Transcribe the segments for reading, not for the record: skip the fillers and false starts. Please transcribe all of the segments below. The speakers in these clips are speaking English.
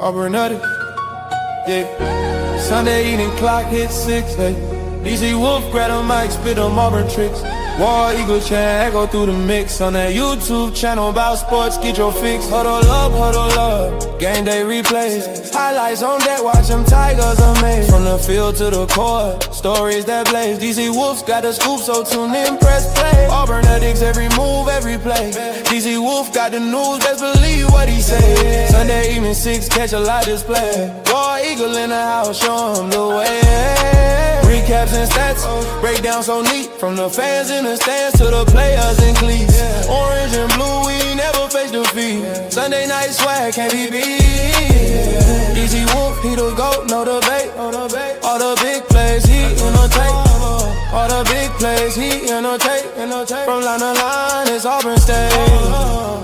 Auburn Addicts, yeah. Sunday evening clock hit 6, hey. DC Wolf grab a mic, spit them Auburn tricks. War Eagle chant, echo through the mix. On that YouTube channel about sports, get your fix. Huddle up, game day replays. Highlights on deck, watch them Tigers amazed. From the field to the court, stories that blaze. DC Wolf's got the scoop, so tune in, press play. Auburn Addicts, every move, every play. DC Wolf got the news, best believe what he say. Sunday evening 6, catch a live display. War Eagle in the house, show him the way. Recaps and stats, breakdown so neat. From the fans in the stands to the players in cleats. Orange and blue, we never face defeat. Sunday night swag can't be beat. Easy Wolf, he the GOAT, no debate. All the big plays, he annotate. All the big plays, he annotate. From line to line, it's Auburn State.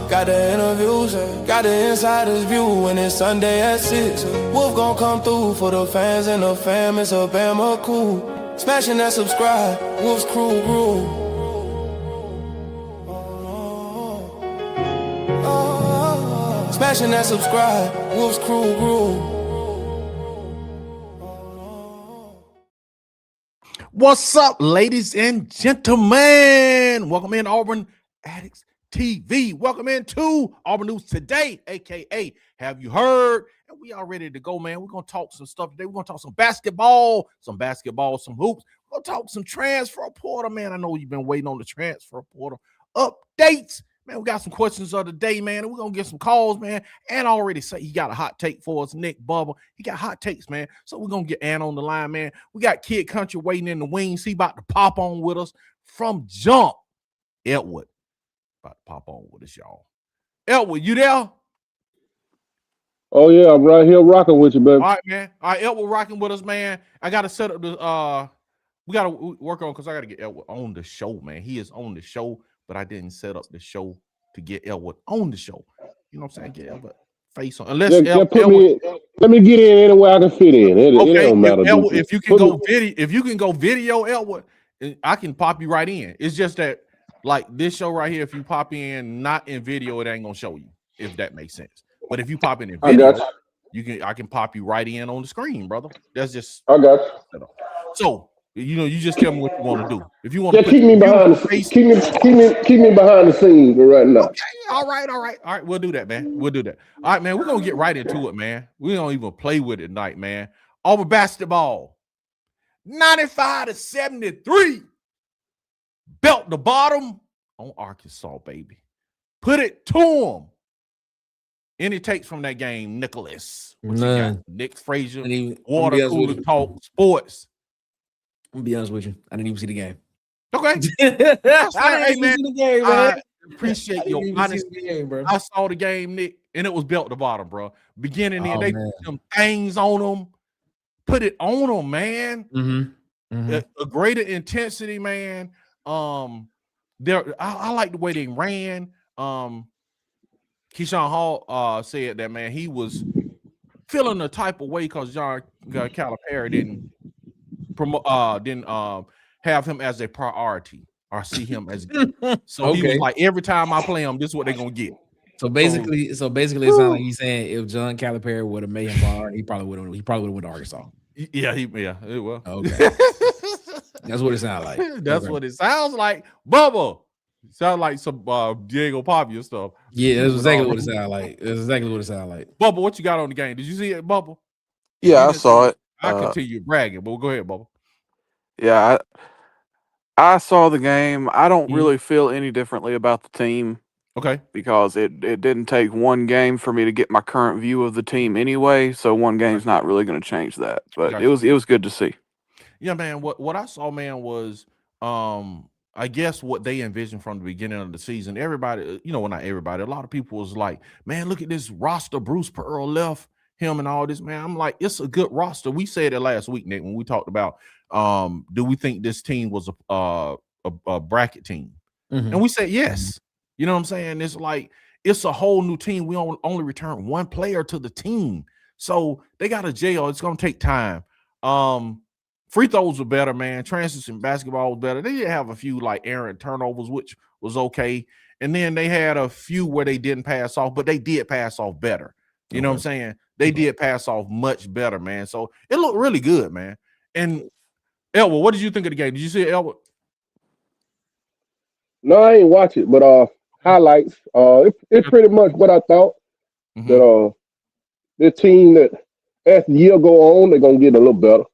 Got the interviews, got the insider's view. When it's Sunday at 6, Wolf gon' come through for the fans and the fam. It's a Bama cool. Smashing that subscribe, Wolf's crew grew. Smashing that subscribe, Wolf's crew grew. What's up, ladies and gentlemen? Welcome in Auburn Addicts TV. Welcome into Auburn News Today, aka Have You Heard? And we are ready to go, man. We're gonna talk some stuff today. We're gonna talk some basketball, some hoops. We're gonna talk some transfer portal, man. I know you've been waiting on the transfer portal updates. Man, we got some questions of the day, man, and we're going to get some calls, man. And I already say he got a hot take for us, Nick Bubba. He got hot takes, man. So we're going to get Ann on the line, man. We got Kid Country waiting in the wings. He about to pop on with us from jump. Edward about to pop on with us, y'all. Edward, you there? Oh, yeah, I'm right here rocking with you, baby. All right, man. All right, Edward rocking with us, man. I got to set up the we got to work on, because I got to get Edward on the show, man. He is on the show. But I didn't set up the show to get Elwood on the show. You know what I'm saying? Get Elwood face on. Unless let me get in anywhere I can fit in. It don't matter. If you can go video Elwood, I can pop you right in. It's just that, like this show right here, if you pop in not in video, it ain't gonna show you, if that makes sense. But if you pop in video, I can pop you right in on the screen, brother. That's just I got you. So you just tell me what you want to do. If you want to keep me behind the scenes right now. Okay, all right. We'll do that, man. We'll do that. All right, man. We're gonna get right into it, man. We don't even play with it tonight, man. Auburn basketball, 95-73. Belt the bottom on Arkansas, baby. Put it to them. Any takes from that game, Nicholas? None. Nick Frazier, water cooler talk, sports. I'm gonna be honest with you. I didn't even see the game. Okay. I didn't even see the game, man. I appreciate your honesty. Bro. I saw the game, Nick, and it was belt to bottom, bro. Beginning there, they put some things on them. Put it on them, man. A greater intensity, man. I like the way they ran. Keyshawn Hall said that, man, he was feeling a type of way because John Calipari didn't have him as a priority or see him as good. So he was like, every time I play him, this is what they're gonna get. So basically, it sounds like he's saying if John Calipari would have made him priority, he probably would have went to Arkansas. Yeah, it will. Okay. That's what it sounds like. That's what it sounds like. Bubba. Sound like some Diego Pavia stuff. Yeah, that's exactly what it sounds like. Bubba, what you got on the game? Did you see it, Bubba? Yeah, I saw it. I continue bragging, but go ahead, Bubba. Yeah, I saw the game. I don't really feel any differently about the team. Okay. Because it didn't take one game for me to get my current view of the team anyway, so one game's not really going to change that. But it was good to see. Yeah, man. What I saw, man, was I guess what they envisioned from the beginning of the season. Everybody, well, not everybody, a lot of people was like, man, look at this roster Bruce Pearl left him and all this, man. I'm like, it's a good roster. We said it last week, Nick, when we talked about do we think this team was a bracket team? And we said yes. You know what I'm saying? It's like it's a whole new team. We only return one player to the team. So they got a jail. It's gonna take time. Free throws were better, man. Transition basketball was better. They did have a few like errant turnovers, which was okay. And then they had a few where they didn't pass off, but they did pass off better. You know what I'm saying? they did pass off much better, man. So it looked really good, man. And Elwood, what did you think of the game? Did you see it, Elwood? No, I ain't watch it, but highlights. It's pretty much what I thought. That the team that as the year go on, they're gonna get a little better.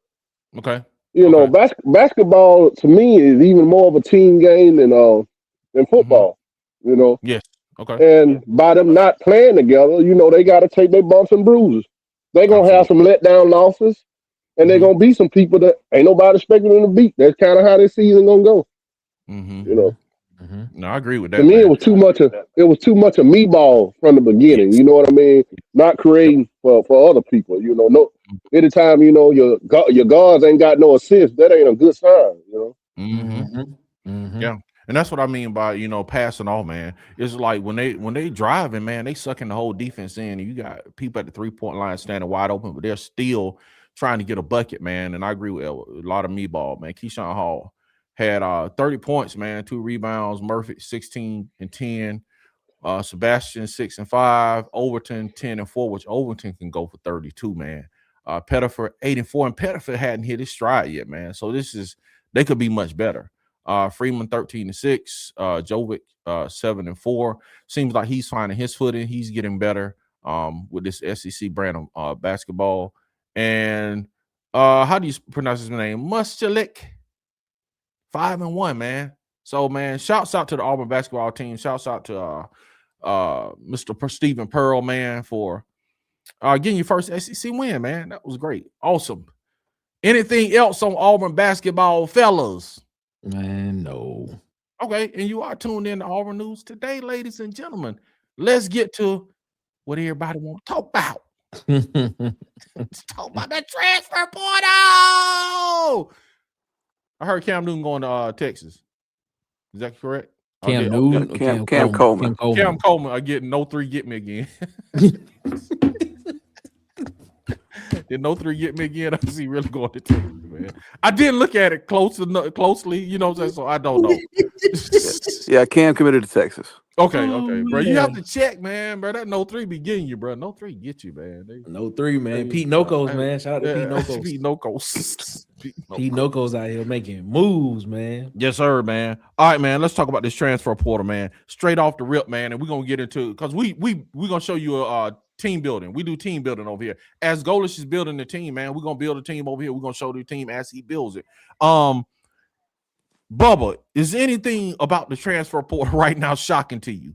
Okay. You know, basketball to me is even more of a team game than football. You know. Yes. Okay. And by them not playing together, you know, they got to take their bumps and bruises. They're gonna have some letdown losses, and they're gonna be some people that ain't nobody expecting them to beat. That's kind of how this season gonna go. You know. No, I agree with that. To me, it was too much of me ball from the beginning. You know what I mean? Not creating for other people. You know, no. Anytime you know your guards ain't got no assists, that ain't a good sign. You know. Yeah, and that's what I mean by passing off, man. It's like when they driving, man, they sucking the whole defense in. And you got people at the 3-point line standing wide open, but they're still trying to get a bucket, man. And I agree with a lot of me ball, man. Keyshawn Hall had 30 points, man, 2 rebounds. Murphy 16 and 10. Sebastian 6 and 5. Overton 10 and 4, which Overton can go for 32, man. Pettiford 8 and 4, and Pettiford hadn't hit his stride yet, man. So they could be much better. Freeman 13 and 6. Jovic 7 and 4. Seems like he's finding his footing. He's getting better with this SEC brand of basketball. And how do you pronounce his name? Muschelik. 5 and 1, man. So, man, shouts out to the Auburn basketball team. Shouts out to Mr. Stephen Pearl, man, for getting your first SEC win, man. That was great. Awesome. Anything else on Auburn basketball, fellas? Man, no. Okay, and you are tuned in to Auburn News Today, ladies and gentlemen. Let's get to what everybody want to talk about. Let's talk about that transfer portal. I heard Cam Newton going to Texas. Is that correct? Cam Newton? Cam Coleman. Cam Coleman. I get no 3 get me again. Did no 3 get me again? I see really going to Texas, man. I didn't look at it closely, you know what I'm saying? So I don't know. Yeah, Cam committed to Texas. Okay, bro. You have to check, man, bro. That no 3 be getting you, bro. No 3 get you, man. No 3, man. Pete Nokos, man. Shout out to Pete Nokos. Pete Nokos. Pete Nokos out here making moves, man. Yes, sir, man. All right, man. Let's talk about this transfer portal, man. Straight off the rip, man. And we're gonna get into because we gonna show you a team building. We do team building over here. As Golish is building the team, man, we're gonna build a team over here. We're gonna show the team as he builds it. Bubba, is anything about the transfer portal right now shocking to you?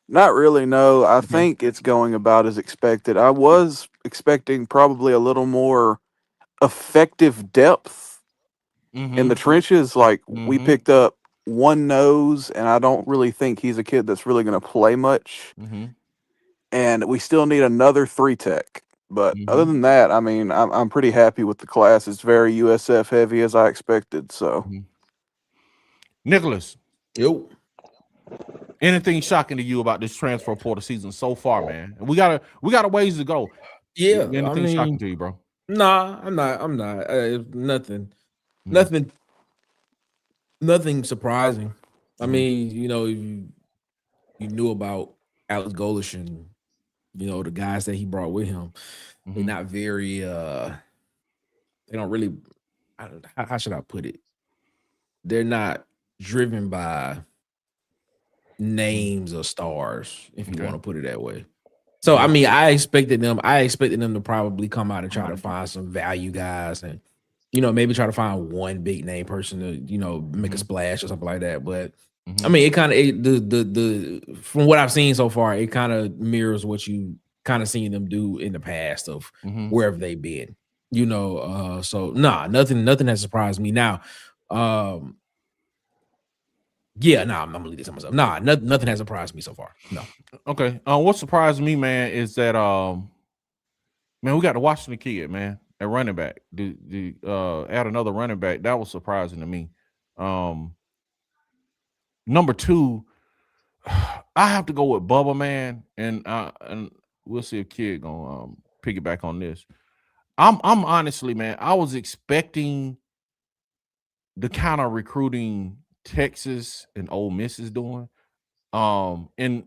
Not really, no. I think it's going about as expected. I was expecting probably a little more effective depth in the trenches. Like we picked up one nose, and I don't really think he's a kid that's really going to play much. And we still need another 3-tech. But other than that, I mean, I'm pretty happy with the class. It's very USF heavy as I expected. So, Nicholas, yo, anything shocking to you about this transfer portal season so far, man? And we got a ways to go. Yeah, anything shocking to you, bro? Nah, I'm not. Nothing surprising. I mean, you know, you knew about Alex Golish and the guys that he brought with him. They're not very. They don't really. How should I put it? They're not driven by names or stars, if you want to put it that way. So I mean, I expected them to probably come out and try to find some value guys and maybe try to find one big name person to make a splash or something like that. But I mean, it kind of the from what I've seen so far, it kind of mirrors what you kind of seen them do in the past of wherever they've been. So nothing has surprised me. Now, I'm gonna leave this to myself. Nothing has surprised me so far. No. Okay. What surprised me, man, is that man, we got the Washington kid, man, at running back. Add another running back. That was surprising to me. Number 2, I have to go with Bubba, man, and we'll see if Kid gonna piggyback on this. I'm honestly, man, I was expecting the kind of recruiting Texas and Ole Miss is doing. And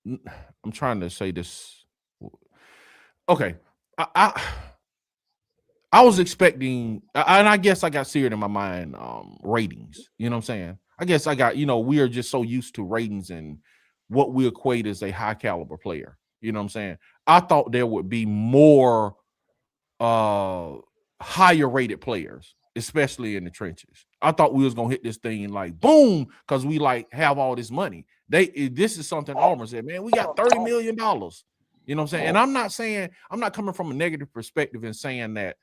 I'm trying to say this. okay. I was expecting, and I guess I got seared in my mind, ratings. You know what I'm saying? I guess I got, we are just so used to ratings and what we equate as a high caliber player. You know what I'm saying? I thought there would be more higher rated players, especially in the trenches. I thought we was gonna hit this thing like boom, because we like have all this money. This is something Auburn said, man, we got $30 million. You know what I'm saying? And I'm not coming from a negative perspective and saying that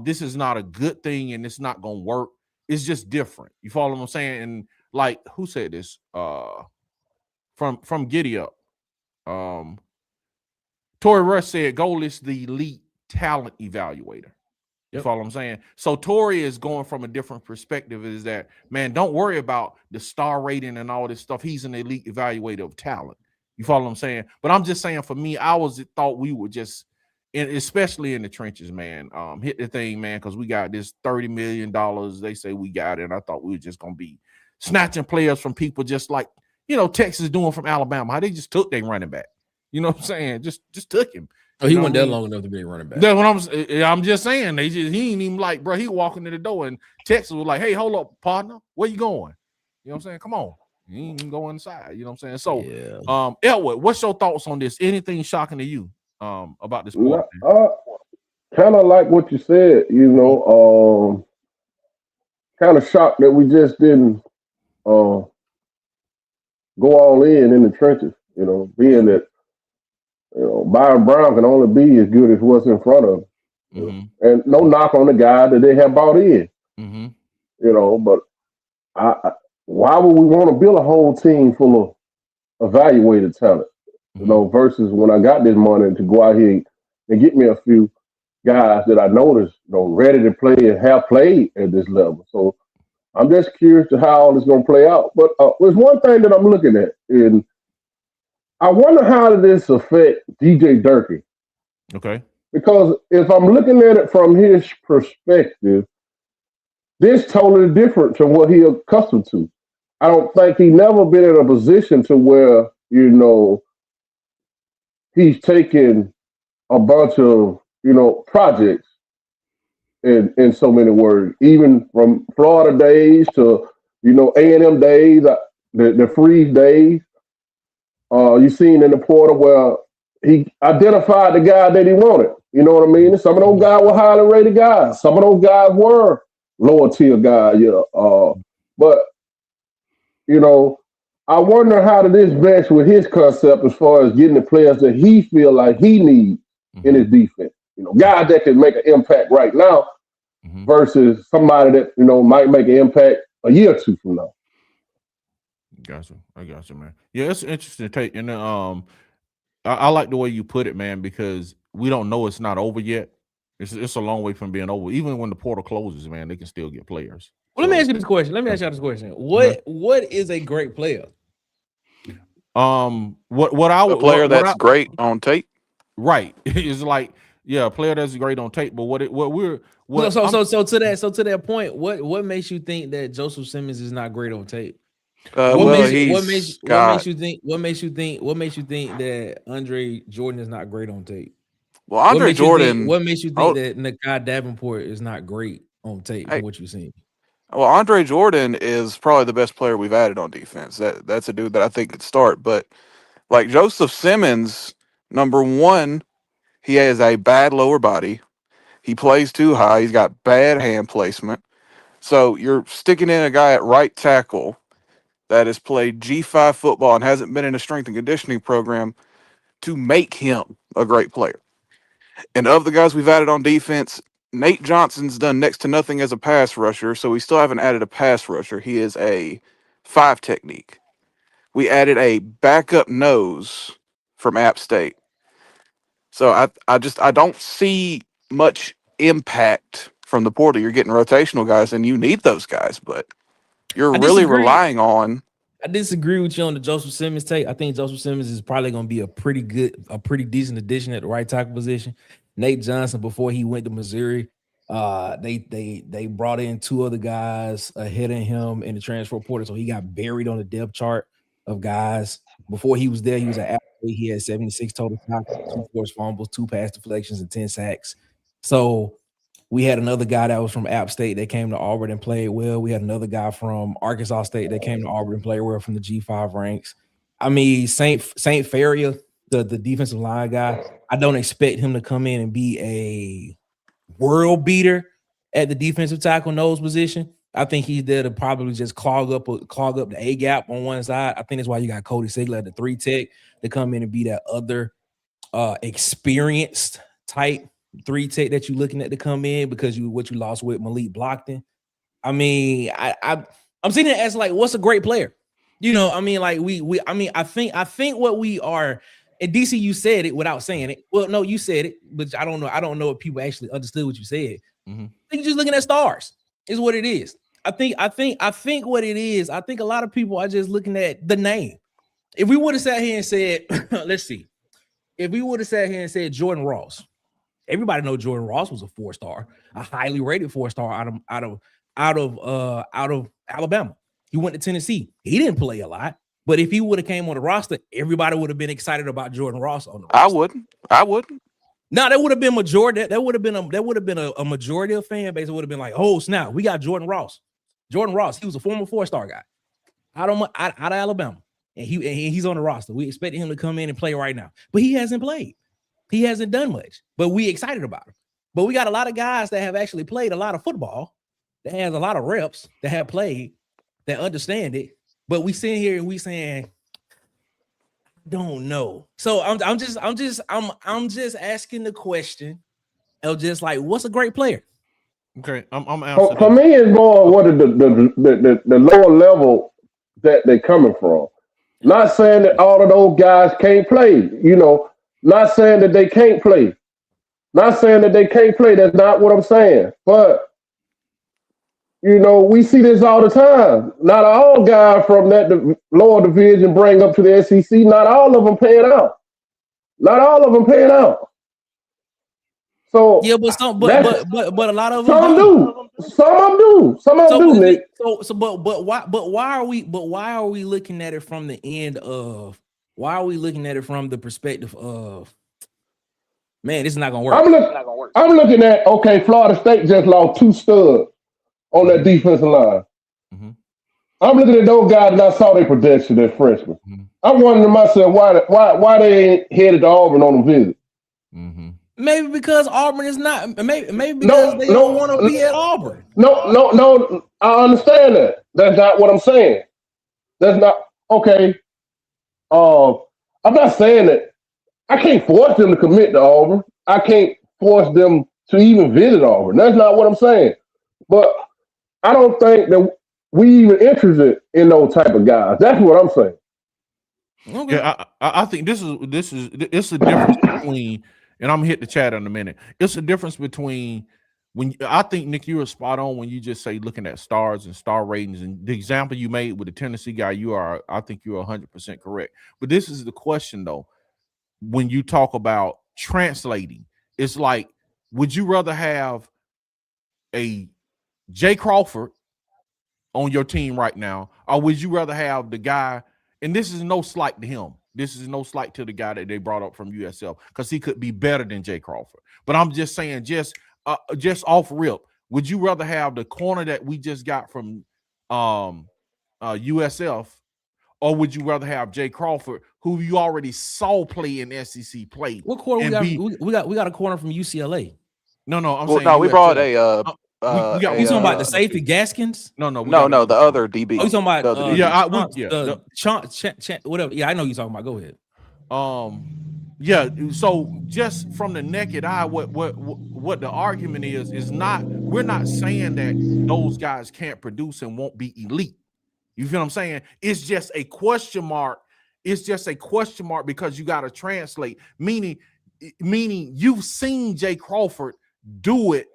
this is not a good thing and it's not gonna work. It's just different. You follow what I'm saying? And like, who said this? From Giddy Up. Tory Rush said goal is the elite talent evaluator. You follow what I'm saying? So Tory is going from a different perspective, is that, man, don't worry about the star rating and all this stuff. He's an elite evaluator of talent. You follow what I'm saying? But I'm just saying, for me, I thought we would just, especially in the trenches, man, hit the thing, man, because we got this $30 million. They say we got it. And I thought we were just going to be snatching players from people just like, Texas doing from Alabama, how they just took their running back. You know what I'm saying? Just took him. Oh, he wasn't that long enough to be a running back. That's what I'm just saying. He ain't even like, bro, he walking to the door and Texas was like, hey, hold up, partner. Where you going? You know what I'm saying? Come on. You ain't even go inside. You know what I'm saying? So, Elwood, what's your thoughts on this? Anything shocking to you about this point? Kind of like what you said, kind of shocked that we just didn't go all in the trenches, being that Byron Brown can only be as good as what's in front of him. And no knock on the guy that they have brought in. But why would we want to build a whole team full of evaluated talent? Versus when I got this money to go out here and get me a few guys that I noticed, ready to play and have played at this level. So I'm just curious to how all this is going to play out. But there's one thing that I'm looking at, and I wonder how did this affect DJ Durkee? Okay. Because if I'm looking at it from his perspective, this totally different from what he's accustomed to. I don't think he never been in a position to where, he's taken a bunch of, projects in so many words, even from Florida days to, A&M days, the freeze days. You seen in the portal where he identified the guy that he wanted. You know what I mean? Some of those guys were highly rated guys. Some of those guys were lower tier guys. But I wonder how did this match with his concept as far as getting the players that he feel like he needs in his defense. Guys that can make an impact right now versus somebody that might make an impact a year or two from now. Gotcha. I got you, man. Yeah, it's an interesting take. And I like the way you put it, man, because we don't know it's not over yet. It's a long way from being over. Even when the portal closes, man, they can still get players. Well, let me ask you this question. What is a great player? A player that's great on tape? Right. It's like, a player that's great on tape. But to that point, what makes you think that Joseph Simmons is not great on tape? What makes you think that Andre Jordan is not great on tape? Well, Andre Jordan. What makes you think that Nakai Davenport is not great on tape? From what you've seen? Well, Andre Jordan is probably the best player we've added on defense. That's a dude that I think could start. But like Joseph Simmons, number one, he has a bad lower body. He plays too high. He's got bad hand placement. So you're sticking in a guy at right tackle that has played G5 football and hasn't been in a strength and conditioning program to make him a great player. And of the guys we've added on defense, Nate Johnson's done next to nothing as a pass rusher, so we still haven't added a pass rusher. He is a 5 technique. We added a backup nose from App State. So I don't see much impact from the portal. You're getting rotational guys, and you need those guys, but you're really relying on. I disagree with you on the Joseph Simmons take. I think Joseph Simmons is probably going to be a pretty decent addition at the right tackle position. Nate Johnson, before he went to Missouri, they brought in 2 other guys ahead of him in the transfer portal, so he got buried on the depth chart of guys. Before he was there, he was an He had 76 total tackles, 2 forced fumbles, 2 pass deflections, and 10 sacks. So we had another guy that was from App State that came to Auburn and played well. We had another guy from Arkansas State that came to Auburn and played well from the G5 ranks. I mean, Saint Ferrier, the defensive line guy, I don't expect him to come in and be a world beater at the defensive tackle nose position. I think he's there to probably just clog up the A gap on one side. I think that's why you got Cody Sigler at the 3 tech to come in and be that other experienced type 3 tech that you're looking at to come in, because what you lost with Malik Blockton. I mean, I'm sitting there as like, what's a great player? You know, I mean, like I think what we are. And DC, you said it without saying it. Well, no, you said it, but I don't know if people actually understood what you said. Mm-hmm. I think you're just looking at stars, is what it is. I think what it is. I think a lot of people are just looking at the name. If we would have sat here and said, let's see, if we would have sat here and said Jordan Ross, everybody know Jordan Ross was a 4-star, a highly rated 4-star out of Alabama. He went to Tennessee. He didn't play a lot. But if he would have came on the roster, everybody would have been excited about Jordan Ross on the roster. I wouldn't. No, that would have been majority. That would have been a majority of fan base. It would have been like, oh snap, we got Jordan Ross. Jordan Ross, he was a former 4-star guy out of Alabama, and he's on the roster. We expected him to come in and play right now, but he hasn't played. He hasn't done much, but we excited about him. But we got a lot of guys that have actually played a lot of football, that has a lot of reps, that have played, that understand it. But we sit here and we saying, don't know. So I'm just asking the question of just like, what's a great player? Okay, I'm answering. For me, it's more what are the lower level that they're coming from. Not saying that all of those guys can't play. You know, not saying that they can't play. Not saying that they can't play. That's not what I'm saying. But you know, we see this all the time. Not all guys from that lower division bring up to the SEC. Not all of them paying out. Not all of them paying out. So yeah, but a lot of them some do. Some of them do. Some of them do, Nick. But why are we looking at it from the end of? Why are we looking at it from the perspective of? Man, this is not gonna work. I'm looking at, okay, Florida State just lost 2 studs on that defensive line. Mm-hmm. I'm looking at those guys and I saw their production as freshmen. Mm-hmm. I'm wondering to myself why they ain't headed to Auburn on a visit. Mm-hmm. Maybe because Auburn is not. Maybe because they don't want to be at Auburn. No. I understand that. That's not what I'm saying. That's not okay. I'm not saying that. I can't force them to commit to Auburn. I can't force them to even visit Auburn. That's not what I'm saying. But I don't think that we even interested in those type of guys. That's what I'm saying. Okay. Yeah, I think it's a difference between, and I'm gonna hit the chat in a minute. It's a difference between when I think Nick, you were spot on when you just say looking at stars and star ratings, and the example you made with the Tennessee guy, I think you're 100% correct. But this is the question though. When you talk about translating, it's like, would you rather have a Jay Crawford on your team right now, or would you rather have the guy? And this is no slight to him. This is no slight to the guy that they brought up from USF, because he could be better than Jay Crawford. But I'm just saying, just off rip, would you rather have the corner that we just got from USF, or would you rather have Jay Crawford, who you already saw play in SEC play? What corner we got a corner from UCLA. No, I'm saying no. We brought a. You talking about the safety Gaskins? No, the other DB. Oh, you talking about whatever. Yeah, I know you're talking about. Go ahead. Yeah. So just from the naked eye, what the argument is not. We're not saying that those guys can't produce and won't be elite. You feel what I'm saying? It's just a question mark. It's just a question mark because you got to translate. Meaning you've seen Jay Crawford do it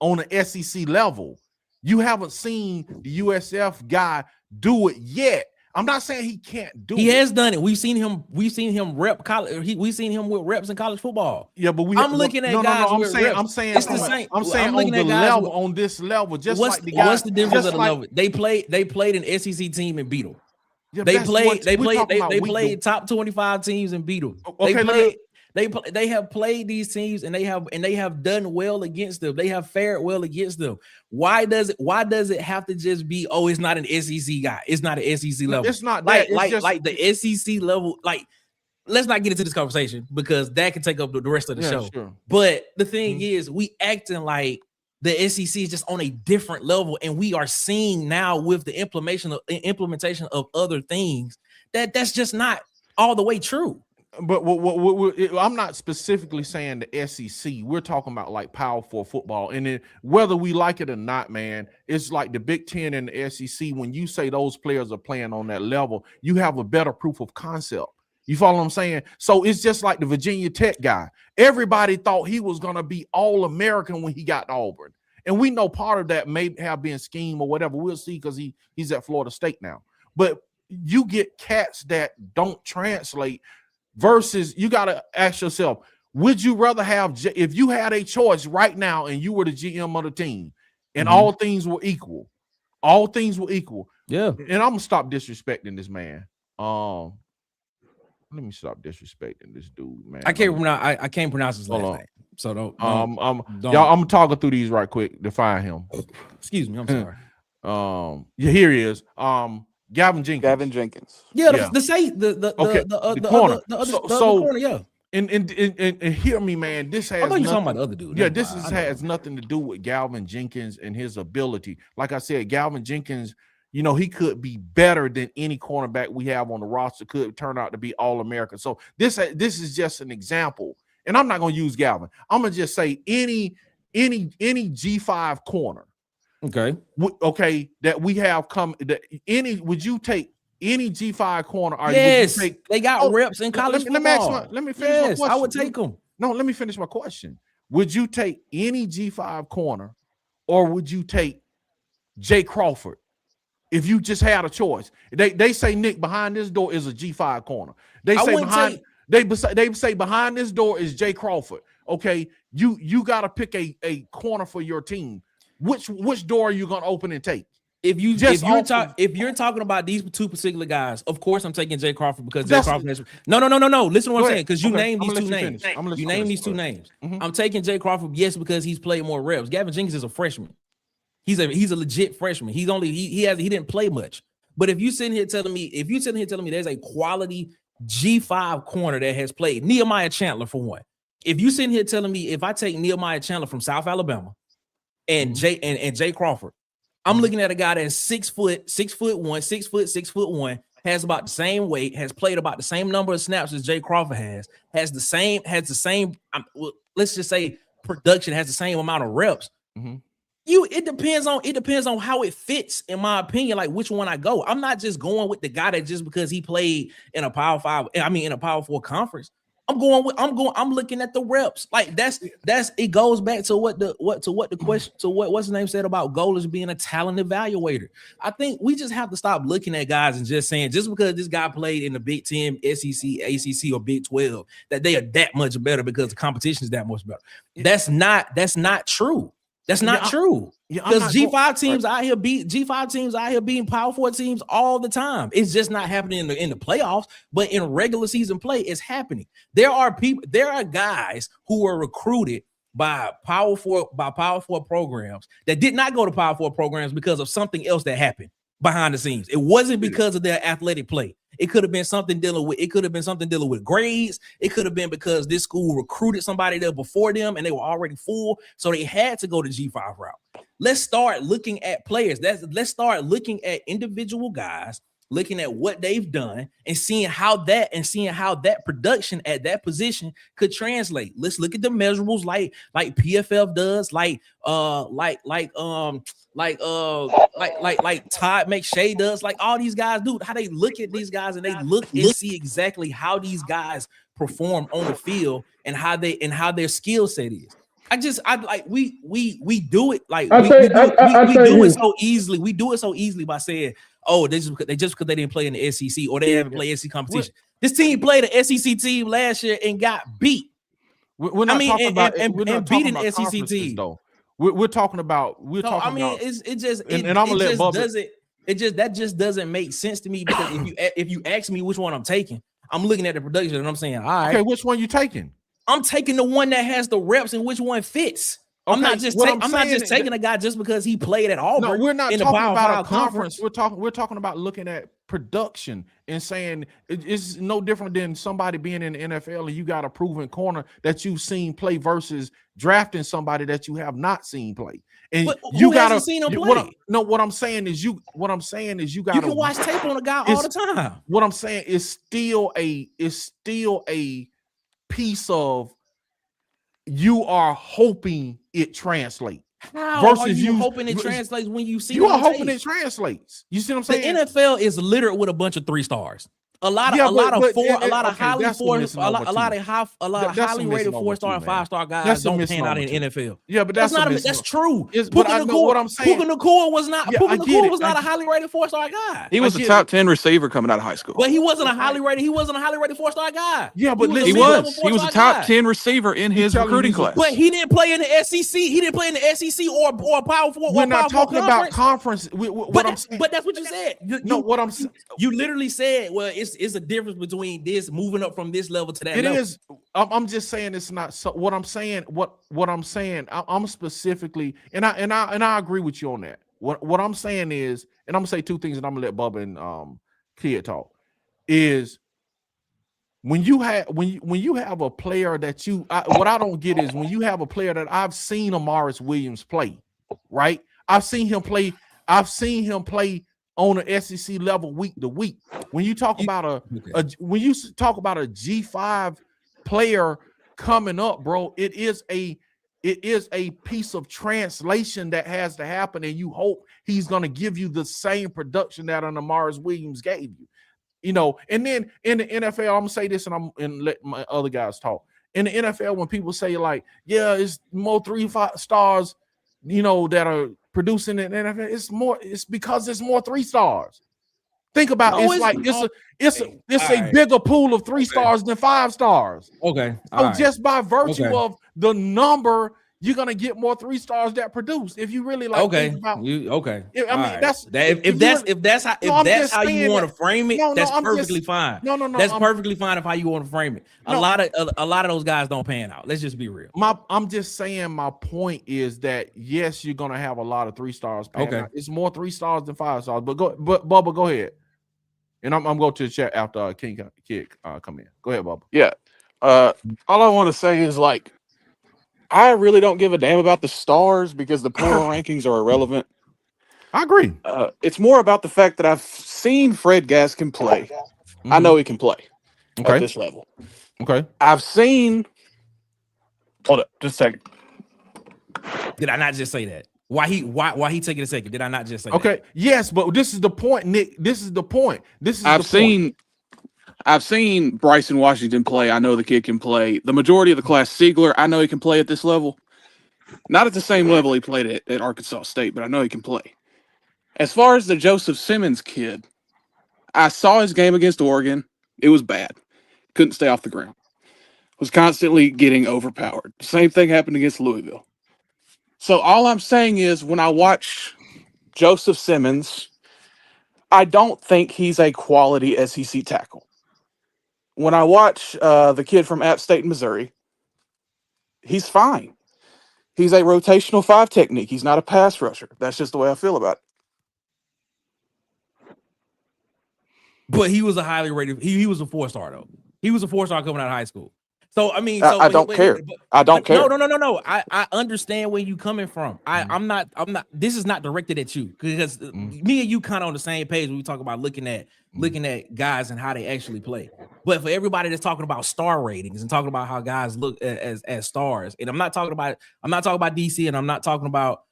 on an SEC level. You haven't seen the USF guy do it yet. I'm not saying he can't do it. He has done it. We've seen him rep college. We've seen him with reps in college football. Yeah, but I'm looking at guys. I'm saying it's the same. I'm saying on the level, on this level, just like the guys. What's the difference of the level? They played an SEC team and beat them. Yeah, They that's what played. we're talking about. They We played do. top 25 teams and beat them. Okay, They have played these teams and they have done well against them. They have fared well against them. Why does it have to just be, oh, it's not an SEC guy? It's not an SEC level. It's not that. Like the SEC level. Like, let's not get into this conversation because that can take up the rest of the show. Sure. But the thing is, we acting like the SEC is just on a different level, and we are seeing now with the implementation of other things that's just not all the way true. But I'm not specifically saying the SEC. We're talking about like Power 4 football, and then whether we like it or not, man, it's like the Big Ten and the SEC. When you say those players are playing on that level, you have a better proof of concept. You follow what I'm saying? So it's just like the Virginia Tech guy. Everybody thought he was going to be All-American when he got to Auburn. And we know part of that may have been scheme or whatever. We'll see because he's at Florida State now. But you get cats that don't translate versus you got to ask yourself, would you rather have, if you had a choice right now and you were the GM of the team and all things were equal, Yeah. And I'm going to stop disrespecting this man. Let me stop disrespecting this dude, man. I can't pronounce his last name. So don't. Y'all, I'm talking through these right quick to find him. Excuse me, I'm sorry. Yeah, here he is. Gavin Jenkins. Yeah, the corner, yeah. And hear me, man. This has. I thought you were talking about the other dude. Yeah, has nothing to do with Gavin Jenkins and his ability. Like I said, Gavin Jenkins, you know, he could be better than any cornerback we have on the roster. Could turn out to be All-American. So this is just an example. And I'm not going to use Galvin. I'm going to just say any G5 corner. Okay, that we have come. Would you take any G5 corner? Or yes, they got reps in college football. Let me finish my question. I would take them. No, let me finish my question. Would you take any G5 corner, or would you take Jay Crawford? If you just had a choice, they say Nick behind this door is a G5 corner. They say behind this door is Jay Crawford. Okay, you got to pick a corner for your team. Which door are you going to open and take? If you're talking about these two particular guys, of course I'm taking Jay Crawford because Jay Crawford has no. Listen to what I'm saying, because you named these two names. You named these two names. I'm taking Jay Crawford, yes, because he's played more reps. Gavin Jenkins is a freshman. He's a legit freshman. He didn't play much. But if you sitting here telling me there's a quality G5 corner that has played, Nehemiah Chandler for one. If you sitting here telling me if I take Nehemiah Chandler from South Alabama and Jay Crawford, I'm looking at a guy that's 6 foot 1, has about the same weight, has played about the same number of snaps as Jay Crawford has the same, let's just say production, has the same amount of reps. It depends on how it fits, in my opinion, like which one I go. I'm not just going with the guy that just because he played in a Power 5, in a Power 4 conference. I'm looking at the reps. Like that's it goes back to what what's his name said about Golders being a talent evaluator. I think we just have to stop looking at guys and just saying just because this guy played in the Big 10, SEC, ACC, or Big 12 that they are that much better because the competition is that much better. That's not true. That's not true. Because G5 teams out here beating Power 4 teams all the time. It's just not happening in the playoffs, but in regular season play, it's happening. There are guys who were recruited by Power 4 programs that did not go to Power 4 programs because of something else that happened behind the scenes. It wasn't because of their athletic play. It could have been something dealing with grades. It could have been because this school recruited somebody there before them and they were already full, so they had to go to G5 route. Let's start looking at players. Let's start looking at individual guys, looking at what they've done and seeing how that production at that position could translate. Let's look at the measurables like PFF does, like Todd McShay does, like all these guys do, how they look at these guys and they look and see exactly how these guys perform on the field and how their skill set is. We do it like we do it so easily. We do it so easily by saying, oh, just because they didn't play in the SEC or they haven't played SEC competition. This team played an SEC team last year and got beat. We're not talking about beating the SEC team though. We're talking about. I'm gonna let Bubba. That just doesn't make sense to me, because if you ask me which one I'm taking, I'm looking at the production and I'm saying, all right, okay, which one you taking? I'm taking the one that has the reps and which one fits. Okay, I'm not just taking a guy just because he played at Auburn. No, we're not in talking the Power about a 5 conference. We're talking about looking at production and saying it's no different than somebody being in the NFL and you got a proven corner that you've seen play versus drafting somebody that you have not seen play. And but you got to seen him play. What I'm saying is you got you can watch tape on a guy all the time. What I'm saying is still a piece of, you are hoping it translates. How versus are you you hoping it translates when you see you are tape? hoping it translates? You see what I'm saying? The NFL is littered with a bunch of 3 stars. A lot of highly rated 4-star and 5-star guys don't pan out in the NFL. Yeah, but that's true. But I know what I'm saying. Puka Nacua was not a highly rated 4-star guy. He was a top 10 receiver coming out of high school. But he wasn't a highly rated 4-star guy. Yeah, but he was a top 10 receiver in his recruiting class. But he didn't play in the SEC. He didn't play in the SEC or Power 4. We're not talking about conference. But that's what you said. What I'm saying. You literally said, well, it's a difference between this moving up from this level to that level. It is. I'm just saying it's not. So what I'm saying, I'm specifically, and I agree with you on that. What I'm saying is, and I'm gonna say 2 things, and I'm gonna let Bubba and Kid talk. Is when you have a player that what I don't get is when you have a player that I've seen Amaris Williams play, right? I've seen him play on an SEC level week to week. When you talk about when you talk about a G5 player coming up, bro, it is a piece of translation that has to happen, and you hope he's going to give you the same production that an Amaris Williams gave you. You know, and then in the NFL, I'm gonna say this, and let my other guys talk. In the NFL, when people say like, yeah, it's more 3-5 stars, you know, that are producing in the NFL, it's because there's more 3 stars. Think about it's a bigger pool of 3 stars than 5 stars. Okay. So just by virtue of the number, you're gonna get more 3 stars that produce. If you really like, think about, if that's how you want to frame it, that's perfectly fine. That's perfectly fine if how you want to frame it. A lot of those guys don't pan out. Let's just be real. I'm just saying, my point is that yes, you're gonna have a lot of 3 stars. Out. It's more 3 stars than 5 stars. But Bubba, go ahead. And I'm going to the chat after King Kid come in. Go ahead, Bubba. Yeah. All I want to say is, like, I really don't give a damn about the stars because the power rankings are irrelevant. I agree. It's more about the fact that I've seen Fred Gaskin play. Mm-hmm. I know he can play at this level. Okay. I've seen. Hold up, just a second. Did I not just say that? Why he taking a second? Did I not just say that? Yes, but this is the point, Nick. This is the point. I've seen Bryson Washington play. I know the kid can play. The majority of the class, Siegler, I know he can play at this level. Not at the same level he played at Arkansas State, but I know he can play. As far as the Joseph Simmons kid, I saw his game against Oregon. It was bad. Couldn't stay off the ground. Was constantly getting overpowered. Same thing happened against Louisville. So all I'm saying is when I watch Joseph Simmons, I don't think he's a quality SEC tackle. When I watch the kid from App State, Missouri, he's fine. He's a rotational 5 technique. He's not a pass rusher. That's just the way I feel about it. But he was a highly rated. He was a 4-star though. He was a 4-star coming out of high school. So I mean, I don't care. I don't care. No. I understand where you coming from. I'm not. This is not directed at you because me and you kind of on the same page when we talk about looking at guys and how they actually play. But for everybody that's talking about star ratings and talking about how guys look as stars, and I'm not talking about DC and I'm not talking about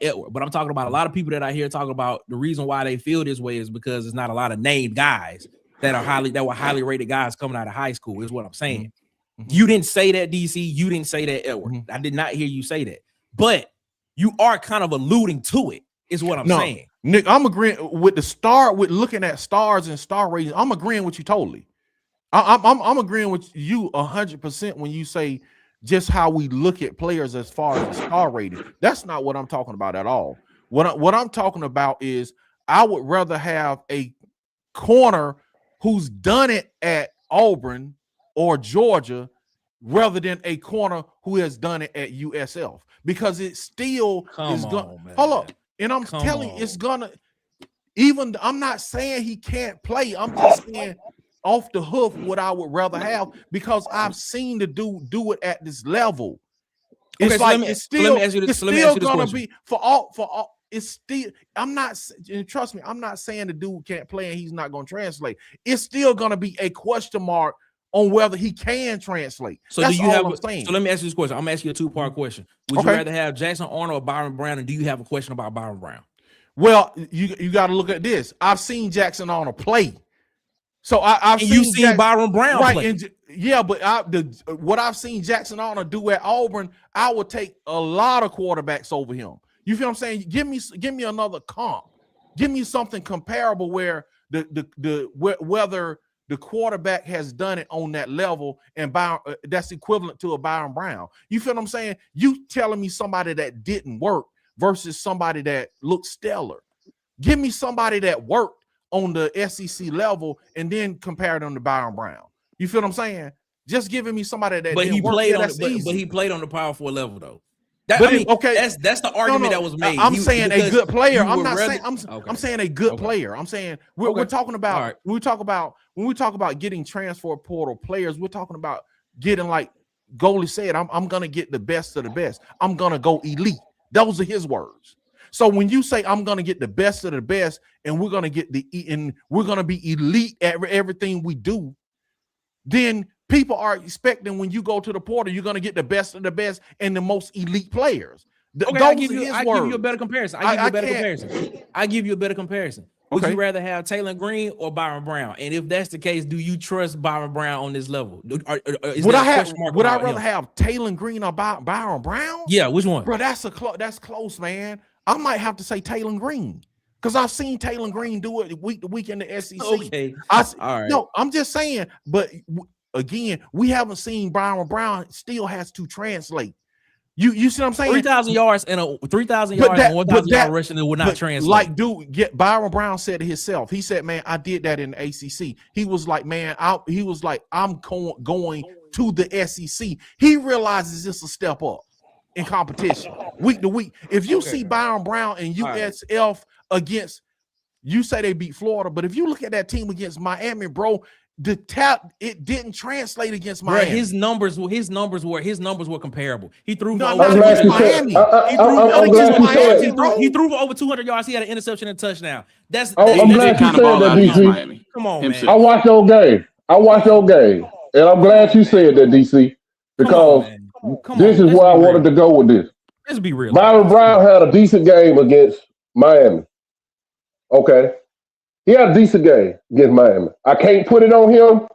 Edward, but I'm talking about a lot of people that I hear talking about the reason why they feel this way is because there's not a lot of named guys that were highly rated guys coming out of high school. Is what I'm saying. You didn't say that, DC. You didn't say that, Edward. I did not hear you say that. But you are kind of alluding to it, is what I'm saying. Nick, I'm agreeing with with looking at stars and star ratings. I'm agreeing with you totally. I'm agreeing with you 100% when you say just how we look at players as far as the star rating. That's not what I'm talking about at all. What I'm talking about is I would rather have a corner who's done it at Auburn or Georgia rather than a corner who has done it at USF, because it still is going. Hold up. And I'm telling you, it's gonna, even, I'm not saying he can't play. I'm just saying off the hoof what I would rather have, because I've seen the dude do it at this level. It's Okay, like, so it's still gonna question. be for all. It's still, I'm not, and trust me, I'm not saying the dude can't play and he's not going to translate. It's still going to be a question mark on whether he can translate. So that's do you all have? I'm saying. So let me ask you this question. I'm asking you a two-part question. Would you rather have Jackson Arnold or Byron Brown, and do you have a question about Byron Brown? Well, you got to look at this. I've seen Jackson Arnold play, so I've seen Byron Brown play. And yeah, but what I've seen Jackson Arnold do at Auburn, I would take a lot of quarterbacks over him. You feel what I'm saying? Give me another comp. Give me something comparable where whether the quarterback has done it on that level and that's equivalent to a Byron Brown. You feel what I'm saying? You telling me somebody that didn't work versus somebody that looked stellar. Give me somebody that worked on the SEC level and then compare them to Byron Brown. You feel what I'm saying? Just giving me somebody that but didn't he work. played Yeah, but he played on the Power 4 level though. Okay, that's the argument that was made. I'm saying a good player. I'm not saying okay. I'm saying a good player. I'm saying we're talking about when we talk about getting transfer portal players, we're talking about getting, like Goalie said, I'm gonna get the best of the best. I'm gonna go elite. Those are his words. So when you say I'm gonna get the best of the best and we're gonna get we're gonna be elite at everything we do, then people are expecting when you go to the portal, you're going to get the best of the best and the most elite players. I give you a better comparison. I give you a better comparison. Would you rather have Taylor Green or Byron Brown? And if that's the case, do you trust Byron Brown on this level? Would I rather have Taylon Green or Byron Brown? Yeah, which one? Bro, that's close, man. I might have to say Taylon Green, because I've seen Taylon Green do it week to week in the SEC. Okay. All right. No, I'm just saying, but again, we haven't seen Byron Brown still has to translate. You see what I'm saying? 3,000 yards and a 3,000 yards and 1,000 yard rushing, it would not translate. Like, Byron Brown said to himself, he said, "Man, I did that in the ACC." He was like, "Man, I'm going to the SEC." He realizes it's a step up in competition week to week. If you see Byron Brown and USF against, you say they beat Florida, but if you look at that team against Miami, bro, it didn't translate against Miami. Bro, his numbers were comparable. He threw for Miami. He threw for over 200 yards. He had an interception and touchdown. I'm glad you said that, DC. Come on, man. I watched your game, and I'm glad you said that, DC, because this is where I wanted to go with this. Let's be real. Byron Brown had a decent game against Miami. Okay. He had a decent game against Miami. I can't put it on him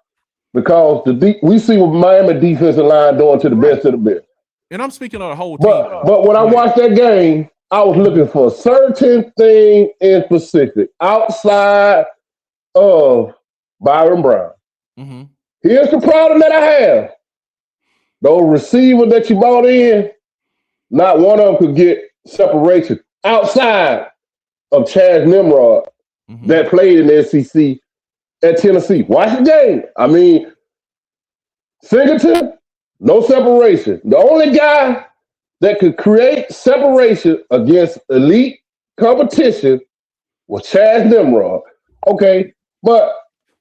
because we see what Miami defensive line doing to the best of the best. And I'm speaking of the whole team. But when I watched that game, I was looking for a certain thing in specific outside of Byron Brown. Mm-hmm. Here's the problem that I have. Those receivers that you brought in, not one of them could get separation outside of Chaz Nimrod. Mm-hmm. That played in the SEC at Tennessee. Watch the game. I mean, Singleton, no separation. The only guy that could create separation against elite competition was Chaz Nimrod. Okay, but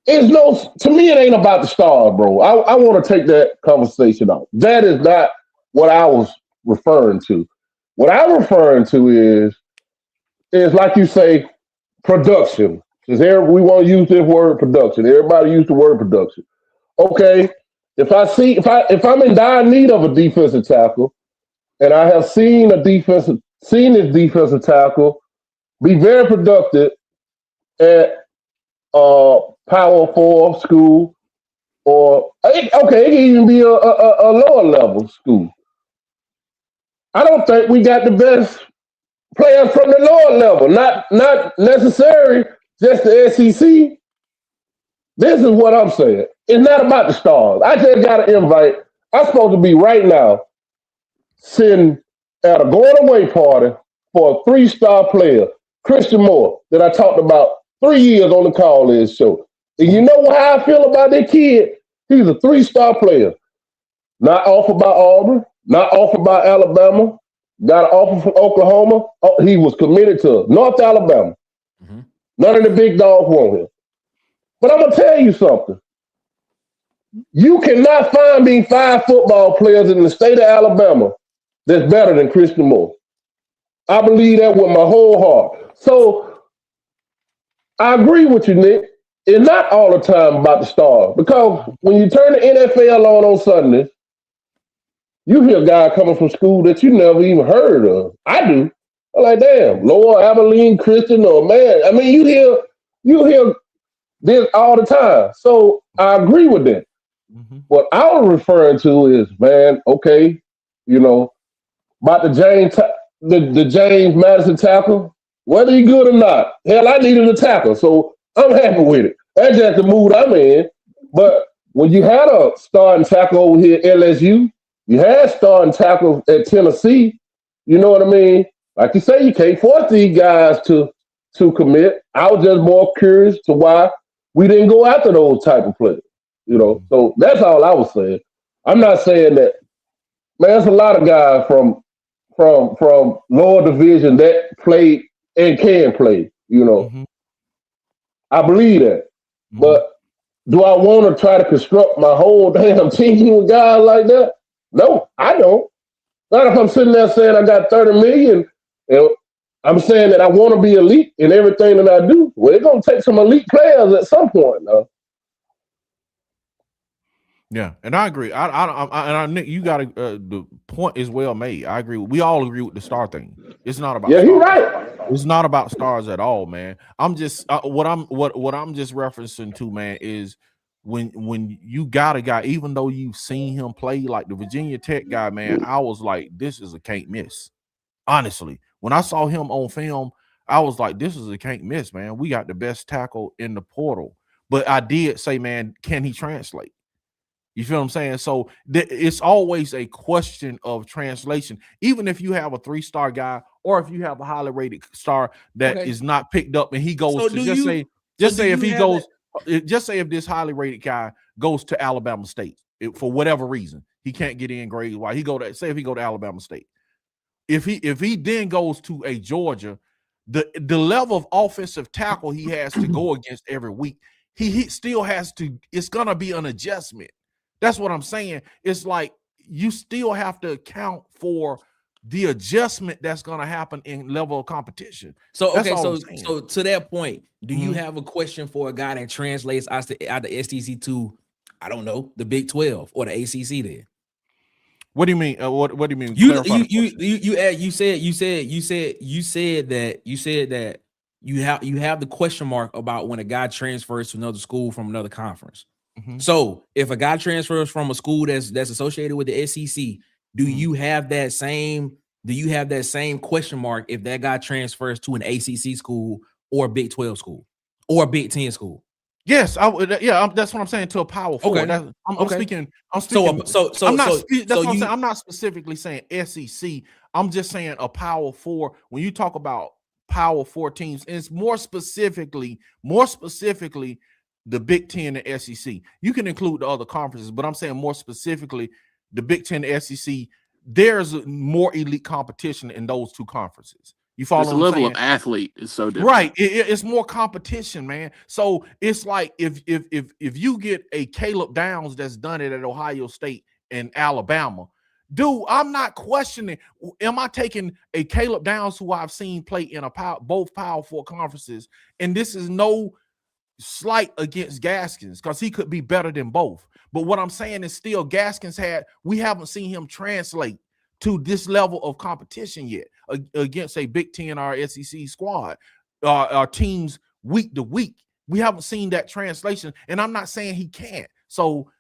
to me, it ain't about the stars, bro. I want to take that conversation out. That is not what I was referring to. What I'm referring to is like you say, production. Because we want to use this word production. Everybody use the word production. Okay, if I'm in dire need of a defensive tackle, and I have seen this defensive tackle be very productive at Power 4 school, or it can even be a lower level school. I don't think we got the best players from the lower level, not necessarily just the SEC. This is what I'm saying. It's not about the stars. I just got an invite. I'm supposed to be right now sitting at a going away party for a 3-star player, Christian Moore that I talked about 3 years on the call in show. And you know how I feel about that kid? He's a 3-star player. Not offered by Auburn, not offered by Alabama, got an offer from Oklahoma. Oh, he was committed to North Alabama. Mm-hmm. None of the big dogs want him. But I'm going to tell you something. You cannot find me 5 football players in the state of Alabama that's better than Christian Moore. I believe that with my whole heart. So I agree with you, Nick. It's not all the time about the stars, because when you turn the NFL on Sundays, you hear a guy coming from school that you never even heard of. I do. I'm like, damn, Lower Abilene Christian, or man. I mean, you hear this all the time. So I agree with that. Mm-hmm. What I was referring to is, man, okay, you know, about the James Madison tackle, whether he good or not. Hell, I needed a tackle, so I'm happy with it. That's just the mood I'm in. But when you had a starting tackle over here at LSU, you had starting tackles at Tennessee, you know what I mean? Like you say, you can't force these guys to commit. I was just more curious to why we didn't go after those type of players, you know? So that's all I was saying. I'm not saying that, man, there's a lot of guys from lower division that play and can play, you know? Mm-hmm. I believe that. Mm-hmm. But do I want to try to construct my whole damn team with guys like that? No, I don't. Not if I'm sitting there saying I got 30 million and I'm saying that I want to be elite in everything that I do. Well, it's going to take some elite players at some point, though. Yeah, and I agree. Nick, you got the point is well made. I agree. We all agree with the star thing. It's not about. Yeah, stars. you're right. It's not about stars at all, man. I'm just what I'm just referencing to, man, is when you got a guy, even though you've seen him play like the Virginia Tech guy, man, I was like, this is a can't miss. Honestly, when I saw him on film, I was like, this is a can't miss, man. We got the best tackle in the portal. But I did say, man, can he translate? You feel what I'm saying? So it's always a question of translation. Even if you have a 3-star guy, or if you have a highly rated star that is not picked up, and he goes to just say if this highly rated guy goes to Alabama State for whatever reason, he can't get in grade wise. If he go to Alabama State, if he then goes to a Georgia, the level of offensive tackle he has to go against every week, he still has to. It's gonna be an adjustment. That's what I'm saying. It's like you still have to account for the adjustment that's going to happen in level of competition. So, okay, so to that point, do you have a question for a guy that translates out the SEC to, I don't know, the Big 12 or the ACC there? What do you mean? What do you mean? You said that you have the question mark about when a guy transfers to another school from another conference. Mm-hmm. So if a guy transfers from a school that's associated with the SEC, do you have that same question mark if that guy transfers to an ACC school or a Big 12 school or a Big 10 school? Yes, I would. Yeah, that's what I'm saying. To a Power 4. Okay. I'm speaking. I'm not specifically saying SEC. I'm just saying a Power 4. When you talk about Power 4 teams, and it's more specifically the Big 10 and SEC. You can include the other conferences, but I'm saying more specifically the Big 10 and SEC. There's more elite competition in those two conferences. You follow what I'm saying? The level of athlete is so different. Right. It's more competition, man. So it's like if you get a Caleb Downs that's done it at Ohio State and Alabama, dude, I'm not questioning. Am I taking a Caleb Downs who I've seen play in both Power 4 conferences? And this is no slight against Gaskins, because he could be better than both. But what I'm saying is still Gaskins we haven't seen him translate to this level of competition yet against a Big 10 or SEC squad, our teams week to week. We haven't seen that translation, and I'm not saying he can't. So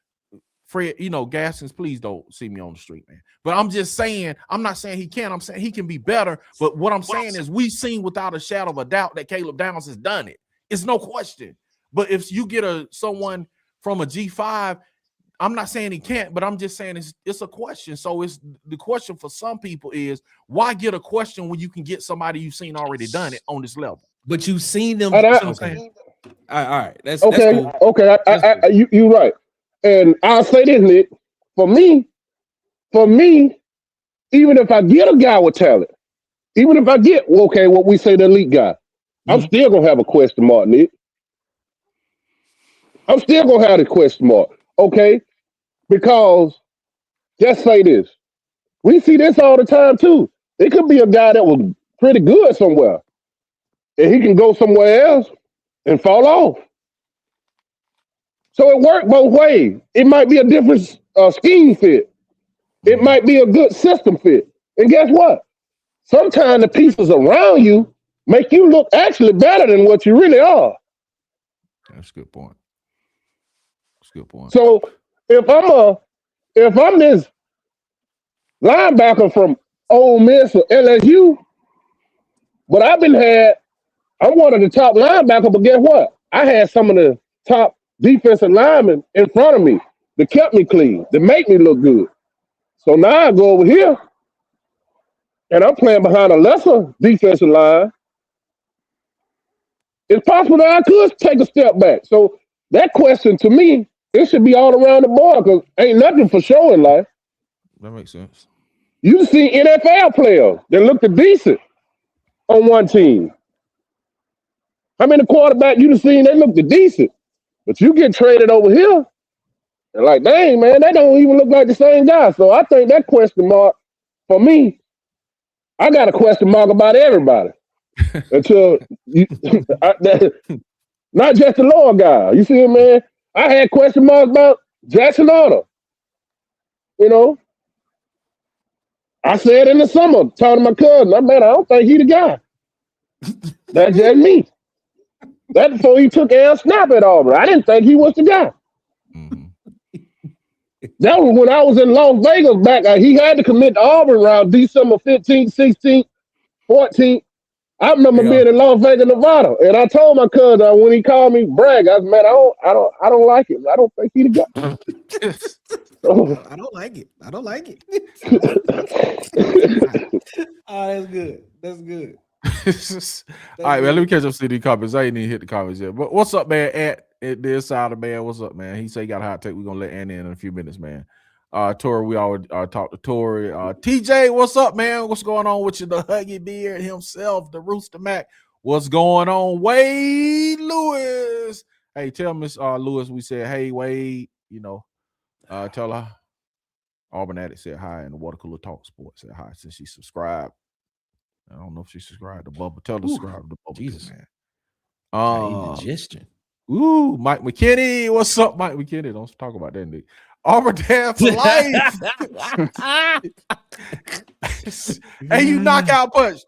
Fred, Gaskins, please don't see me on the street, man. But I'm just saying, I'm not saying he can't. I'm saying he can be better. But what I'm saying is we've seen without a shadow of a doubt that Caleb Downs has done it. It's no question. But if you get someone from a G5, I'm not saying he can't, but I'm just saying it's a question. So it's the question for some people is why get a question when you can get somebody you've seen already done it on this level? But you've seen them. Okay. All right. That's Okay. cool. Okay. You're right. And I'll say this, Nick. For me, even if I get a guy with talent, even if I get what we say the elite guy, I'm still gonna have a question mark, Nick. I'm still gonna have the question mark. Okay. Because just say this. We see this all the time too. It could be a guy that was pretty good somewhere. And he can go somewhere else and fall off. So it worked both ways. It might be a different scheme fit. It might be a good system fit. And guess what? Sometimes the pieces around you make you look actually better than what you really are. That's a good point. That's a good point. So if I'm this linebacker from Ole Miss or LSU, but I'm one of the top linebackers, but guess what? I had some of the top defensive linemen in front of me that kept me clean, that make me look good. So now I go over here and I'm playing behind a lesser defensive line. It's possible that I could take a step back. So that question to me, it should be all around the board because ain't nothing for sure in life. That makes sense. You see NFL players that look decent on one team. How many quarterbacks you seen they look decent? But you get traded over here, and like, dang, man, they don't even look like the same guy. So I think that question mark, for me, I got a question mark about everybody. Until not just the lower guy. You see it, man? I had question marks about Jackson Arnold. You know? I said in the summer, talking to my cousin, I don't think he the guy. That's just me. That's before he took L snap at Auburn. I didn't think he was the guy. That was when I was in Las Vegas back. He had to commit to Auburn around December 15th, 16th, 14th. I remember being in Las Vegas, Nevada, and I told my cousin when he called me brag, I said, man, I don't like it. I don't think he the guy. I don't like it. I don't like it. Oh, that's good. That's good. All right, man. Let me catch up to the comments. I ain't even hit the comments yet. But what's up, man? At this side of man, what's up, man? He said he got a hot take. We're gonna let Andy in a few minutes, man. Tori, we always talk to Tori. TJ, what's up, man? What's going on with you? The Huggy Beard himself, the Rooster Mac. What's going on, Wade Lewis? Hey, tell Miss Lewis we said, hey, Wade, tell her Auburn Addicts said hi and the Water Cooler Talk Sports said hi since she subscribed. I don't know if she subscribed to Bubba. Tell her to subscribe to Bubba. Jesus, man. Indigestion. Ooh, Mike McKinney. What's up, Mike McKinney? Don't talk about that, Nick. Auburn Dad for life. Hey, you knockout punch.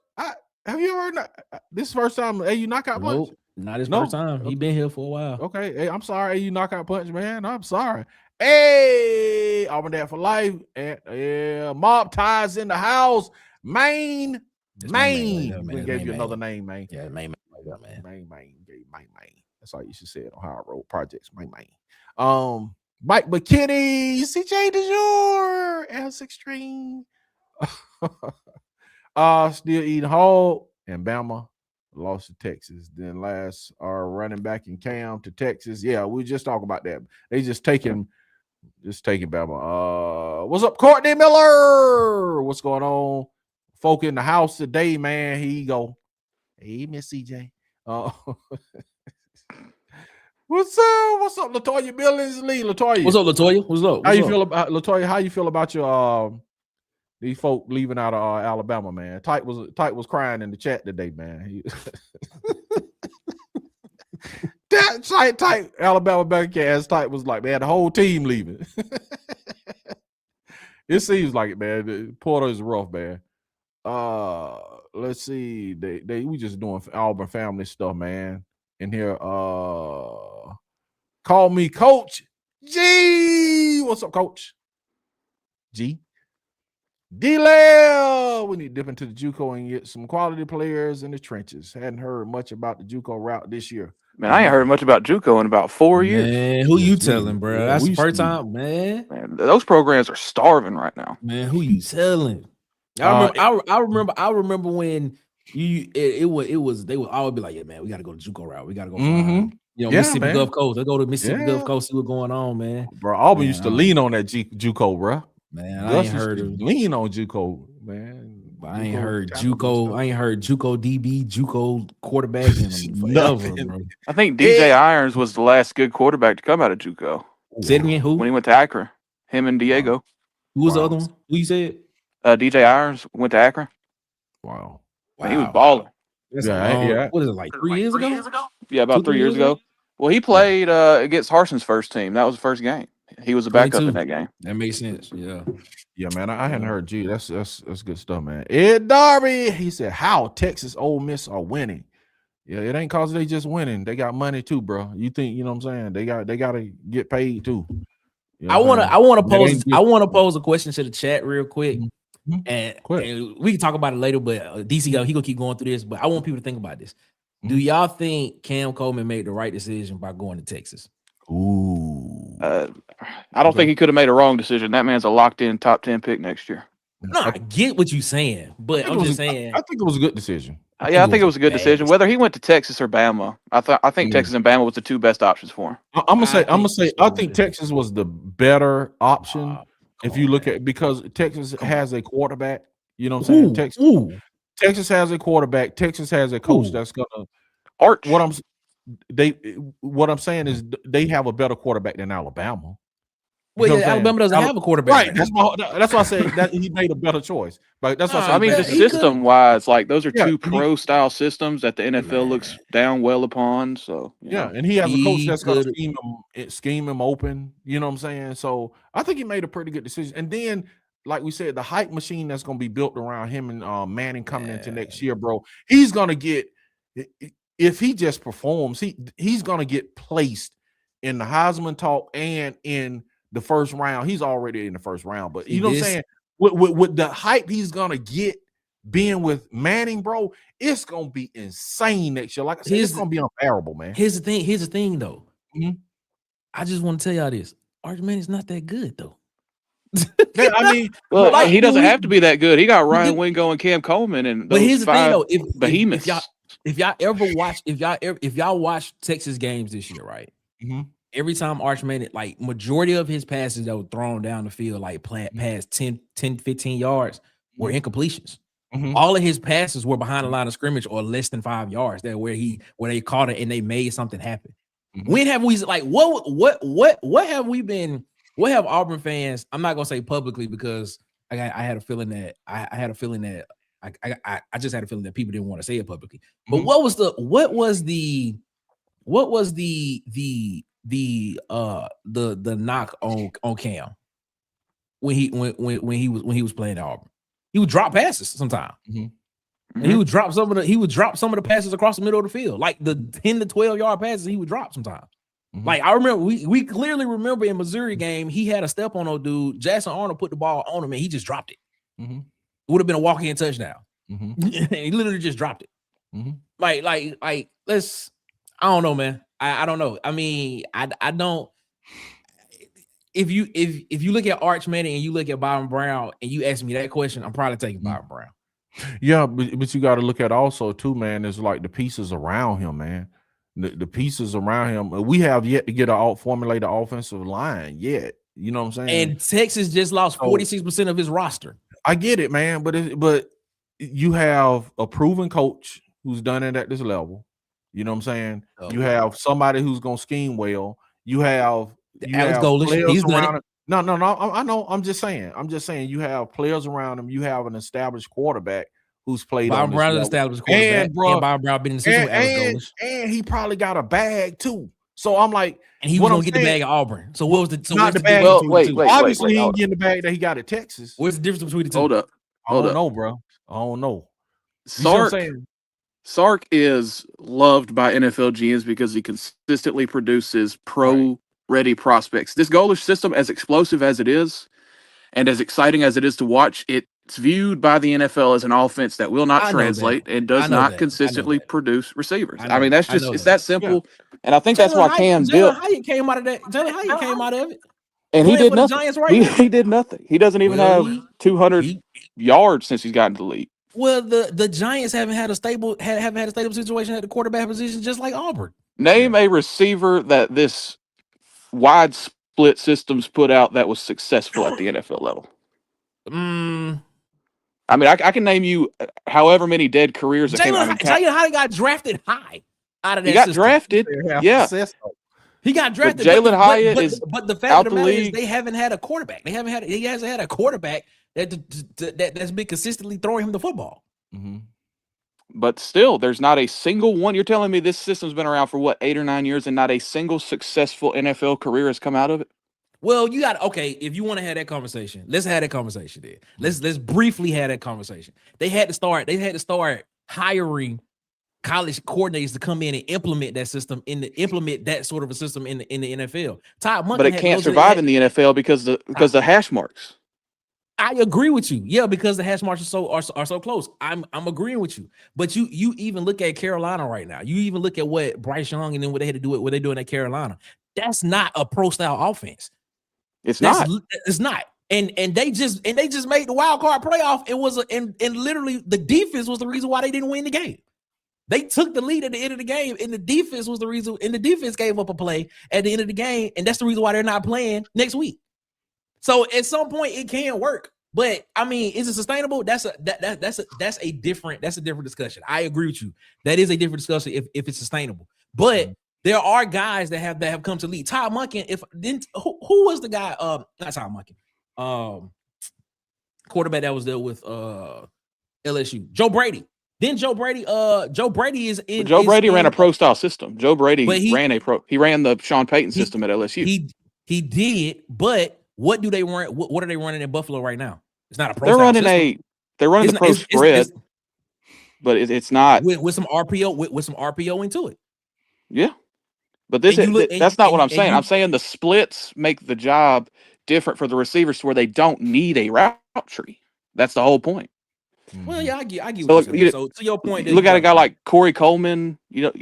Have you ever this first time? Hey, you knockout punch? Not his first time. He been here for a while. Okay. Hey, I'm sorry. Hey, you knockout punch, man. I'm sorry. Hey, Auburn Dad for life. And Mob Ties in the house. Maine. Maine. We gave you another name, man. Yeah, Maine. Maine. That's all you should say on High Road Projects. Maine. Mike McKinney, CJ de jour, Alex Extreme. Still eating hog, and Bama lost to Texas. Then last running back in Cam to Texas. Yeah, we just talk about that. They just taking Bama. What's up, Courtney Miller? What's going on? Folk in the house today, man. Here you go. Hey, Miss CJ. What's up, Latoya Billings Lee? Latoya. What's up, Latoya? What's up? How you feel about Latoya? How you feel about your these folk leaving out of Alabama, man? Tyke was crying in the chat today, man. That Tyke Alabama Bearcats Tyke was like, man, the whole team leaving. It seems like it, man. Porter is rough, man. Let's see. We just doing Auburn family stuff, man. In here, call me Coach G. What's up, Coach G? D-Lel. We need to dip into the JUCO and get some quality players in the trenches. Hadn't heard much about the JUCO route this year. Man, I ain't heard much about JUCO in about 4 years. Man, who you telling, bro? Yeah, That's we the used to first be- time, man. Man, those programs are starving right now. Man, who you telling? I remember when it was they would always be like, yeah, man, we got to go to JUCO route. We got to go find, Yeah, Mississippi man. Gulf Coast. They go to Mississippi Gulf Yeah. Coast, see what's going on, man. Bro, Auburn Man, used to lean on that JUCO, bro. Man, Gus I ain't used heard to of. lean on JUCO, man. I ain't heard tackle JUCO. I ain't heard JUCO DB, JUCO quarterback in forever, Nothing. bro. I think DJ Irons was the last good quarterback to come out of JUCO Say it again. Who? when he went to Akron. Him and Diego. Who was the Wow. other one? Who you said? DJ Irons went to Akron. Wow. Man, he was balling. That's Yeah, a long- yeah. What is it, like 3 years ago? Yeah, about 3 years ago. Well, he played against Harson's first team. That was the first game. He was a backup in 22. that game. That makes sense. Yeah. Yeah, man. I hadn't heard G. That's good stuff, man. Ed Darby, he said, how Texas Ole Miss are winning. Yeah, it ain't cause they just winning. They got money too, bro. You think, you know what I'm saying? They gotta get paid too. You know I what I'm want to saying? pose pose a question to the chat real quick. Mhm. And Quick. we can talk about it later, but DC he gonna keep going through this. But I want people to think about this. Do y'all think Cam Coleman made the right decision by going to Texas? Ooh. I don't think he could have made a wrong decision. That man's a locked-in top 10 pick next year. No, I get what you're saying, but I'm just saying. I think it was a good decision. Yeah, I think it was a good bad decision. Whether he went to Texas or Bama, I think Texas and Bama was the two best options for him. I'm gonna say I think Texas was the better option if you look at, because Texas has a quarterback. You know what I'm saying? Texas has a quarterback. Texas has a coach that's gonna Arch. What I'm saying is they have a better quarterback than Alabama. Well, yeah, Alabama doesn't have a quarterback. Right. That's why I say that he made a better choice. But that's why I say I mean, just system-wise, like those are two pro-style systems that the NFL looks down well upon. So yeah, and he has a coach that's going to scheme him open. You know what I'm saying? So I think he made a pretty good decision. And then, like we said, the hype machine that's going to be built around him and Manning coming into next year, bro. He's going to get, if he just performs, he's going to get placed in the Heisman talk and in the first round. He's already in the first round, but you know what I'm saying? With the hype he's gonna get being with Manning, bro, it's gonna be insane next year. Like I said, it's gonna be unbearable, man. Here's the thing though. I just want to tell y'all this. Arch Manning's not that good though. Yeah, I mean, well, like, he doesn't have to be that good. He got Ryan Wingo and Cam Coleman, and but here's the thing though. behemoths. If y'all watch Texas games this year, right? Every time Arch Manning, like majority of his passes that were thrown down the field, like past 10, 15 yards, were incompletions. All of his passes were behind the line of scrimmage or less than 5 yards. That where they caught it and they made something happen. When have we what have we been? What have Auburn fans? I'm not gonna say publicly because I had a feeling that I just had a feeling that people didn't want to say it publicly. But what was the knock on Cam when he was playing at Auburn? He would drop passes sometimes. And he would drop some of the passes across the middle of the field, like the 10 to 12 yard passes he would drop sometimes. Like I remember, we clearly remember in Missouri game, he had a step on old dude. Jackson Arnold put the ball on him and he just dropped it. It would have been a walk-in touchdown. He literally just dropped it. Like let's. I don't know, man. I don't know. I mean, I don't. If you look at Arch Manning and you look at Byron Brown and you ask me that question, I'm probably taking Byron Brown. Yeah, but you got to look at also too, man. Is like the pieces around him, man. The pieces around him. We have yet to get a formulated offensive line yet. You know what I'm saying? And Texas just lost 46% of his roster. I get it, man. But you have a proven coach who's done it at this level. You know what I'm saying? You have somebody who's gonna scheme well. You have Alex Golesh. He's done it. No. I know. I'm just saying. You have players around him. You have an established quarterback who's played. Byron Brown is established quarterback. And Byron Brown been in the system with Alex Golesh. And he probably got a bag too. So I'm like, and he was gonna get the bag at Auburn. So what was the not the bag? Wait, obviously he ain't getting the bag that he got at Texas. What's the difference between the two? Hold up. I don't know, bro. I don't know. Sark is loved by NFL GMs because he consistently produces pro-ready prospects. This Golesh system, as explosive as it is, and as exciting as it is to watch, it it's viewed by the NFL as an offense that will not I know translate that. and I does know not that. consistently produce receivers. I I know mean, that. that's I just know it's that. that simple. And I think that's why Cam Jalen built, Hyatt came out of that. Jalen Hyatt came out of it. and he Playing did for the nothing. Giants right now. He did nothing. He doesn't even Well, have 200 yards since he's gotten to the league. well, the Giants haven't had a stable situation at the quarterback position, just like Auburn. Name a receiver that this wide split systems put out that was successful at the NFL level. I mean, I can name you however many dead careers that came out. Jalen Hyatt got drafted high out of that. He got system. drafted. Yeah. He got drafted. Jalen Hyatt is but the fact out of the the matter is league. they haven't had a quarterback. He hasn't had a quarterback that's been consistently throwing him the football. But still, there's not a single one. You're telling me this system's been around for what, 8 or 9 years, and not a single successful NFL career has come out of it? Well, you got okay. If you want to have that conversation, let's have that conversation then. Let's briefly have that conversation. They had to start hiring college coordinators to come in and implement that system implement that sort of a system in the NFL. Todd Monken, but it can't survive in the NFL because the hash marks. I agree with you. Yeah, because the hash marks are so close. I'm agreeing with you. But you even look at Carolina right now. You even look at what Bryce Young and then what they had to do what they're doing at Carolina. That's not a pro style offense. It's not. And they just made the wild card playoff. It was and literally the defense was the reason why they didn't win the game. They took the lead at the end of the game, and the defense was the reason. And the defense gave up a play at the end of the game, and that's the reason why they're not playing next week. So at some point it can work, but I mean, is it sustainable? That's a different discussion. I agree with you. That is a different discussion if it's sustainable. But there are guys that have come to lead. Todd Monken, who was the guy? Not Todd Monken. Quarterback that was there with LSU. Joe Brady. Then Joe Brady is in. Joe Brady ran a pro style system. Joe Brady ran the Sean Payton system at LSU. He did, but what do they run? What are they running in Buffalo right now? It's not a pro. They're running the pro spread, but it's not with some RPO with some RPO into it. Yeah, but that's not what I'm saying. I'm saying the splits make the job different for the receivers to where they don't need a route tree. That's the whole point. Well, yeah, I get so, what you're saying. So to your point, look at a guy like Corey Coleman, Brew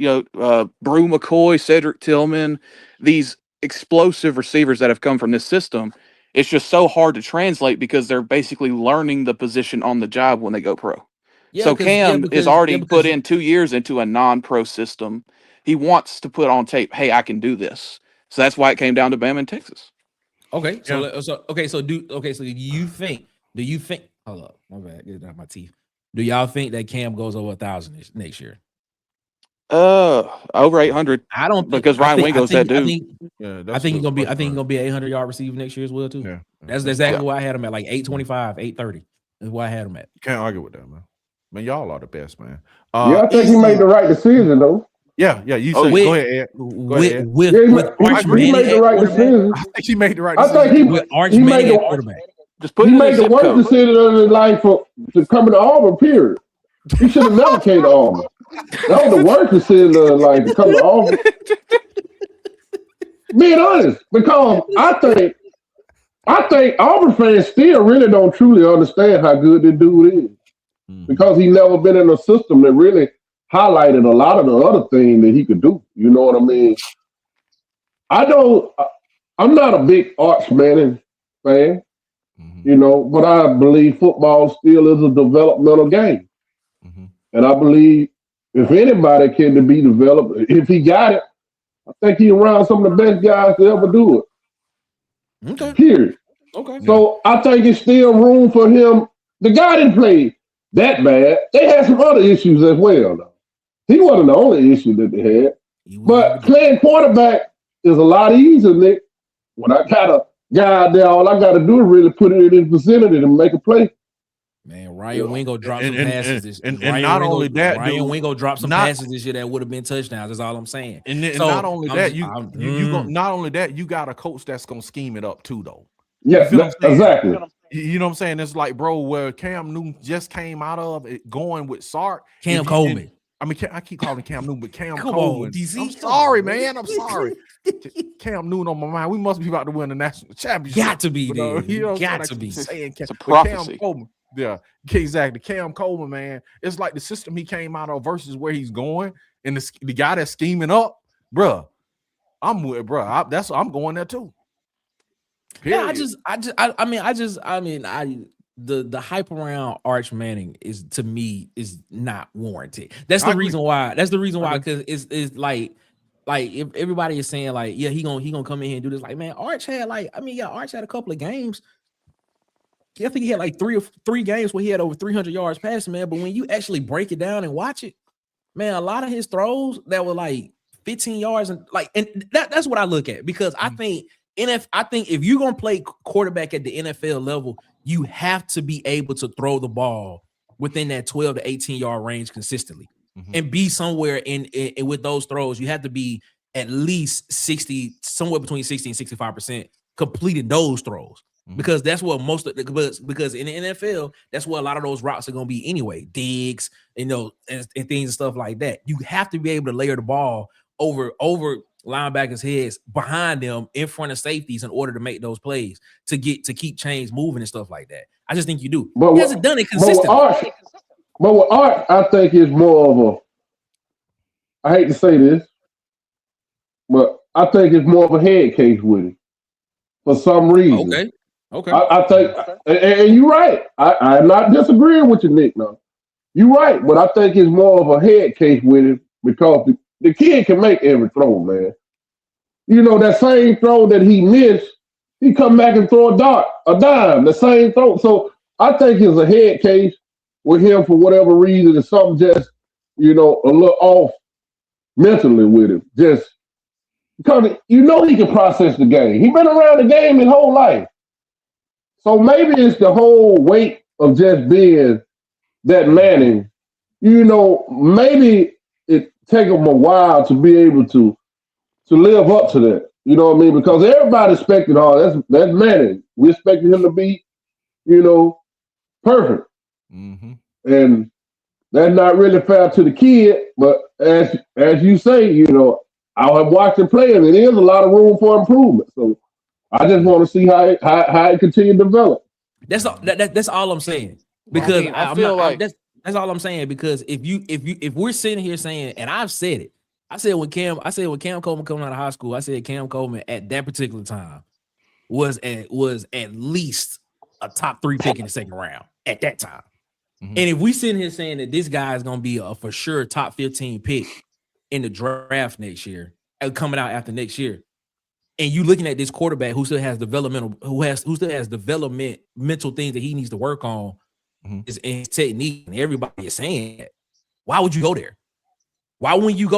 McCoy, Cedric Tillman, these explosive receivers that have come from this system. It's just so hard to translate because they're basically learning the position on the job when they go pro. Yeah, so Cam is already put in 2 years into a non-pro system. He wants to put on tape, hey, I can do this. So that's why it came down to Bama and Texas. Okay. So do you think hold up, my bad, get out my teeth. Do y'all think that Cam goes over 1,000 next year? Over 800. I don't because Ryan Wingo's that dude. I think he's gonna be 800-yard receiver next year as well too. Yeah, that's exactly where I had him at, like 825, 830. Is where I had him at. Can't argue with that, man. Man, y'all are the best, man. I think he made the right decision though. Yeah. You said go ahead, Ed. He made the right decision. I think he made the right decision. I think he made the quarterback. He made the worst decision of his life to come to Auburn, period. He should have never came to Auburn. That was the worst decision of his life to come to Auburn. Being honest, because I think Auburn fans still really don't truly understand how good this dude is. Because he never been in a system that really highlighted a lot of the other things that he could do. You know what I mean? I'm not a big Arch Manning fan. But I believe football still is a developmental game. And I believe if anybody can be developed, if he got it, I think he's around some of the best guys to ever do it. Okay. Period. Okay. So I think it's still room for him. The guy didn't play that bad. They had some other issues as well, though. He wasn't the only issue that they had. But playing quarterback is a lot easier, Nick. When I got a guy out there, all I got to do is really put it in his vicinity and make a play. Man, Ryan Wingo dropped some passes. And not only that, Ryan Wingo dropped some passes this year that would have been touchdowns. That's all I'm saying. And not only that, you got a coach that's gonna scheme it up too, though. Yeah, exactly. You know what I'm saying? It's like, bro, where Cam Newton just came out of it, going with Sark. Coleman. I keep calling Cam Newton, but Cam Come Coleman. on, DC. I'm sorry, man. I'm sorry. Cam Newton on my mind. We must be about to win the national championship. Got to be, dude. You know got to be. Saying it's a prophecy. Yeah, exactly. Cam Coleman, man, it's like the system he came out of versus where he's going, and the guy that's scheming up, bruh. I'm with, bruh. I'm going there too. Period. Yeah, the hype around Arch Manning is, to me, is not warranted. That's the reason why. That's the reason why, because it's like if everybody is saying like, yeah, he gonna come in here and do this. Like, man, Arch had Arch had a couple of games. I think he had like three games where he had over 300 yards passing, man. But when you actually break it down and watch it, man, a lot of his throws that were like 15 yards and that's what I look at, because I think if you're gonna play quarterback at the NFL level, you have to be able to throw the ball within that 12 to 18 yard range consistently, and be somewhere in with those throws. You have to be at least 60, somewhere between 60 and 65% completing those throws. Because that's what because in the NFL, that's what a lot of those routes are going to be anyway. Digs, and things and stuff like that. You have to be able to layer the ball over linebackers' heads, behind them, in front of safeties, in order to make those plays, to keep chains moving and stuff like that. I just think you do. He hasn't done it consistently. But with Art, I think it's more of I hate to say this, but I think it's more of a head case with him for some reason. Okay. I think, and you're right. I'm not disagreeing with you, Nick. No, you're right. But I think it's more of a head case with him, because the kid can make every throw, man. That same throw that he missed, he come back and throw a dime, the same throw. So I think it's a head case with him for whatever reason. It's something just, a little off mentally with him. Just because he can process the game. He's been around the game his whole life. So maybe it's the whole weight of just being that Manning. Maybe it take him a while to be able to live up to that. You know what I mean? Because everybody expected, that's Manning. We expected him to be, perfect. And that's not really fair to the kid. But as you say, I have watched him play, and there is a lot of room for improvement. So I just want to see how it continue to develop. That's all I'm saying. Because that's all I'm saying. Because if we're sitting here saying, and I've said it, I said when Cam Coleman coming out of high school, I said Cam Coleman at that particular time was at least a top 3 pick in the second round at that time. And if we sitting here saying that this guy is going to be a for sure top 15 pick in the draft next year, coming out after next year, and you looking at this quarterback who still has developmental things that he needs to work on, is in his technique, and everybody is saying that, why would you go there? Why wouldn't you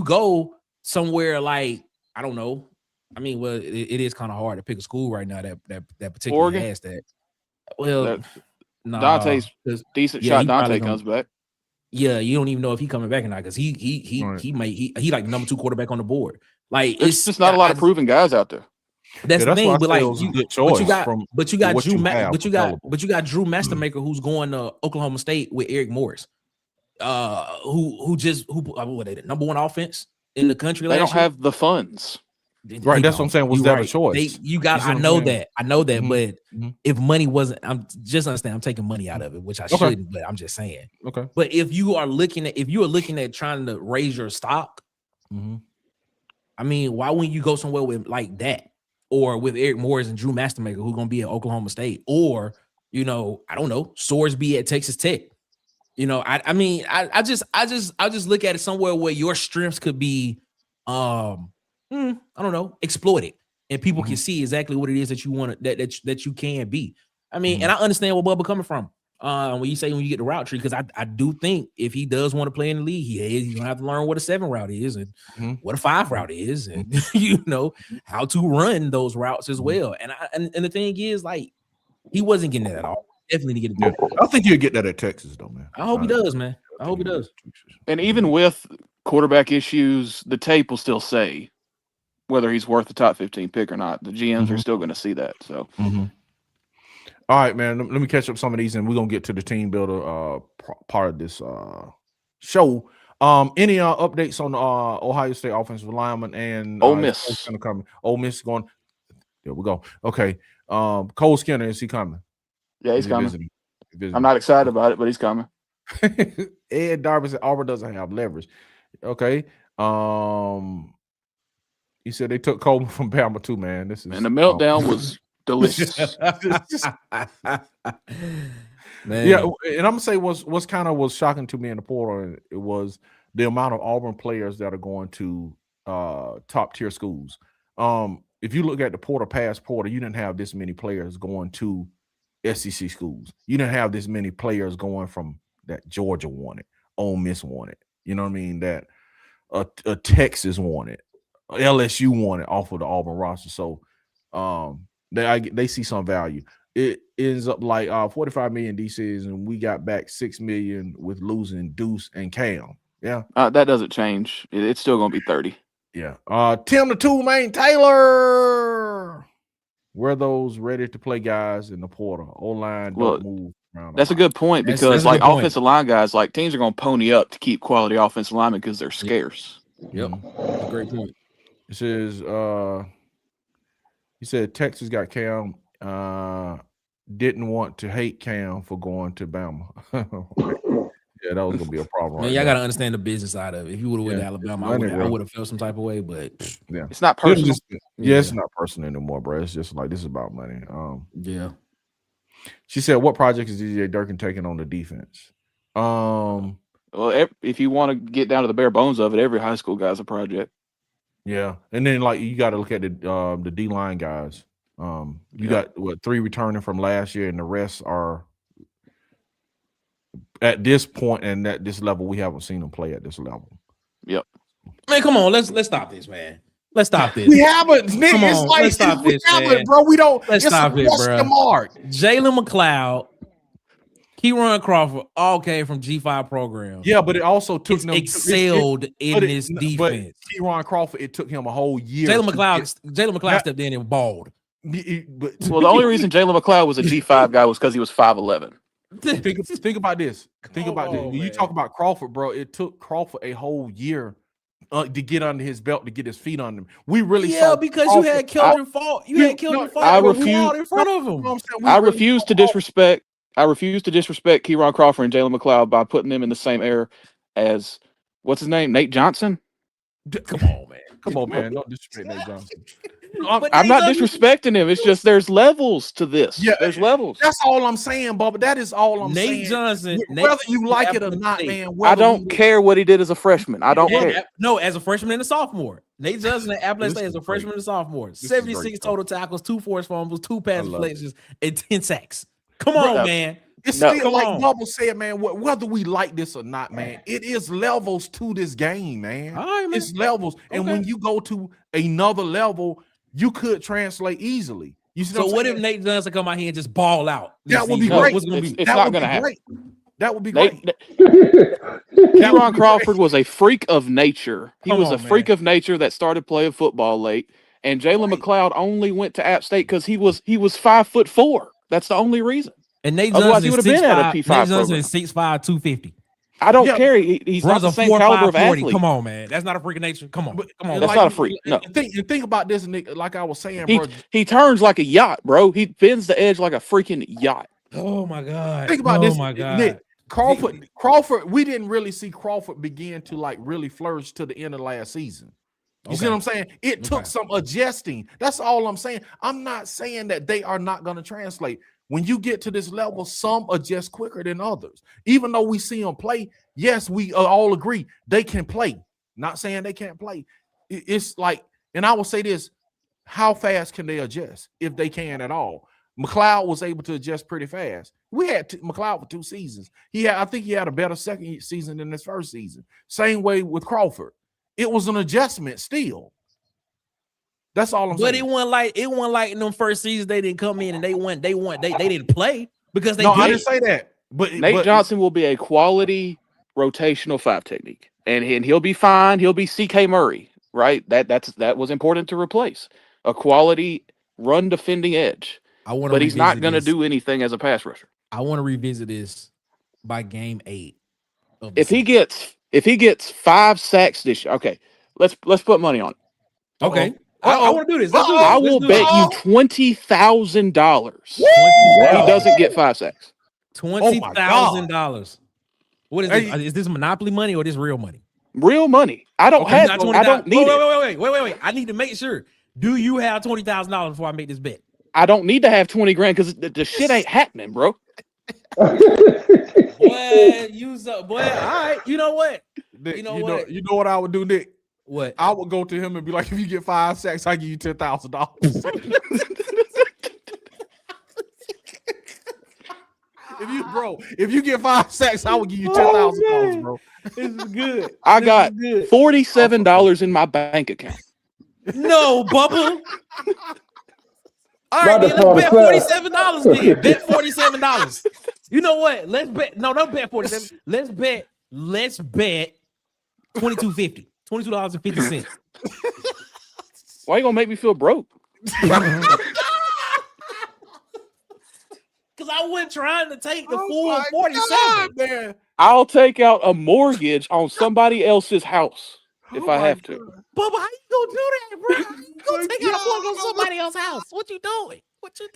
go somewhere like, I don't know? I mean, well, it is kind of hard to pick a school right now that particularly Oregon has that. Well, Dante's decent shot. Dante comes back. Yeah, you don't even know if he coming back or not, because he like number 2 quarterback on the board. Like, it's just not a lot of proven guys out there. That's the thing, but like but you got Drew Mastermaker, who's going to Oklahoma State with Eric Morris, who what they did, number 1 offense in the country. They don't have the funds, right? That's what I'm saying. Was that a choice? I know that, but if money wasn't, I'm just understand. I'm taking money out of it, which I shouldn't, but I'm just saying. Okay. But if you are looking at trying to raise your stock, I mean, why wouldn't you go somewhere with like that, or with Eric Morris and Drew Mastermaker, who's going to be at Oklahoma State, or I don't know, Sorsby at Texas Tech? I just look at it somewhere where your strengths could be, I don't know, exploited, and people can see exactly what it is that you want that you can be. I mean, and I understand where Bubba coming from. When you get the route tree, because I do think if he does want to play in the league, he's gonna have to learn what a 7 route is, and what a 5 route is, and how to run those routes as well. And the thing is, like, he wasn't getting that at all. Definitely get it. I think you'll get that at Texas, though, man. I hope he does, man. I hope he does. And even with quarterback issues, the tape will still say whether he's worth the top 15 pick or not. The GMs are still going to see that. So. All right, man. Let me catch up some of these, and we're gonna get to the team builder part of this show. Any updates on Ohio State offensive lineman and Ole Miss? Ole Miss going. There we go. Okay. Cole Skinner, is he coming? Yeah, he's coming. I'm not excited about it, but he's coming. Ed Darby said Auburn doesn't have leverage. Okay. He said they took Coleman from Bama too, man. This is And the meltdown was delicious. Man. Yeah, and I'm gonna say what's kind of was shocking to me in the portal, it was the amount of Auburn players that are going to top tier schools. If you look at the portal you didn't have this many players going to SEC schools. You didn't have this many players going from that Georgia wanted, Ole Miss wanted. You know what I mean? That Texas wanted, LSU wanted off of the Auburn roster. So they see some value. It ends up like 45 million DCs, and we got back 6 million with losing Deuce and Cam. Yeah, that doesn't change. It's still gonna be 30. Yeah. Tim the Tool Man Taylor. Were those ready to play guys in the portal? O-line don't move around. That's a good point because like offensive line guys, like teams are gonna pony up to keep quality offensive linemen because they're scarce. Yep. That's a great point. It says he said Texas got Cam. Didn't want to hate Cam for going to Bama. Yeah, that was gonna be a problem. Man, y'all gotta understand the business side of it. If you would have went to Alabama, I would have felt some type of way, but yeah, it's not personal. It's not personal anymore, bro. It's just like this is about money. Yeah. She said, "What project is DJ Durkin taking on the defense?" Well, if you want to get down to the bare bones of it, every high school guy's a project. Yeah, and then like you got to look at the D line guys. You got 3 returning from last year, and the rest are at this point and at this level. We haven't seen them play at this level. Yep. Man, come on, let's stop this, man. Let's stop this. We haven't. Nick, Come it's on, like let's stop we this, haven't, man. bro. We don't. Let's stop it, bro. Mark. Jalen McLeod, Keyron Crawford, all came from G5 programs. Yeah, but it also took them excelled in this defense. But Keyron Crawford, it took him a whole year. Jalen McLeod stepped in and balled. Well, the only reason Jalen McLeod was a G5 guy was because he was 5'11". Think about this. Think about this. When you talk about Crawford, bro, it took Crawford a whole year to get under his belt, to get his feet on him. We really saw because Crawford. you had Keldon Fault. You had Keldon Fault. I refuse in front of him. I refuse to disrespect. I refuse to disrespect Keyron Crawford and Jalen McLeod by putting them in the same air as what's his name, Nate Johnson. Come on, man. Come on, man. Don't disrespect Nate Johnson. I'm not disrespecting him. It's just there's levels to this. Yeah, there's levels. That's all I'm saying, Bubba. That is all I'm saying. Nate Johnson, whether you like it or not, man. I don't care what he did as a freshman. I don't care. No, as a freshman and a sophomore. Nate Johnson at Appalachian State as a freshman and a sophomore. 76 total tackles, 2 forced fumbles, 2 pass deflections, and 10 sacks. Come on, man. It's still like Bubba said, man. Whether we like this or not, man, it is levels to this game, man. All right, man. It's levels, and when you go to another level, you could translate easily. You see what if Nate Johnson come out here and just ball out? That would be great. It's not going to happen. That would be great. Keyron Crawford was a freak of nature. He was a freak of nature that started playing football late. And Jalen McLeod only went to App State because he was 5'4". That's the only reason. And Nate Otherwise, Johnson he would have been at a P5 Nate program. Johnson is 6'5", 250. I don't care. He's not the same caliber of athlete. Come on, man. That's not a freak of nature. Come on. That's not a freak. No. Think about this, Nick. Like I was saying, bro. He turns like a yacht, bro. He bends the edge like a freaking yacht. Oh my God. Think about this. My God. Nick, Crawford, we didn't really see Crawford begin to like really flourish to the end of last season. You see what I'm saying? It took some adjusting. That's all I'm saying. I'm not saying that they are not going to translate. When you get to this level, some adjust quicker than others. Even though we see them play, yes, we all agree they can play. Not saying they can't play. It's like, and I will say this, how fast can they adjust if they can at all? McLeod was able to adjust pretty fast. We had McLeod for 2 seasons. I think he had a better second season than his first season. Same way with Crawford. It was an adjustment still. That's all I'm saying. But it wasn't like in them first seasons they didn't come in and they didn't play because they I didn't say that. But Nate Johnson will be a quality rotational 5 technique, and he'll be fine. He'll be CK Murray, right? That was important to replace a quality run defending edge. But he's not going to do anything as a pass rusher. I want to revisit this by game 8. If he gets 5 sacks this year, okay, let's put money on it. Okay. I want to do this. I will bet you $20,000 he doesn't get 5 sacks. $20,000. What is this? Is this Monopoly money or this real money? Real money. I don't have. I don't need it. Wait. I need to make sure. Do you have $20,000 before I make this bet? I don't need to have 20 grand because the shit ain't happening, bro. Boy, use up, boy. All right. You know what? You know what I would do, Nick? What? I would go to him and be like, if you get 5 sacks, I give you $10,000. If you get 5 sacks, I would give you $10,000, bro. This is good. I got $47 in my bank account. No, Bubba. All right, man, let's bet $47 then. Bet $47. You know what? Let's bet. No, don't bet 47. Let's bet $22.50. $22.50. Why you gonna make me feel broke? Because I wasn't trying to take the full 47. Man. I'll take out a mortgage on somebody else's house if I have to. Bubba, how you gonna do that, bro? How you gonna take out a mortgage on somebody else's house? What you doing?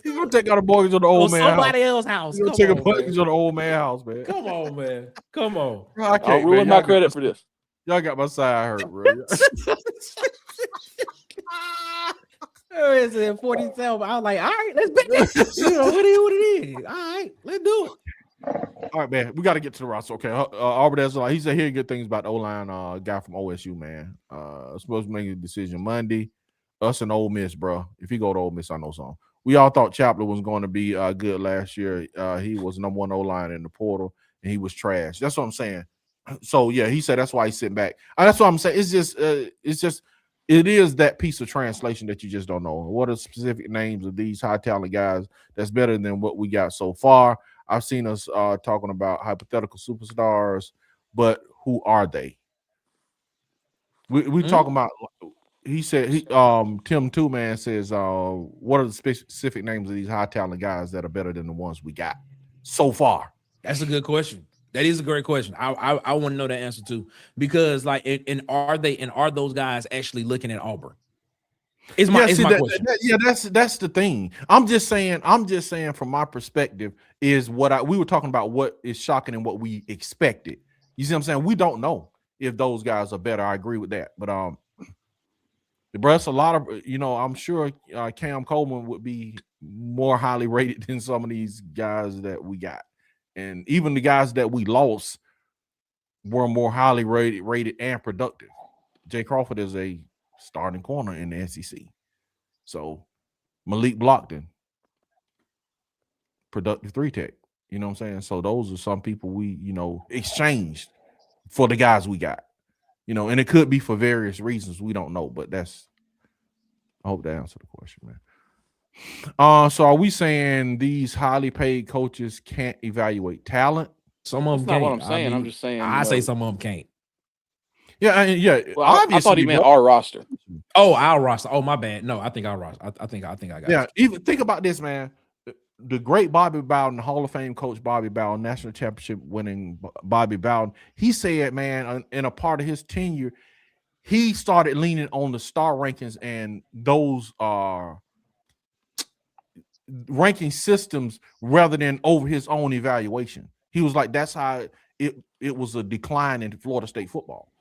You gonna take out a mortgage on the old man somebody else's house. You gonna take a mortgage on the old man house, man. Come on, man. Come on. Bro, I can't, I'll ruin my credit for this. Y'all got my side hurt, bro. It's at 47. I was like, all right, let's bet this. You know what it is. All right, let's do it. All right, man. We got to get to the roster. Okay. Auburn, he said hearing good things about the O-line guy from OSU, man. Supposed to make a decision Monday. Us and Ole Miss, bro. If he go to Ole Miss, I know something. We all thought Chapler was going to be good last year. He was number 1 O-line in the portal, and he was trash. That's what I'm saying. So, yeah, he said that's why he's sitting back. That's what I'm saying. It is that piece of translation that you just don't know. What are specific names of these high talent guys that's better than what we got so far? I've seen us talking about hypothetical superstars, but who are they? We talking about. He said Tim Two Man says what are the specific names of these high talent guys that are better than the ones we got so far? That's a good question. That is a great question. I want to know that answer too, because are those guys actually looking at Auburn? Is my question. That's the thing. I'm just saying from my perspective is what we were talking about. What is shocking and what we expected. You see what I'm saying? We don't know if those guys are better. I agree with that, but a lot of I'm sure Cam Coleman would be more highly rated than some of these guys that we got. And even the guys that we lost were more highly rated and productive. Jay Crawford is a starting corner in the SEC. So Malik Blockton, productive 3-tech. You know what I'm saying? So those are some people we, exchanged for the guys we got. And it could be for various reasons. We don't know, but I hope that answered the question, man. So are we saying these highly paid coaches can't evaluate talent? Some of them can't. Not what I'm saying. I'm just saying. I say some of them can't. Yeah. Well, I thought he meant our roster. Oh, our roster. Oh, my bad. No, I think our roster. I think I got. Yeah. Even think about this, man. The great Bobby Bowden, Hall of Fame coach Bobby Bowden, national championship winning Bobby Bowden. He said, man, in a part of his tenure, he started leaning on the star rankings and those ranking systems rather than over his own evaluation. He was like, that's how it was a decline in Florida State football.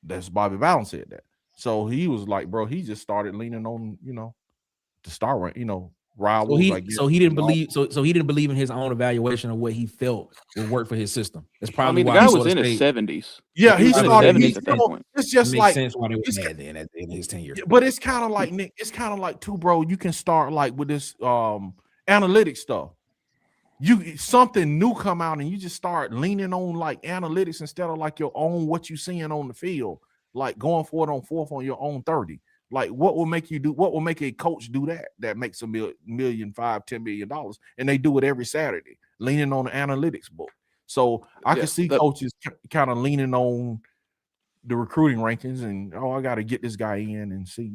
That's Bobby Bowden said that. So he was like, bro, he just started leaning on, the star rank, rivals. So he didn't believe in his own evaluation of what he felt would work for his system. That's probably why the guy was in his 70s. Yeah, he started. At that point. It's just makes like sense why they was mad then at his tenure. But it's kind of like Nick. It's kind of like too, bro. You can start like with this analytics stuff. Something new come out and you just start leaning on like analytics instead of like your own what you seeing on the field, like going for it on fourth on your own 30. Like what will make a coach do that? That makes $1 million, $5-10 million, and they do it every Saturday, leaning on the analytics book. So I can see coaches kind of leaning on the recruiting rankings and I got to get this guy in and see,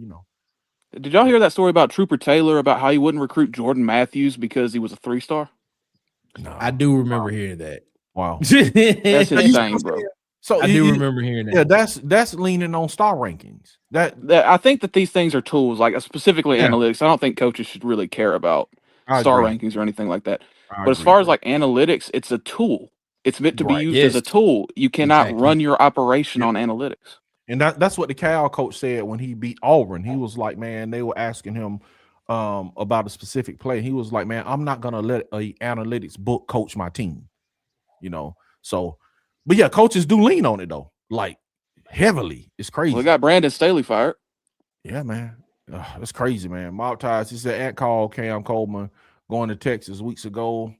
Did y'all hear that story about Trooper Taylor about how he wouldn't recruit Jordan Matthews because he was a 3-star? No, I do remember hearing that. Wow, that's insane, bro. So I do remember hearing that. Yeah, that's leaning on star rankings. That I think that these things are tools, like specifically analytics. I don't think coaches should really care about I star agree. rankings or anything like that. I But as agree, far as bro. like analytics, it's a tool. It's meant to be Right. used as a Yes. tool. You cannot Exactly. run your operation Yep. on analytics. And that's what the Cal coach said when he beat Auburn. He was like, man, they were asking him about a specific play. He was like, man, I'm not gonna let a analytics book coach my team. You know, so but yeah, coaches do lean on it though, like heavily. It's crazy. Well, we got Brandon Staley fired. Yeah, man. That's crazy, man. Mob ties. He said Ant called Cam Coleman going to Texas weeks ago.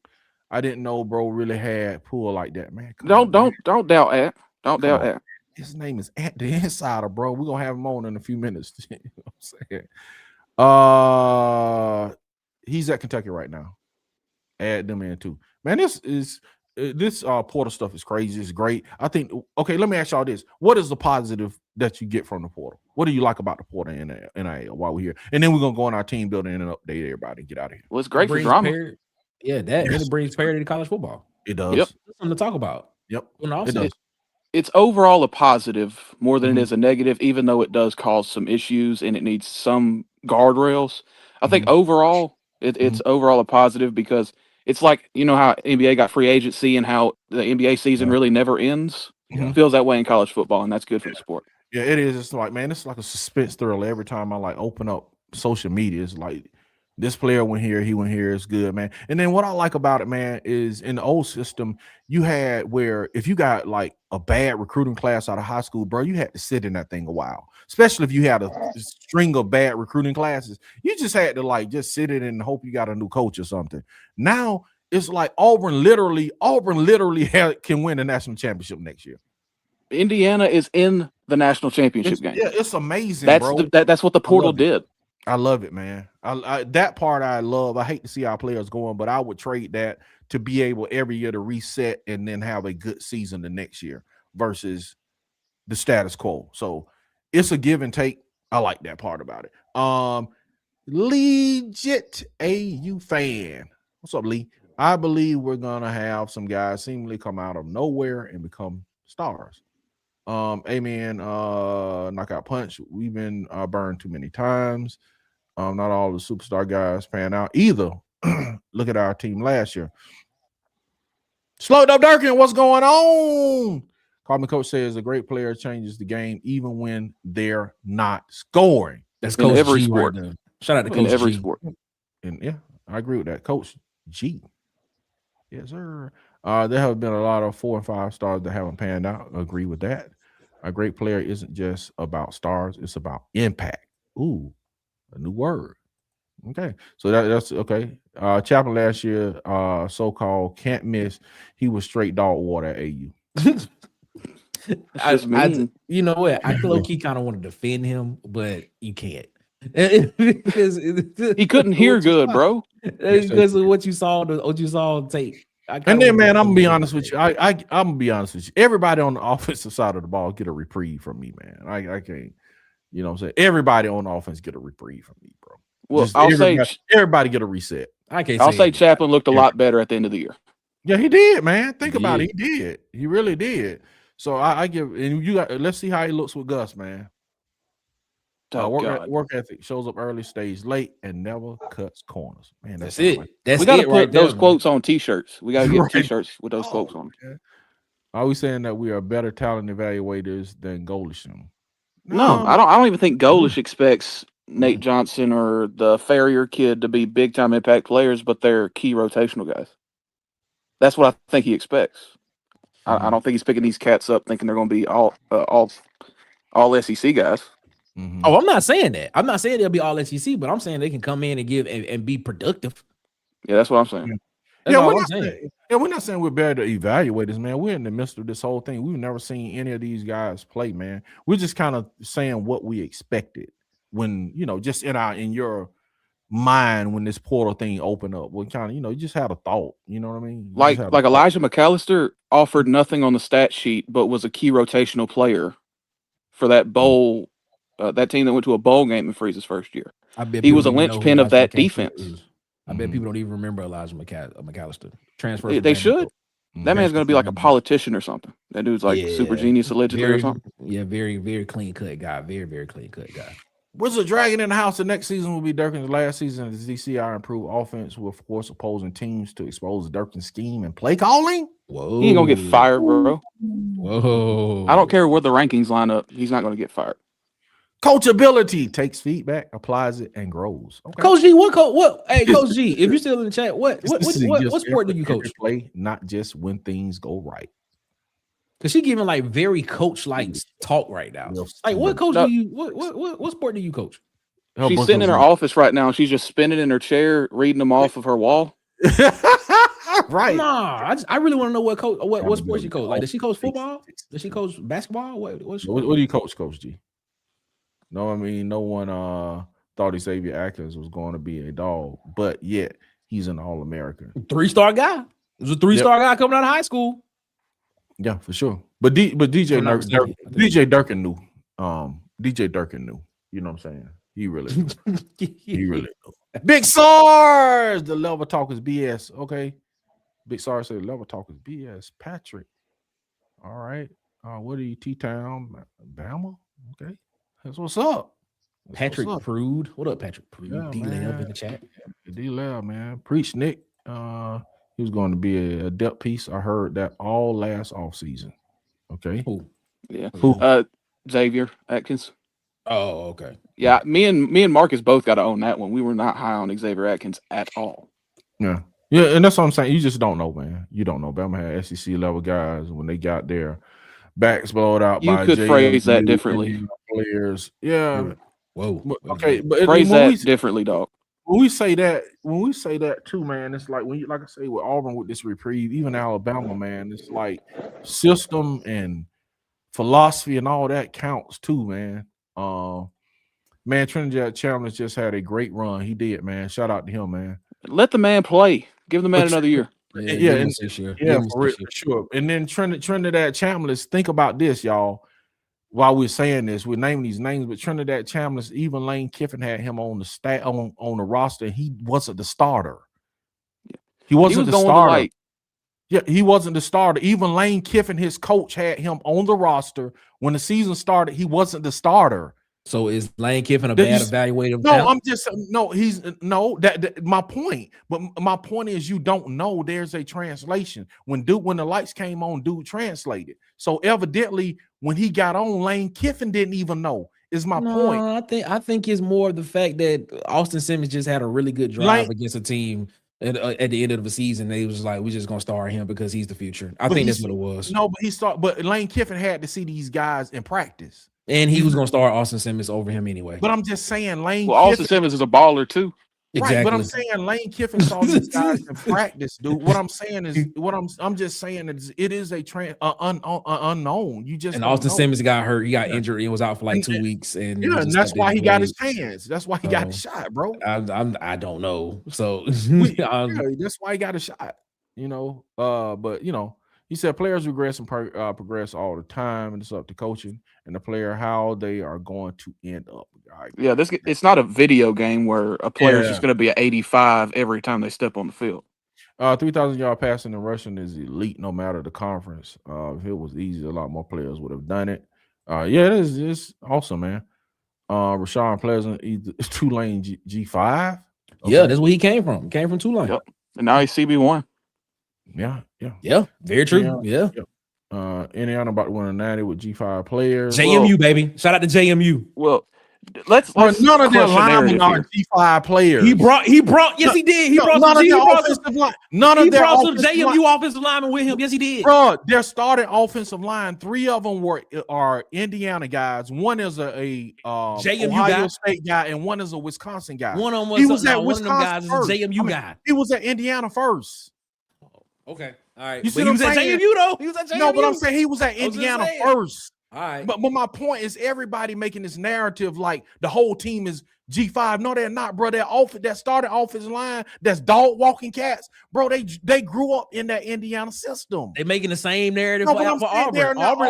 I didn't know bro really had pull like that, man. Don't doubt Ant. Don't doubt on. Ant. His name is Ant the Insider, bro. We're gonna have him on in a few minutes. You know what I'm saying? He's at Kentucky right now. Add them in too. Man, this portal stuff is crazy. It's great. I think. Okay, let me ask y'all this: what is the positive that you get from the portal? What do you like about the portal in NIL while we're here? And then we're gonna go on our team building and update everybody and get out of here. Well, it's great for drama. Yeah, that and it brings parity to college football. It does. Yep. That's something to talk about. Yep. It does. It's overall a positive more than it is a negative, even though it does cause some issues and it needs some guardrails. I think overall it's overall a positive because it's like, you know how NBA got free agency and how the NBA season really never ends. It feels that way in college football, and that's good for the sport. Yeah, it is. It's like, man, it's like a suspense thriller every time I like open up social media. It's like this player went here, he went here. It's good, man. And then what I like about it, man, is in the old system, you had where if you got like a bad recruiting class out of high school, bro, you had to sit in that thing a while. Especially if you had a string of bad recruiting classes, you just had to like just sit in and hope you got a new coach or something. Now it's like Auburn literally can win the national championship next year. Indiana is in the national championship game. Yeah, it's amazing, That's bro. that's what the portal did. I love it, man. I that part I love. I hate to see our players going, but I would trade that to be able every year to reset and then have a good season the next year versus the status quo. So it's a give and take. I like that part about it. Legit AU fan. What's up, Lee? I believe we're gonna have some guys seemingly come out of nowhere and become stars. Amen. Knockout punch. We've been burned too many times. Not all the superstar guys pan out either. Look at our team last year. Slowed up Durkin, what's going on? Coleman coach says a great player changes the game even when they're not scoring. That's in Coach every G sport. right there. Shout out to In Coach every G. sport. And yeah, I agree with that. Coach G. Yes, sir. There have been a lot of 4 and 5 stars that haven't panned out. Agree with that. A great player isn't just about stars, it's about impact. Ooh, a new word. Okay, so that's okay. Chaplain last year, so-called can't miss. He was straight dog water at AU. You know what? I low-key kind of want to defend him, but you can't. He couldn't hear good, bro. Because of what you saw on tape. And then, man, I'm gonna be honest with you. I'm gonna be honest with you. Everybody on the offensive side of the ball get a reprieve from me, man. I can't, you know what I'm saying? Everybody on offense get a reprieve from me, bro. Well, everybody get a reset. I'll say Chaplin looked a lot better at the end of the year. Yeah, he did, man. Think about it. He did. He really did. So I give, and you got. Let's see how he looks with Gus, man. Work ethic, shows up early, stays late, and never cuts corners. Man, that's it. We got to put those quotes on T-shirts. We got to get T-shirts with those quotes on. Okay. Are we saying that we are better talent evaluators than Golish? No, I don't even think Golish expects Nate Johnson or the Farrier kid to be big time impact players, but they're key rotational guys. That's what I think he expects. I don't think he's picking these cats up thinking they're going to be all SEC guys. Oh, I'm not saying that. I'm not saying they'll be all SEC, but I'm saying they can come in and give and be productive. Yeah, that's what I'm saying. We're not saying we're better evaluators, man. We're in the midst of this whole thing. We've never seen any of these guys play, man. We're just kind of saying what we expected when, you know, just in your mind when this portal thing opened up. We kind of, you know, you just had a thought. You know what I mean? Like Elijah McAllister offered nothing on the stat sheet, but was a key rotational player for that bowl. That team that went to a bowl game in Freeze's first year. He was a linchpin of that defense. I bet people don't even remember Elijah McAllister. Transfer. They should. That man's going to be like a politician or something. That dude's like super genius allegedly or something. Yeah, very, very clean cut guy. Very, very clean cut guy. Wizard dragging in the house. The next season will be Durkin's last season as DCI improved offense will force opposing teams to expose Durkin's scheme and play calling. Whoa. He ain't gonna get fired, bro. Whoa. I don't care where the rankings line up. He's not gonna get fired. Coachability takes feedback, applies it, and grows. Okay. Coach G, hey, Coach G, if you're still in the chat, what sport do you coach? Play, not just when things go right. Because she giving like very coach-like talk right now. Like, what coach do you what sport do you coach? She's sitting in her office right now. She's just spinning in her chair, reading them off of her wall. Right. Nah, I really want to know what sport she coach. Like, does she coach football? Does she coach basketball? What do you coach, Coach G? No, I mean, no one thought Xavier Atkins was going to be a dog, but yet he's an All-American. 3-star guy. It was a 3-star guy coming out of high school. Yeah, for sure. But DJ Durkin knew. DJ Durkin knew. You know what I'm saying? He really knew. He really knew. Big SARS, the level talk is BS. Okay. Big SARS said level talk is BS. Patrick. All right. What are you, T-Town? Bama? Okay. That's what's up. Patrick Prude. What up, Patrick Prude? Yeah, D-Lab in the chat. D-Lab, man. Preach, Nick. He was going to be a depth piece. I heard that all last offseason. Okay. Who? Yeah. Who? Xavier Atkins. Oh, okay. Yeah, me and Marcus both got to own that one. We were not high on Xavier Atkins at all. Yeah. Yeah, and that's what I'm saying. You just don't know, man. You don't know. Bama had SEC level guys when they got their backs blowed out. You could phrase that differently. Players. Yeah. Whoa. Okay, but phrase that differently, dog. When we say that too, man, it's like when you, like I say, with Auburn with this reprieve, even Alabama, man, it's like system and philosophy and all that counts too, man. Man, Trinidad Chandler's just had a great run. He did, man. Shout out to him, man. Let the man play. Give the man another year. Yeah, for sure. And then Trinidad Chandler's, think about this, y'all. While we're saying this, we're naming these names, but Trinidad Chandler's, even Lane Kiffin had him on the on the roster. He wasn't the starter. He wasn't the starter. Yeah, he wasn't the starter. Even Lane Kiffin, his coach, had him on the roster when the season started. He wasn't the starter. So is Lane Kiffin a bad evaluator? No, I'm just that my point. But my point is, you don't know. There's a translation. When the lights came on, dude translated. So evidently, when he got on, Lane Kiffin didn't even know. Is my point. I think it's more of the fact that Austin Simmons just had a really good drive against a team at the end of the season. They was like, we're just gonna start him because he's the future. I think that's what it was. No, but Lane Kiffin had to see these guys in practice. And he was going to start Austin Simmons over him anyway. But I'm just saying, Lane. Well, Austin Simmons is a baller too. Exactly. Right, but I'm saying Lane Kiffin saw these guys in practice, dude. What I'm saying is, I'm just saying is, it is a unknown. You just Austin Simmons got hurt. He got injured. He was out for like 2 weeks, and that's why he got his chance. That's why he got the shot, bro. I don't know. So that's why he got a shot. But he said players regress and progress all the time, and it's up to coaching and the player how they are going to end up. Yeah, it's not a video game where a player is just going to be an 85 every time they step on the field. 3,000 yard passing and rushing is elite no matter the conference. If it was easy, a lot more players would have done it. It's awesome, man. Rashawn Pleasant, Tulane G5. Okay. Yeah, that's where he came from. He came from Tulane. Yep. And now he's CB1. Yeah. Very true. Yeah. Indiana about to win a 90 with G5 players. JMU, baby. Shout out to JMU. Well, let's none of their linemen are G5 players. He brought. Yes, he did. He brought some offensive line. He brought some JMU offensive linemen with him. Yes, he did. Bro, their starting offensive line, 3 of them are Indiana guys. One is a JMU Ohio guy. State guy, and one is a Wisconsin guy. One of them was at Wisconsin. One of them guys is a JMU guy. He was at Indiana first. Okay. All right. You see he was at JMU though. He was at JMU. No, but I'm saying he was at Indiana first. All right. But my point is, everybody making this narrative like the whole team is G5. No, they're not, bro. That started offensive line, that's dog walking cats, bro. They grew up in that Indiana system. They're making the same narrative for Auburn. All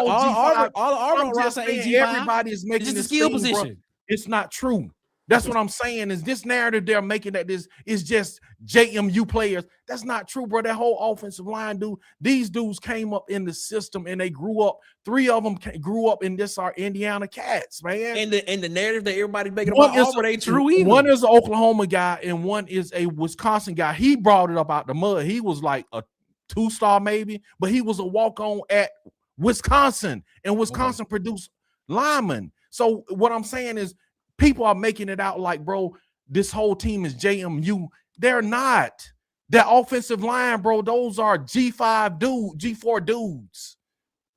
Auburn roster G5. Everybody is making the skill position. Bro. It's not true. That's what I'm saying. Is this narrative they're making that this is just JMU players? That's not true, bro. That whole offensive line, dude. These dudes came up in the system and they grew up. 3 of them grew up in this our Indiana Cats, man. And the narrative that everybody's making about Auburn ain't true either. One is an Oklahoma guy and one is a Wisconsin guy. He brought it up out the mud. He was like a 2-star maybe, but he was a walk-on at Wisconsin, and Wisconsin produced linemen. So what I'm saying is, people are making it out like, bro, this whole team is JMU. They're not. That offensive line, bro, those are G4 dudes.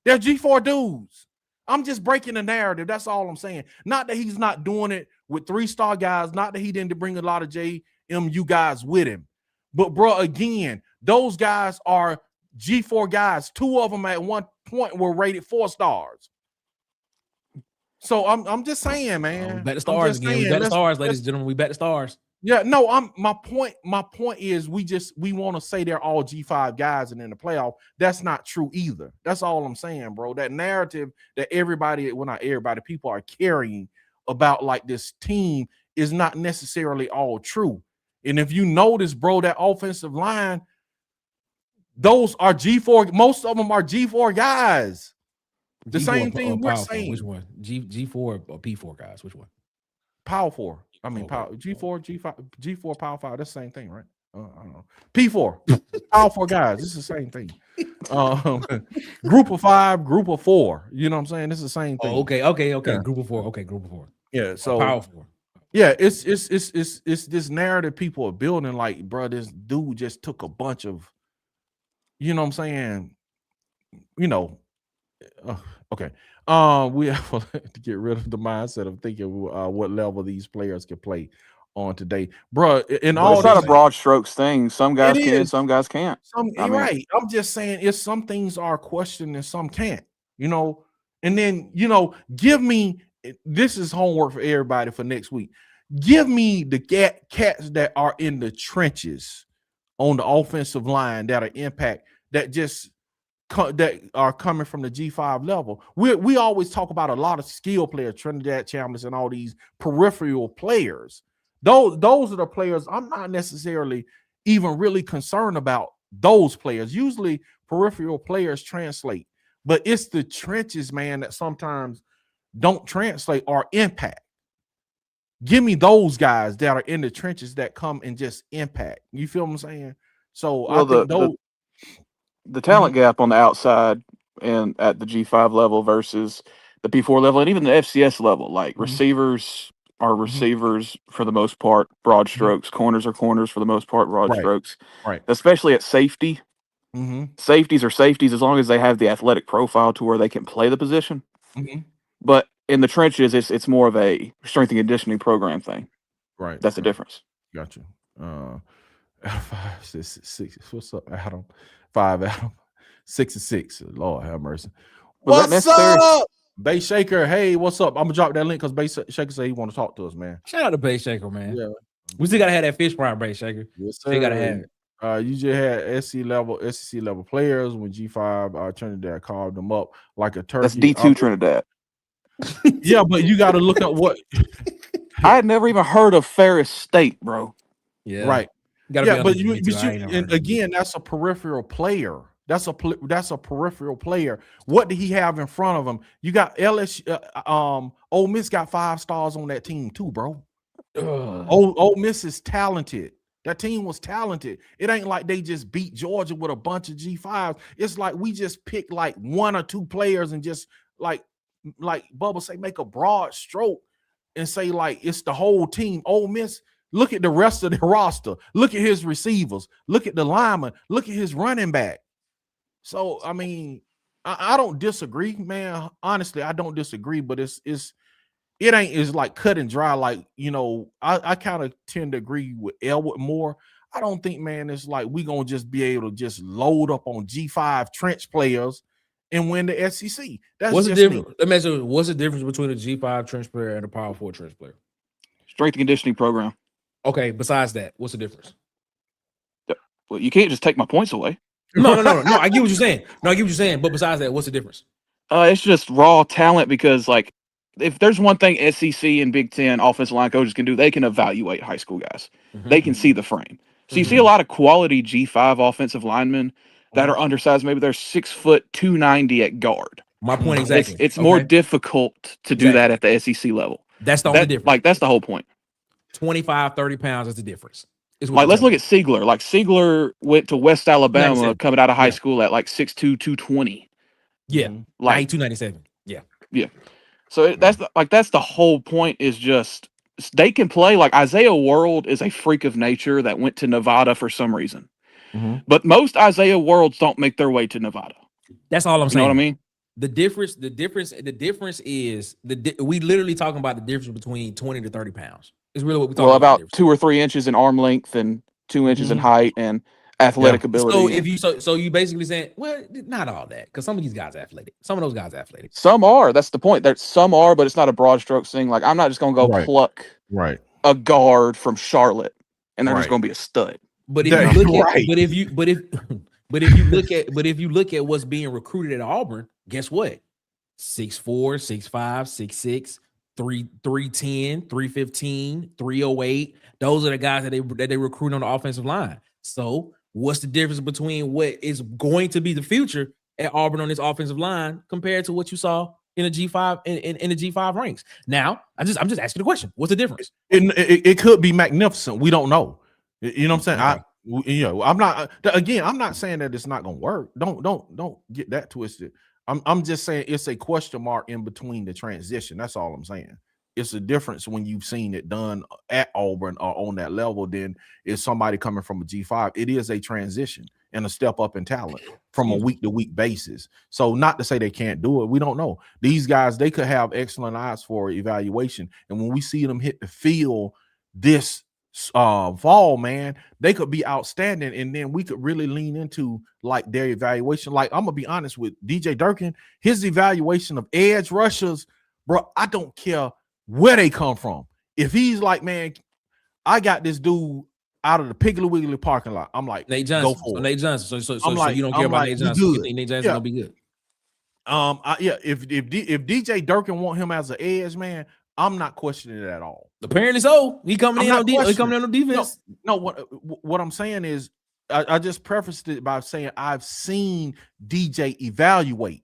They're G4 dudes. I'm just breaking the narrative. That's all I'm saying. Not that he's not doing it with 3-star guys. Not that he didn't bring a lot of JMU guys with him. But, bro, again, those guys are G4 guys. 2 of them at one point were rated 4 stars. So I'm just saying, man. Bet the stars again. We bet the stars, ladies and gentlemen. We bet the stars. Yeah, no, my point is we want to say they're all G5 guys and in the playoff. That's not true either. That's all I'm saying, bro. That narrative that people are carrying about like this team is not necessarily all true. And if you notice, bro, that offensive line, those are G4, most of them are G4 guys. The G4, same thing we're saying. Which one? G4 or P4 guys? Which one? Power 4. I mean, Power G4, G4, Power 5. That's the same thing, right? I don't know. P4, Power 4 guys. This is the same thing. Group of 5, group of 4. You know what I'm saying? This is the same thing. Okay. Yeah. Group of 4. Okay, group of 4. Yeah. So Power 4. Yeah, it's this narrative people are building. Like, bro, this dude just took a bunch of, you know what I'm saying? You know. Okay. We have to get rid of the mindset of thinking what level these players can play on today, bro. In all, it's not a broad strokes thing. Some guys can, some guys can't. Right. I'm just saying, if some things are questioned and some can't, you know. And then, give me, this is homework for everybody for next week. Give me the cats that are in the trenches on the offensive line that are impact that are coming from the G5 level. We always talk about a lot of skill players, Trinidad Chambers, and all these peripheral players. Those are the players I'm not necessarily even really concerned about. Those players, usually peripheral players translate, but it's the trenches, man, that sometimes don't translate or impact. Give me those guys that are in the trenches that come and just impact. You feel what I'm saying? So I think the talent gap on the outside and at the G5 level versus the P4 level and even the FCS level, like receivers are receivers for the most part, broad strokes. Corners are corners for the most part, broad strokes. Right. Especially at safety. Safeties are safeties as long as they have the athletic profile to where they can play the position. But in the trenches, it's more of a strength and conditioning program thing. Right. That's the difference. Gotcha. 5, 6, 6. What's up, Adam? 5, Adam. 6 and 6. Lord have mercy. What's up, Bay Shaker? Hey, what's up? I'm gonna drop that link because Bay Shaker said he want to talk to us, man. Shout out to Bay Shaker, man. Yeah. We still gotta have that fish fry, Bay Shaker. Yes, sir. Still gotta have it. You just had SEC level players when G5 Trinidad carved them up like a turkey. That's D2 Trinidad. Yeah, but you got to look at what I had never even heard of Ferris State, bro. Yeah, right. Yeah, but and again, that's a peripheral player. That's a peripheral player. What did he have in front of him? You got LSU. Ole Miss got 5 stars on that team too, bro. Ole Miss is talented. That team was talented. It ain't like they just beat Georgia with a bunch of G5s. It's like we just picked like 1 or 2 players and just like Bubba say, make a broad stroke and say like it's the whole team. Ole Miss, look at the rest of the roster. Look at his receivers. Look at the lineman. Look at his running back. So I mean, I don't disagree, man. Honestly, I don't disagree, but it ain't like cut and dry. Like, I kind of tend to agree with Elwood more. I don't think, man, it's like we gonna just be able to just load up on G5 trench players and win the SEC. That's what's the difference? Let me ask you, what's the difference between a G5 trench player and a Power 4 trench player? Strength and conditioning program. Okay, besides that, what's the difference? Well, you can't just take my points away. No. I get what you're saying. But besides that, what's the difference? It's just raw talent because, like, if there's one thing SEC and Big Ten offensive line coaches can do, they can evaluate high school guys. They can see the frame. So you see a lot of quality G5 offensive linemen that are undersized. Maybe they're 6 foot 290 at guard. My point exactly. It's more difficult to do that at the SEC level. That's the only difference. Like that's the whole point. 25, 30 pounds is the difference. Like let's look at Siegler. Like Siegler went to West Alabama coming out of high school at like 6'2", 220. Yeah, like 297. Yeah. So that's the whole point. Is just they can play. Like Isaiah World is a freak of nature that went to Nevada for some reason, but most Isaiah Worlds don't make their way to Nevada. That's all I'm saying. You know what I mean? The difference is we literally talking about the difference between 20 to 30 pounds. It's really what we're talking about. About 2 or 3 inches in arm length and 2 inches in height and athletic ability. So if you so you basically saying, well, not all that, because some of these guys are athletic. Some of those guys are athletic. Some are. That's the point. That some are, but it's not a broad strokes thing. Like I'm not just gonna go pluck a guard from Charlotte and they're just gonna be a stud. But if you look at but if you look at what's being recruited at Auburn, guess what? 6'4", 6'5", 6'6", 310, 315, 308. Those are the guys that they recruit on the offensive line. So what's the difference between what is going to be the future at Auburn on this offensive line compared to what you saw in the G5 in the G5 ranks? Now, I'm just asking the question. What's the difference? It could be magnificent. We don't know. You know what I'm saying? I'm not saying that it's not gonna work. Don't get that twisted. I'm just saying it's a question mark in between the transition. That's all I'm saying. It's a difference when you've seen it done at Auburn or on that level than is somebody coming from a G5. It is a transition and a step up in talent from a week-to-week basis. So not to say they can't do it. We don't know. These guys, they could have excellent eyes for evaluation. And when we see them hit the field this fall, man, they could be outstanding. And then we could really lean into like their evaluation. Like I'm gonna be honest with DJ Durkin, his evaluation of edge rushers, bro, I don't care where they come from. If he's like, man, I got this dude out of the Piggly Wiggly parking lot, I'm like, Nate Johnson. Go for it. Nate Johnson. So like, you don't care about Nate Johnson. You think Nate Johnson gonna be good? If DJ Durkin want him as an edge man, I'm not questioning it at all. Apparently so. He coming in on defense. No, what I'm saying is I just prefaced it by saying I've seen DJ evaluate.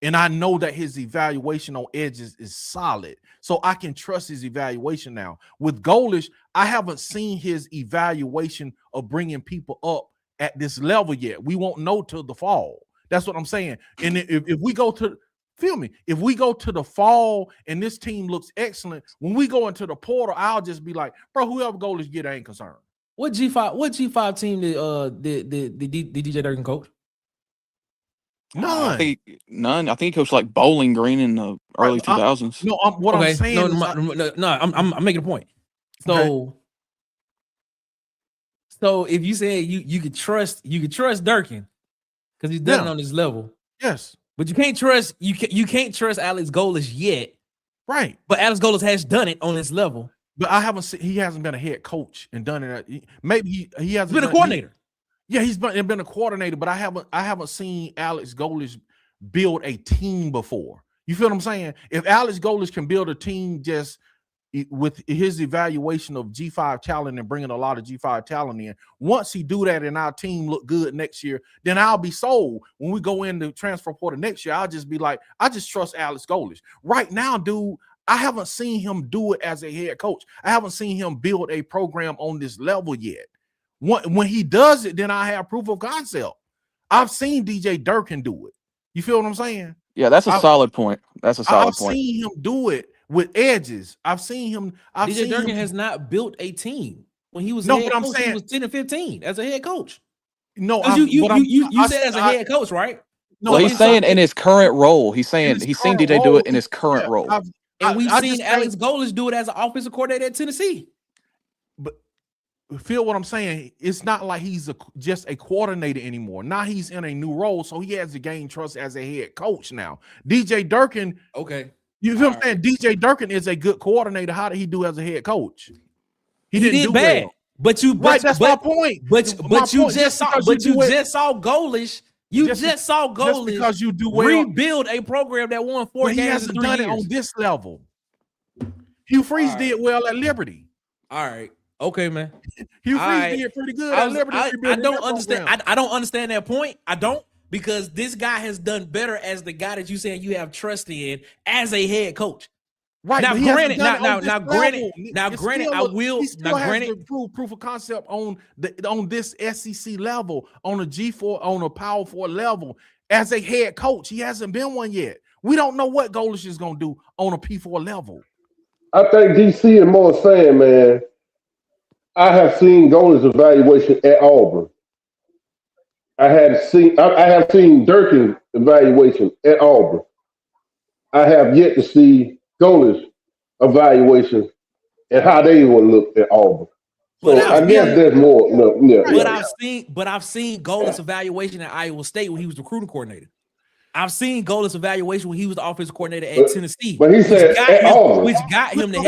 And I know that his evaluation on edges is solid. So I can trust his evaluation now. With Golish, I haven't seen his evaluation of bringing people up at this level yet. We won't know till the fall. That's what I'm saying. And if we go to, if we go to the fall and this team looks excellent, when we go into the portal, I'll just be like, bro, whoever Golish get, I ain't concerned. What G5 team did DJ Durkin coach? None. I think he coached like Bowling Green in the early 2000s. No, I'm saying I'm making a point. So if you say you could trust Durkin because he's done it on this level, yes, but you can't trust Alex Golish yet, right? But Alex Golish has done it on this level. But I haven't seen, he hasn't been a head coach and done it. Maybe he hasn't been a coordinator. He's been a coordinator, but I haven't seen Alex Golish build a team before. You feel what I'm saying? If Alex Golish can build a team just with his evaluation of G5 talent and bringing a lot of G5 talent in, once he do that and our team look good next year, then I'll be sold. When we go into transfer portal next year, I'll just be like, I just trust Alex Golish. Right now, dude, I haven't seen him do it as a head coach. I haven't seen him build a program on this level yet. When he does it, then I have proof of concept. I've seen DJ Durkin do it. You feel what I'm saying? Yeah, that's a solid point. That's a solid point. I've seen him do it with edges. DJ Durkin has not built a team. When he was head coach, he was 10 and 15 as a head coach. No, you said as a head coach, right? No, well, he's saying in his current role. He's saying he's seen DJ do it in his current role. And we've seen Alex Golish do it as an offensive coordinator at Tennessee. But feel what I'm saying? It's not like he's just a coordinator anymore. Now he's in a new role, so he has to gain trust as a head coach now. DJ Durkin, okay. You feel what I'm saying? DJ Durkin is a good coordinator. How did he do as a head coach? He didn't do bad. Well. That's my point. But you just saw Golish You just saw Goalish because you do well. rebuild a program that won 4 games. He hasn't done it on this level. Hugh Freeze did well at Liberty. All right. Okay, man. Hugh Freeze did pretty good at Liberty. I don't understand. I don't understand that point. I don't, because this guy has done better as the guy that you saying you have trust in as a head coach. Right now, granted, I will. He still has to prove proof of concept on this SEC level, on a G4, on a Power 4 level as a head coach. He hasn't been one yet. We don't know what Goalish is going to do on a P4 level. I think DC and more saying, man, I have seen Goalish evaluation at Auburn. I have seen Durkin's evaluation at Auburn. I have yet to see Goalish evaluation and how they will look at Auburn. So I guess there's more. I've seen Goalish evaluation at Iowa State when he was the recruiting coordinator. I've seen Goalish evaluation when he was the offensive coordinator at Tennessee. But he said which got him the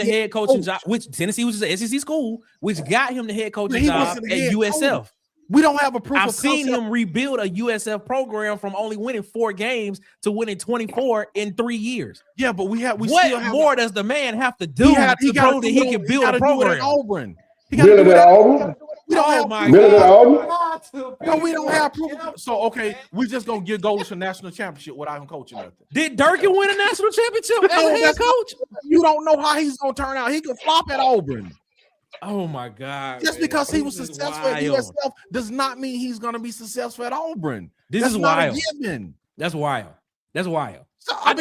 head coaching job. Which Tennessee was an SEC school, which got him the head coaching job at USF. We don't have a proof. I've seen him rebuild a USF program from only winning 4 games to winning 24 in 3 years. Yeah, but what more does the man have to do to prove that he can build a program? Auburn. He got to do it at Auburn. We don't have my God. No, we don't have proof. So okay, we just gonna give Goalish a national championship without him coaching nothing. Did Durkin win a national championship as a head coach? You don't know how he's gonna turn out. He could flop at Auburn. Oh my God! Just because he was successful at USF does not mean he's gonna be successful at Auburn. This is wild. That's wild. That's wild. So, I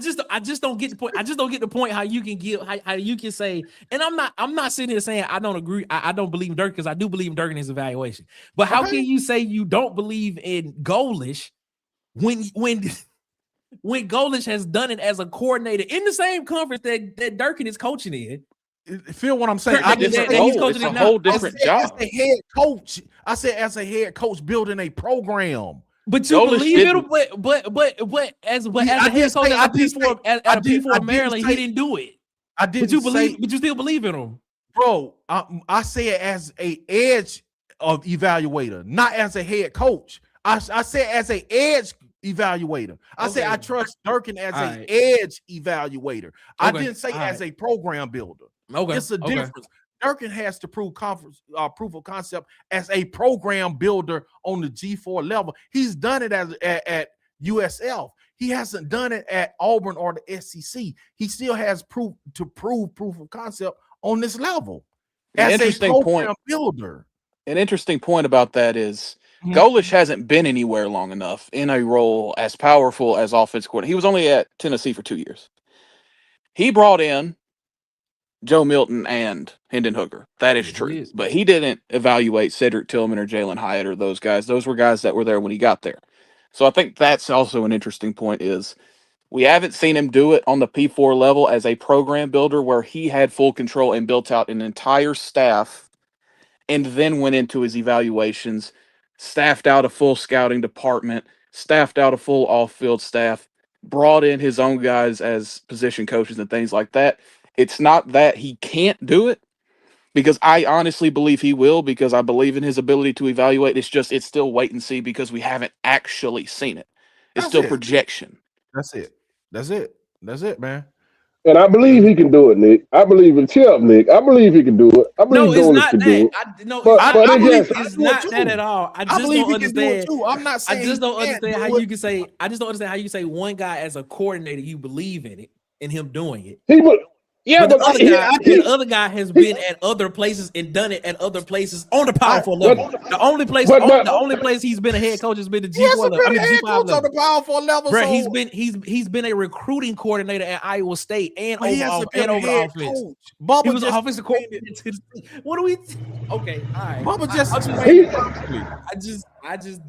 just don't get the point. I just don't get the point how you can give how you can say, and I'm not sitting here saying I don't agree. I don't believe in Durkin, because I do believe in Durkin his evaluation. But how can you say you don't believe in Goalish when Goalish has done it as a coordinator in the same conference that Durkin is coaching in? Feel what I'm saying? It's a whole different job. As a head coach, I said as a head coach building a program. But you believe it, but as a head coach at a P4 Maryland, he didn't do it. I didn't. But you still believe in him, bro. I say it as a edge of evaluator, not as a head coach. I say as a edge evaluator. I say I trust Durkin as an edge evaluator. I didn't say as a program builder. It's a difference. Durkin has to prove proof of concept as a program builder on the G4 level. He's done it at USF. He hasn't done it at Auburn or the SEC. He still has proof of concept on this level as a program builder. An interesting point about that is Goalish hasn't been anywhere long enough in a role as powerful as offense coordinator. He was only at Tennessee for 2 years. He brought in Joe Milton and Hendon Hooker. That is true. But he didn't evaluate Cedric Tillman or Jalen Hyatt or those guys. Those were guys that were there when he got there. So I think that's also an interesting point is we haven't seen him do it on the P4 level as a program builder where he had full control and built out an entire staff and then went into his evaluations, staffed out a full scouting department, staffed out a full off-field staff, brought in his own guys as position coaches and things like that. It's not that he can't do it, because I honestly believe he will, because I believe in his ability to evaluate. It's still wait and see because we haven't actually seen it. It's still projection. That's it, man. And I believe he can do it, Nick. I believe in Chip, Nick. I believe he can do it. I believe Goalish can do it. I believe it's not that at all. I just don't understand. I'm not saying I just don't understand how you can say. I just don't understand how you say one guy as a coordinator you believe in it and him doing it. Yeah, but the other guy has been at other places and done it at other places on the powerful level. The only place he's been a head coach has been the G4 level. I mean, G5 level. On the powerful level. Bro, he's been a recruiting coordinator at Iowa State and over the offense. Bubba he was an offensive coordinator. What do we? Okay, all right. Bubba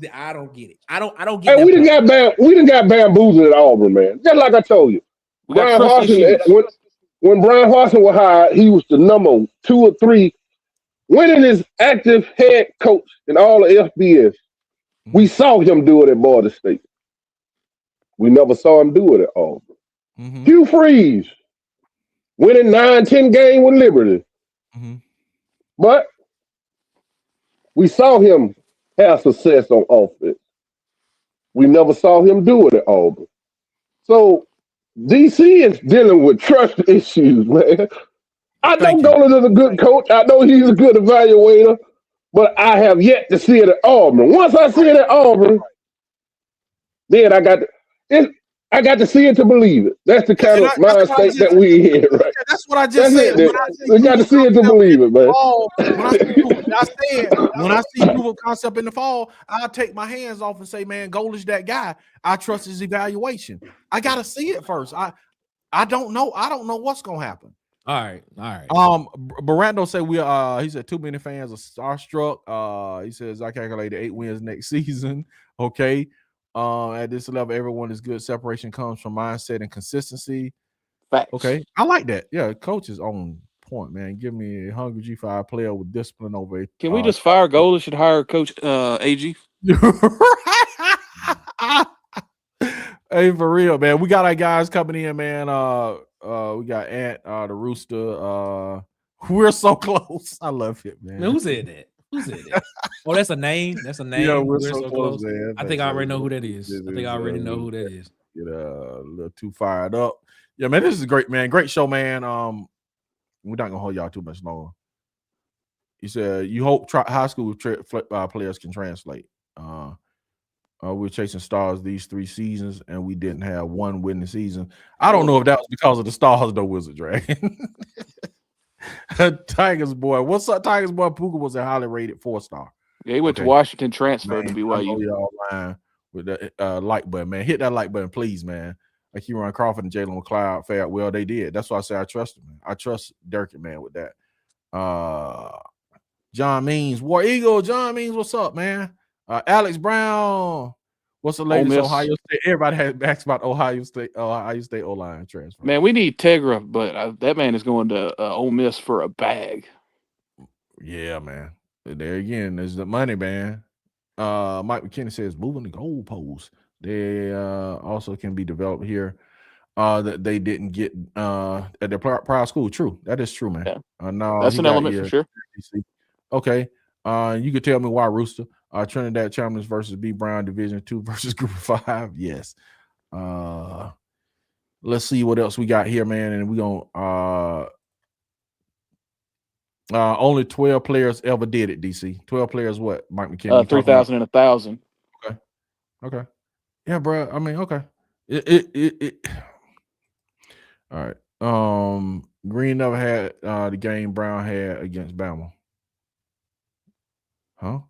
I don't get it. I don't get. Hey, we didn't got bamboozled at Auburn, man. Just like I told you, Brian Harsin. When Brian Harsin was hired, he was the number 2 or 3 winningest active head coach in all the FBS. We saw him do it at Boise State. We never saw him do it at Auburn. Hugh Freeze winning 9-10 games with Liberty. But we saw him have success on offense. We never saw him do it at Auburn. So DC is dealing with trust issues, man. I know Thank you. Golan is a good coach. I know he's a good evaluator, but I have yet to see it at Auburn. Once I see it at Auburn, then I got to see it to believe it. That's the kind of mind state that we in, right? That's what I just said. We got to see it to believe it, man. When I see proof of concept in the fall, I'll take my hands off and say, man, Goalish that guy. I trust his evaluation. I gotta see it first. I don't know. I don't know what's gonna happen. All right. Barando said he said too many fans are starstruck. He says I calculated 8 wins next season. Okay. At this level, everyone is good. Separation comes from mindset and consistency. Facts. Okay, I like that. Yeah, coach is on point, man. Give me a hungry G5 player with discipline over it. Can we just fire Goalish and hire Coach AG? Hey, for real, man. We got our guys coming in, man. We got Ant, the Rooster. We're so close. I love it, man. Who said that? Oh, that's a name. That's a name. Yeah, we're so close, man. I think I already know who that is. Get a little too fired up. Yeah, man, this is great, man. Great show, man. We're not gonna hold y'all too much longer. He said, "You hope high school players can translate." We're chasing stars these 3 seasons, and we didn't have one winning season. I don't know if that was because of the stars, though. Wizard Dragon. Tigers boy, what's up? Tigers boy, Puka was a highly rated 4-star. Yeah, he went to Washington, transferred to BYU. I know y'all lying with the like button, man. Hit that like button, please, man. Like you run Crawford and Jalen McLeod fared well. They did. That's why I say I trust him, man. I trust Durkin, man, with that. John Means, War Eagle. John Means, what's up, man? Alex Brown, what's the latest Ohio State? Everybody has asked about Ohio State O-line transfer. Man, we need Tegra, but that man is going to Ole Miss for a bag. Yeah, man. There again, there's the money, man. Mike McKinney says moving the goalposts. They also can be developed here. That they didn't get at their prior school. True, that is true, man. Yeah. No, that's an element for sure. Okay. You could tell me why Rooster. Trinidad Champions versus B Brown Division 2 versus Group of 5. Yes. Let's see what else we got here, man. And we gonna only 12 players ever did it, DC. 12 players what? Mike McKinney. 3,000 and 1,000. Okay. Yeah, bro. I mean, okay. All right. Green never had the game Brown had against Bama. Huh?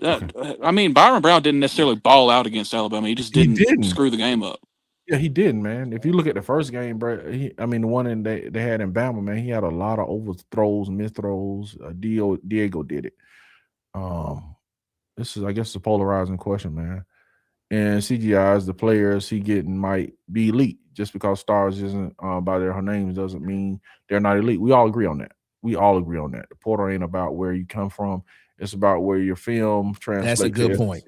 I mean, Byron Brown didn't necessarily ball out against Alabama. He just didn't screw the game up. Yeah, he didn't, man. If you look at the first game, bro, the one they had in Bama, man, he had a lot of overthrows, misthrows. Diego did it. This is, I guess, the polarizing question, man. And CGI's the players he getting might be elite. Just because stars isn't by their names doesn't mean they're not elite. We all agree on that. The portal ain't about where you come from. It's about where your film translates. That's a good point.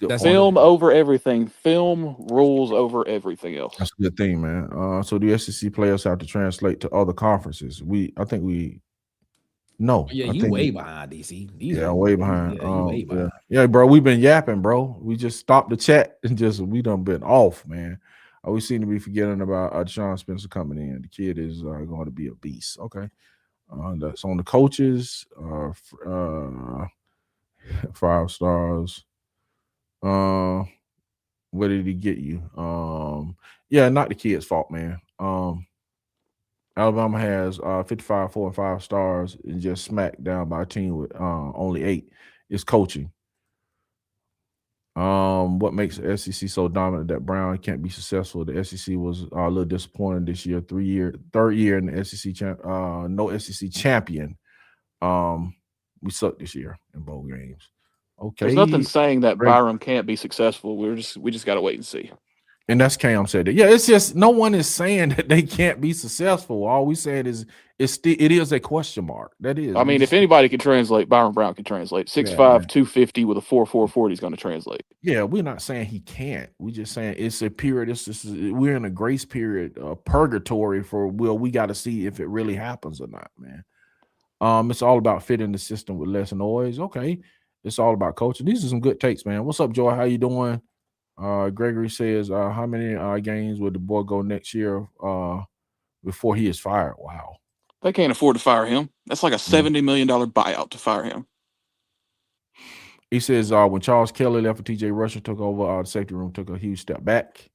That's film over everything. Film rules over everything else. That's a good thing, man. So the SEC players have to translate to other conferences. No. Yeah, you way behind, DC. Way behind. Yeah, bro, we've been yapping, bro. We just stopped the chat and we done been off, man. We seem to be forgetting about Sean Spencer coming in. The kid is going to be a beast. Okay. That's on the coaches. 5 stars. What did he get you? Yeah, not the kid's fault, man. Alabama has 55 4 and 5 stars and just smacked down by a team with only 8. It's coaching. What makes the SEC so dominant that Brown can't be successful? The SEC was a little disappointed this year. Third year in the SEC no SEC champion. We sucked this year in bowl games. Okay. There's nothing saying that Byram can't be successful. We just got to wait and see. And that's Cam said that. Yeah, it's just no one is saying that they can't be successful. All we said is it is a question mark. That is. I mean, if anybody can translate, Byron Brown can translate. 6'5", 250 with a 4.40 is going to translate. Yeah, we're not saying he can't. We're just saying it's a period. We're in a grace period, purgatory for we got to see if it really happens or not, man. It's all about fitting the system with less noise. Okay. It's all about coaching. These are some good takes, man. What's up, Joy? How you doing? Gregory says, how many games would the boy go next year before he is fired? Wow. They can't afford to fire him. That's like a $70 million buyout to fire him. He says, when Charles Kelly left and TJ Rusher took over, the safety room took a huge step back.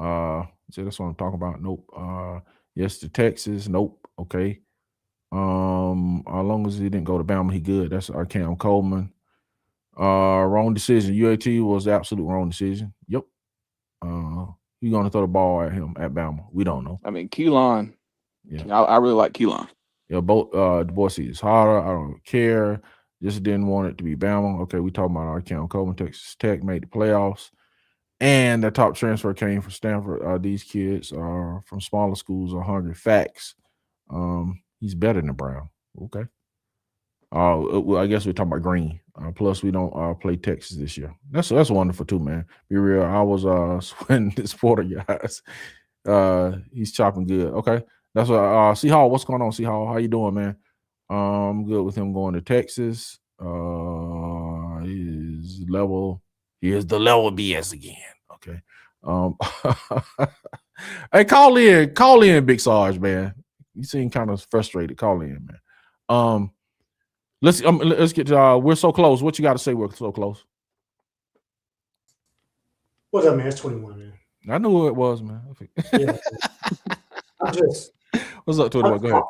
So that's what I'm talking about. Nope. Yes, to Texas. Nope. Okay. As long as he didn't go to Bama, he good. That's our Cam Coleman. Wrong decision. UAT was the absolute wrong decision. Yep. You're gonna throw the ball at him at Bama. We don't know. I mean, Keelan. Yeah, I really like Keelan. Yeah, both Du Bois is harder. I don't care. Just didn't want it to be Bama. Okay, we talking about our Cam Coleman. Texas Tech made the playoffs, and the top transfer came from Stanford. These kids are from smaller schools are hungry. Facts. He's better than Brown. Okay. Well, I guess we're talking about Green. Plus, we don't play Texas this year. That's wonderful too, man. Be real. I was sweating this Porter guys. He's chopping good. Okay, that's what. C Hall, what's going on? C Hall, how you doing, man? I'm good with him going to Texas. He is the level BS again. Okay. Hey, call in, Big Sarge, man. You seem kind of frustrated. Call in, man. Let's get to we're so close. What you got to say? We're so close. What's up, man? It's 21, man. I knew who it was, man. Yeah. What's up, 21? Go ahead.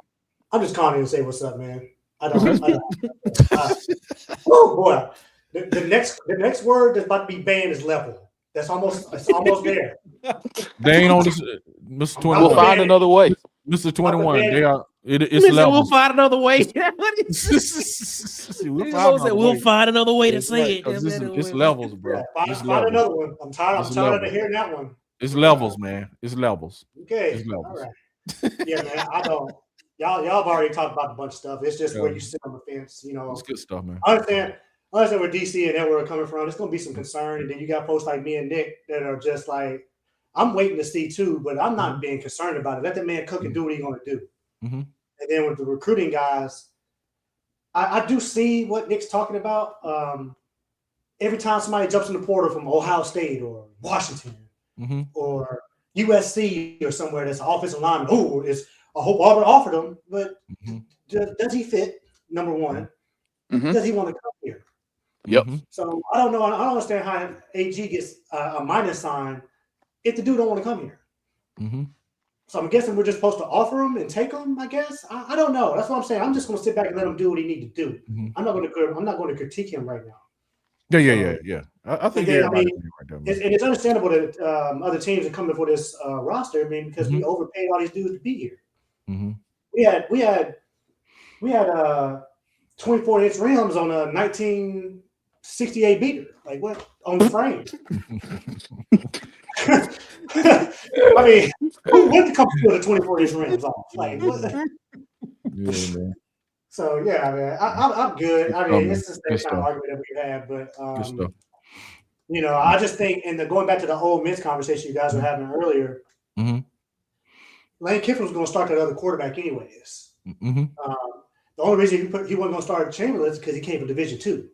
I'm just calling in to say what's up, man. Oh boy, the next word that's about to be banned is level. It's almost there. They ain't on this, Mr. 21. We'll find another way. Mr. 21, they are. It's level. We'll find another way. We'll find another way to say it. It's levels, bro. Yeah, find another one. I'm tired of hearing that one. It's levels, man. It's levels. Okay. It's levels. All right. Yeah, man. I don't. Y'all have already talked about a bunch of stuff. It's just where you sit on the fence, you know. It's good stuff, man. I understand where DC and Edward are coming from. It's gonna be some concern, and then you got folks like me and Nick that are just like, I'm waiting to see too, but I'm not being concerned about it. Let the man cook and do what he's gonna do. Mm-hmm. And then with the recruiting guys, I do see what Nick's talking about. Every time somebody jumps in the portal from Ohio State or Washington or USC or somewhere that's offensive lineman, I hope Auburn offered him, but does he fit? Number one, does he want to come here? Yep. So I don't know. I don't understand how AG gets a minus sign if the dude don't want to come here. So I'm guessing we're just supposed to offer him and take him. I guess I don't know. That's what I'm saying. I'm just going to sit back and let him do what he needs to do. I'm not going to critique him right now. Yeah. I think it's understandable that other teams are coming for this roster. I mean, because we overpaid all these dudes to be here. We had 24-inch rims on a 1968 beater. Like what on the frame? I mean, who went to come with the 24-inch rims off? Like what? Yeah, man. So yeah, man, I'm good. I mean, it's the same kind of argument that we had, but you know, I just think, and going back to the Ole Miss conversation you guys were having earlier, Lane Kiffin was going to start that other quarterback anyways. The only reason he wasn't going to start Chamberlain is because he came from Division II.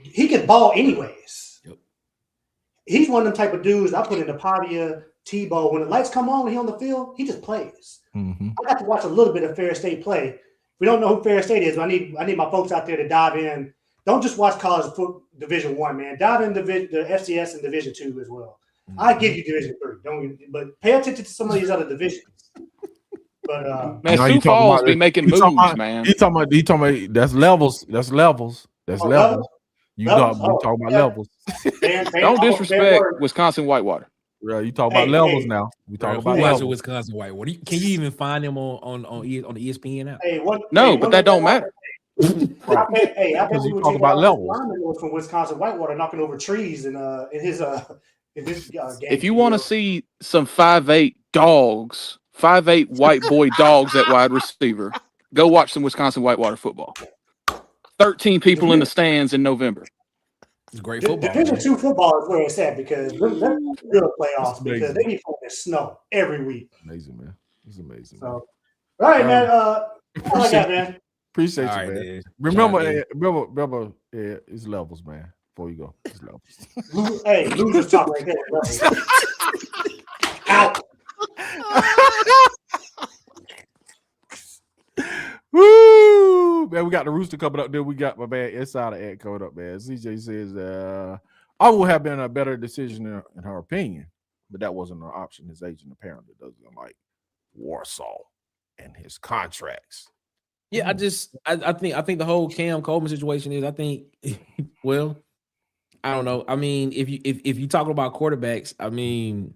He could ball anyways. Yep. He's one of them type of dudes I put into Pavia, Tebow. When the lights come on and he's on the field, he just plays. I got to watch a little bit of Ferris State play. We don't know who Ferris State is, but I need my folks out there to dive in. Don't just watch college football Division I, man. Dive in the FCS and Division II as well. I give you Division III, but pay attention to some of these other divisions. But man, Sioux Falls be making moves, man. He talking about that's levels. That's levels. That's levels. You talking about levels. Don't disrespect Wisconsin Whitewater. Yeah, you talk about levels now. We talk about levels. Wisconsin Whitewater. Can you even find them on the ESPN app? But that don't matter. I bet we you talk about levels. From Wisconsin Whitewater knocking over trees in his game. If you want to see some 5'8" dogs, 5'8" white boy dogs at wide receiver, go watch some Wisconsin Whitewater football. 13 people in the stands in November. It's great football. Division II football is where it's at because they're real playoffs because they be playing in snow every week. Amazing, man. It's amazing. So, all right, man. All I got, man. Appreciate All you, right, man. dude. Remember, Shout out, remember, it's levels, man. Before you go, it's levels. Hey, losers talk right there. Out. Woo! Man, we got the Rooster coming up. Then we got my man Insider Ed coming up, man. CJ says, I would have been a better decision in her opinion, but that wasn't an option. His agent apparently doesn't like Warsaw and his contracts. Yeah, I think the whole Cam Coleman situation is, I think, well, I don't know. I mean, if you talk about quarterbacks, I mean,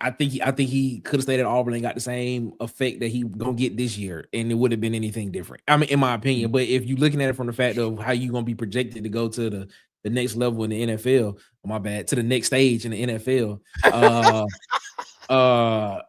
I think he could have stayed at Auburn and got the same effect that he gonna get this year, and it would have been anything different. I mean, in my opinion. But if you're looking at it from the fact of how you gonna be projected to go to the next level in the NFL, to the next stage in the NFL. I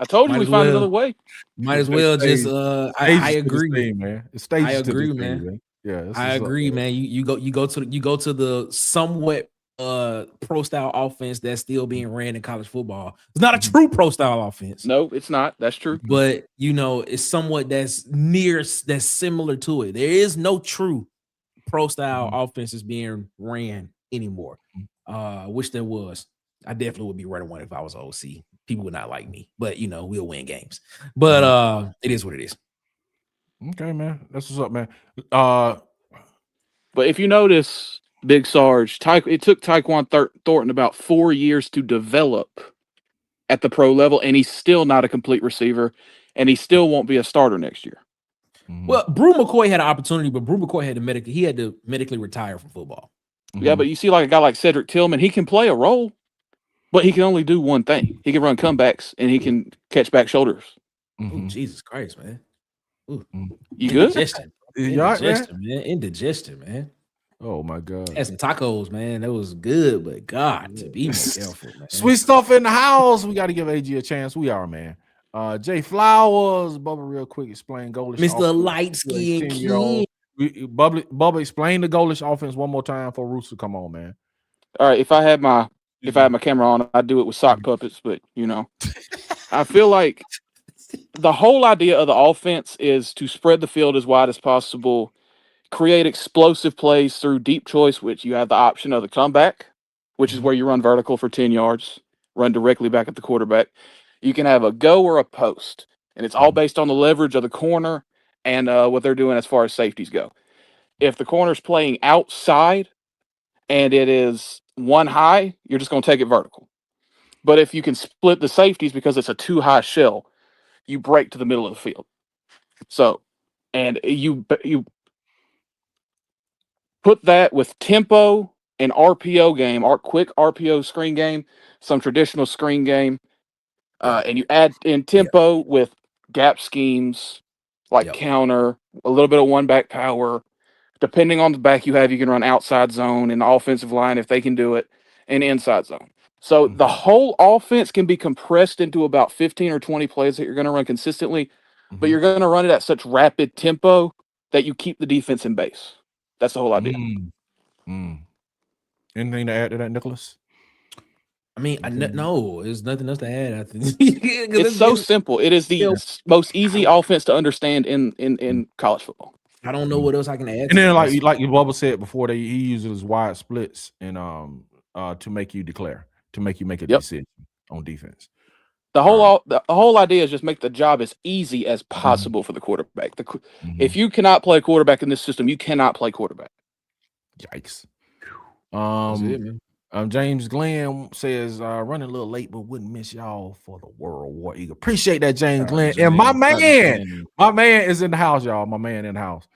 told you we find another way. Might as well just I agree, thing, man. I agree, man. Yeah, I agree, man. You go to the somewhat pro style offense that's still being ran in college football. It's not a true pro style offense. No, it's not. That's true. But it's somewhat that's similar to it. There is no true pro style offenses being ran anymore. Wish there was. I definitely would be running one if I was OC. People would not like me, but we'll win games. But it is what it is. Okay, man. That's what's up, man. But if you notice, Big Sarge, it took Tyquan Thornton about 4 years to develop at the pro level, and he's still not a complete receiver, and he still won't be a starter next year. Well, Brew McCoy had an opportunity, but Brew McCoy had to medically retire from football. Yeah, but you see, like a guy like Cedric Tillman, he can play a role, but he can only do one thing. He can run comebacks, and he can catch back shoulders. Ooh, Jesus Christ, man. Ooh. You good? Indigestion. Indigestion, man. Oh my God. Had some tacos, man. That was good, but God, to be more careful, man. Sweet stuff in the house. We got to give AG a chance. We are, man. Jay Flowers, Bubba, real quick, explain goalish. Mr. Light Skin King. Bubba, explain the goalish offense one more time for Rooster. Come on, man. All right, if I had my camera on, I'd do it with sock puppets, but I feel like the whole idea of the offense is to spread the field as wide as possible, create explosive plays through deep choice, which you have the option of the comeback, which is where you run vertical for 10 yards, run directly back at the quarterback. You can have a go or a post, and it's all based on the leverage of the corner and what they're doing as far as safeties go. If the corner's playing outside and it is one high, you're just going to take it vertical. But if you can split the safeties because it's a too high shell, you break to the middle of the field. So, and you put that with tempo and RPO game, quick RPO screen game, some traditional screen game, and you add in tempo with gap schemes like counter, a little bit of one back power. Depending on the back you have, you can run outside zone in the offensive line if they can do it, and inside zone. So the whole offense can be compressed into about 15 or 20 plays that you're going to run consistently, but you're going to run it at such rapid tempo that you keep the defense in base. That's the whole idea. Anything to add to that, Nicholas? I mean, no, there's nothing else to add. I think it's so simple. It is the most easy offense to understand in college football. I don't know what else I can add. And then, like Bubba said before, he uses wide splits and to make you declare, to make you make a decision on defense. The whole idea is just make the job as easy as possible for the quarterback. If you cannot play quarterback in this system, you cannot play quarterback. Yikes. James Glenn says running a little late, but wouldn't miss y'all for the World War Eagle. Appreciate that, James Glenn. And my man is in the house, y'all. My man in the house.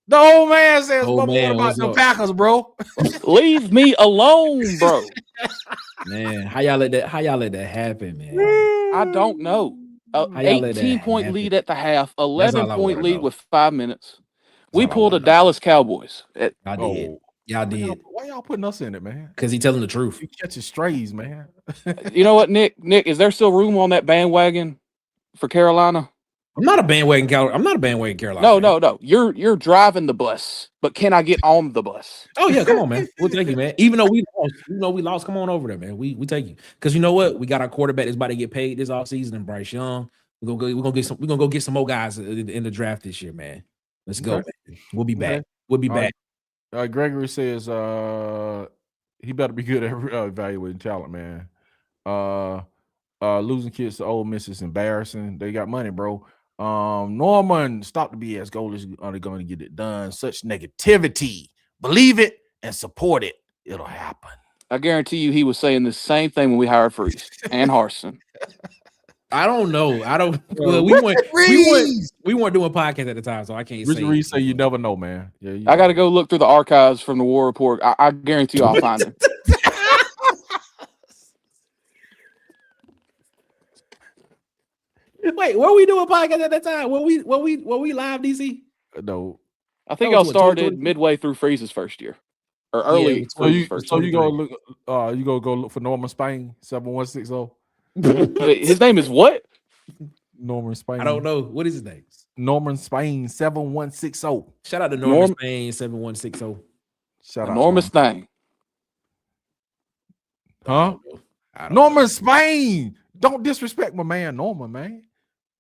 The old man says, what about the Packers, bro? Leave me alone, bro. Man, how y'all let that happen, man? I don't know. 18-point lead at the half, 11-point lead with 5 minutes. We pulled a Dallas Cowboys. I did. Y'all did. Why y'all putting us in it, man? Because he's telling the truth. You catching strays, man. You know what, Nick? Is there still room on that bandwagon for Carolina? I'm not a bandwagon Carolina. No. You're driving the bus, but can I get on the bus? Oh yeah, come on, man. We'll take you, man. Even though we lost, come on over there, man. We take you. Because you know what? We got our quarterback that's about to get paid this offseason, and Bryce Young. We're gonna go get some more guys in the draft this year, man. Let's go. Okay. Man. We'll be back. Okay. We'll be All back. right. Gregory says he better be good at evaluating talent, man. Losing kids to Ole Miss is embarrassing. They got money, bro. Norman, stop the BS. Goalies are going to get it done. Such negativity. Believe it and support it. It'll happen. I guarantee you he was saying the same thing when we hired Freeze and Harson. I don't know. I don't. Well, we weren't doing podcasts at the time, so I can't say. Richard Reed say you never know, man. Yeah, I got to go look through the archives from the War Report. I guarantee you I'll find him. Wait, were we doing podcast at that time? Were we live, DC? No. I think y'all started midway through Freeze's first year. Or early. So you go look you go look for Norman Spain 7160. His name is what? Norman Spain. I don't know. What is his name? Norman Spain 7160. Shout out to Norman Spain 7160. Shout out enormous thing. Huh? Norman Spain. Don't disrespect my man Norman, man.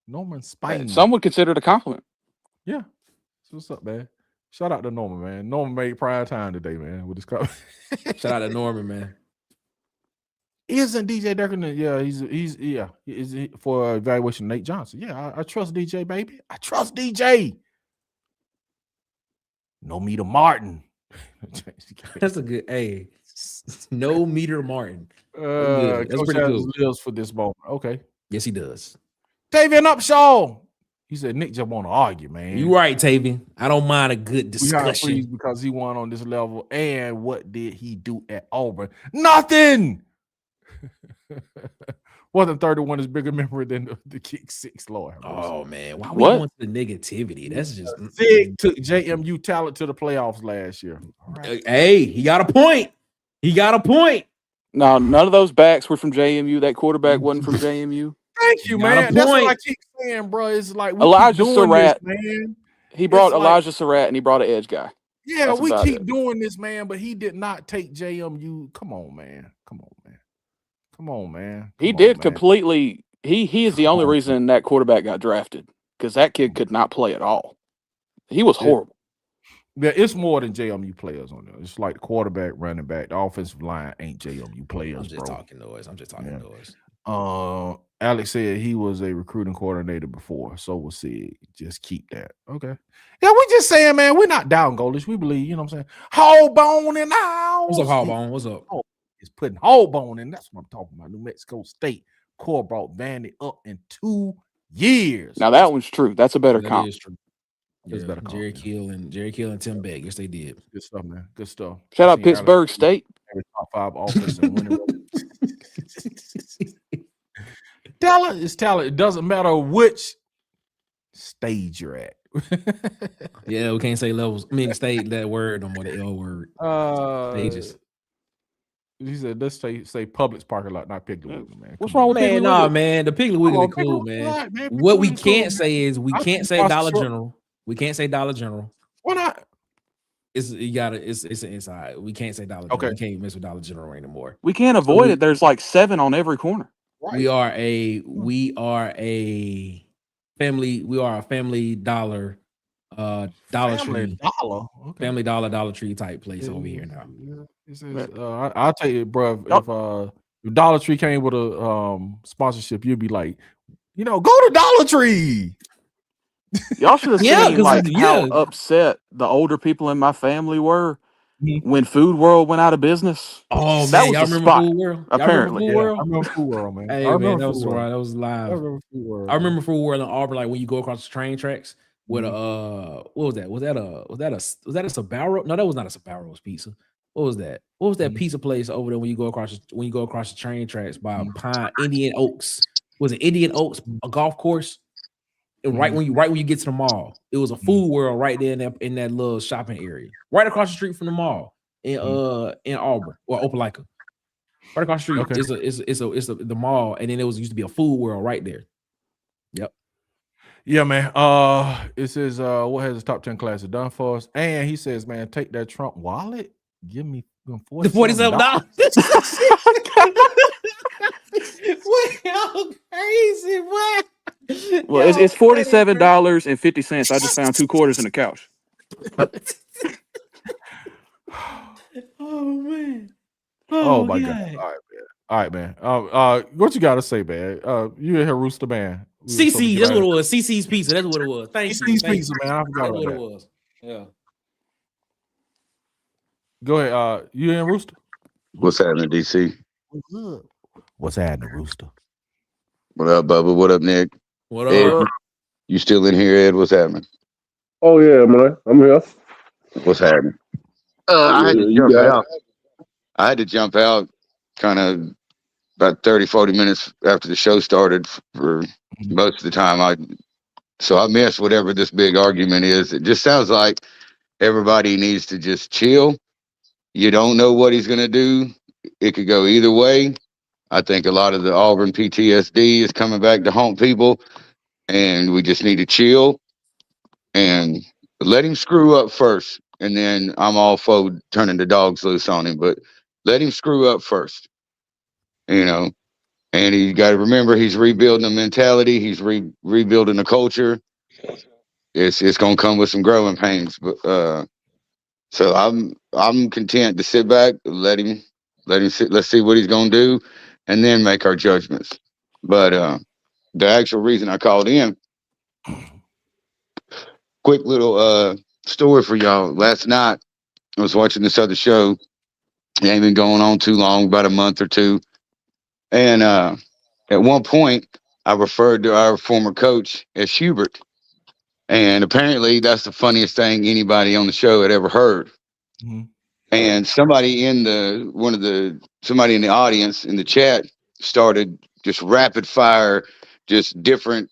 Norman Spain. Some would consider it a compliment. Yeah. So what's up, man? Shout out to Norman, man. Norman made prime time today, man. With his Shout out to Norman, man. Isn't DJ Durkin? Yeah, he's for evaluation. Nate Johnson. Yeah, I trust DJ, baby. I trust DJ. No meter Martin. That's a good. Hey, no meter Martin. That's pretty good. Lives for this moment. Okay. Yes, he does. Tavian Upshaw. He said Nick just want to argue, man. You right, Tavian. I don't mind a good discussion because he won on this level. And what did he do at Auburn? Nothing. Wasn't 31 is bigger memory than the kick six, Lord. Oh man, why we want the negativity? That's just Sig took JMU talent to the playoffs last year. Right. Hey, he got a point. No, none of those backs were from JMU. That quarterback wasn't from JMU. Thank you, man. That's what I keep saying, bro. It's like Elijah Surratt, man. He brought Elijah Surratt and he brought an edge guy. Yeah, that's we keep doing this, man, but he did not take JMU. Come on, man. He did completely. He is the only reason that quarterback got drafted because that kid could not play at all. He was horrible. Yeah, it's more than JMU players on there. It's like quarterback, running back. The offensive line ain't JMU players. I'm just talking noise. Alex said he was a recruiting coordinator before, so we'll see. Just keep that. Okay. Yeah, we just saying, man, we're not down goalish. We believe, you know what I'm saying? Whole bone in the house. What's up, Whole Bone? What's up? It's putting whole bone in. That's what I'm talking about. New Mexico State core brought Vandy up in 2 years. Now that one's true. That's a better comp. Is true. Yeah, better Jerry Kill and Tim Beck. Yes, they did. Good stuff, man. Good stuff. Shout out Pittsburgh State. Top 5 offense and winning. Talent is talent. It doesn't matter which stage you're at. Yeah, we can't say levels. I mean, stage that word no more. The L word. Stages. He said, let's say Publix parking lot, not Piggly Wiggly, man. What's wrong with Piggly Wiggly? Nah, man. The Piggly Wiggly cool, man. What we can't say is we can't say Dollar General. We can't say Dollar General. Why not? It's an inside. We can't say Dollar General. Okay. We can't mess with Dollar General anymore. We can't avoid it. There's like 7 on every corner. Right. We are a family dollar Dollar Tree. Family Dollar Tree type place over here now. Yeah. I'll tell you, bro, if Dollar Tree came with a sponsorship, you'd be like, go to Dollar Tree. Y'all should have seen how upset the older people in my family were when Food World went out of business. Oh, that man, was the spot. Food World? Apparently, I remember Food World, man. Hey, man, that was right. That was live. I remember Food World in Auburn, like when you go across the train tracks with what was that? Was that a Sbarro? No, that was not a Sbarro's pizza. What was that? What was that pizza place over there when you go across the train tracks by Pine Indian Oaks? Was it Indian Oaks, a golf course? And right when you get to the mall, it was a Food World right there in that little shopping area, right across the street from the mall in Auburn or Opelika. Right across the street, okay. It's the mall, and then used to be a Food World right there. Yep. Yeah, man. It says what has the top 10 classes done for us? And he says, man, take that Trump wallet, give me $47. What? How crazy, what? Well, it's $47.50. I just found 2 quarters in the couch. Oh man. Oh my God. All right, man. What you gotta say, man? You in here, Rooster Man? CC, that's what it was. CC's pizza. That's what it was. Thank you. CC's pizza, man. I forgot That's about what that. it was. Yeah. Go ahead. You in, Rooster? What's happening, DC? What's happening, Rooster? What up, Bubba? What up, Nick? What Ed, up? you still in here, Ed? What's happening? Oh yeah, man, I'm here. What's happening? I had to You jump got it. out. I had to jump out kind of about 30, 40 minutes after the show started for most of the time. So I missed whatever this big argument is. It just sounds like everybody needs to just chill. You don't know what he's going to do. It could go either way. I think a lot of the Auburn PTSD is coming back to haunt people, and we just need to chill and let him screw up first. And then I'm all for turning the dogs loose on him, but let him screw up first, you know. And you got to remember, he's rebuilding the mentality. He's rebuilding the culture. It's gonna come with some growing pains, but so I'm content to sit back, let him sit. Let's see what he's gonna do, and then make our judgments. But the actual reason I called in, quick little story for y'all. Last night I was watching this other show. It ain't been going on too long, about a month or two, and at one point I referred to our former coach as Hubert. And apparently that's the funniest thing anybody on the show had ever heard. Mm-hmm. And somebody in the audience in the chat started just rapid fire, just different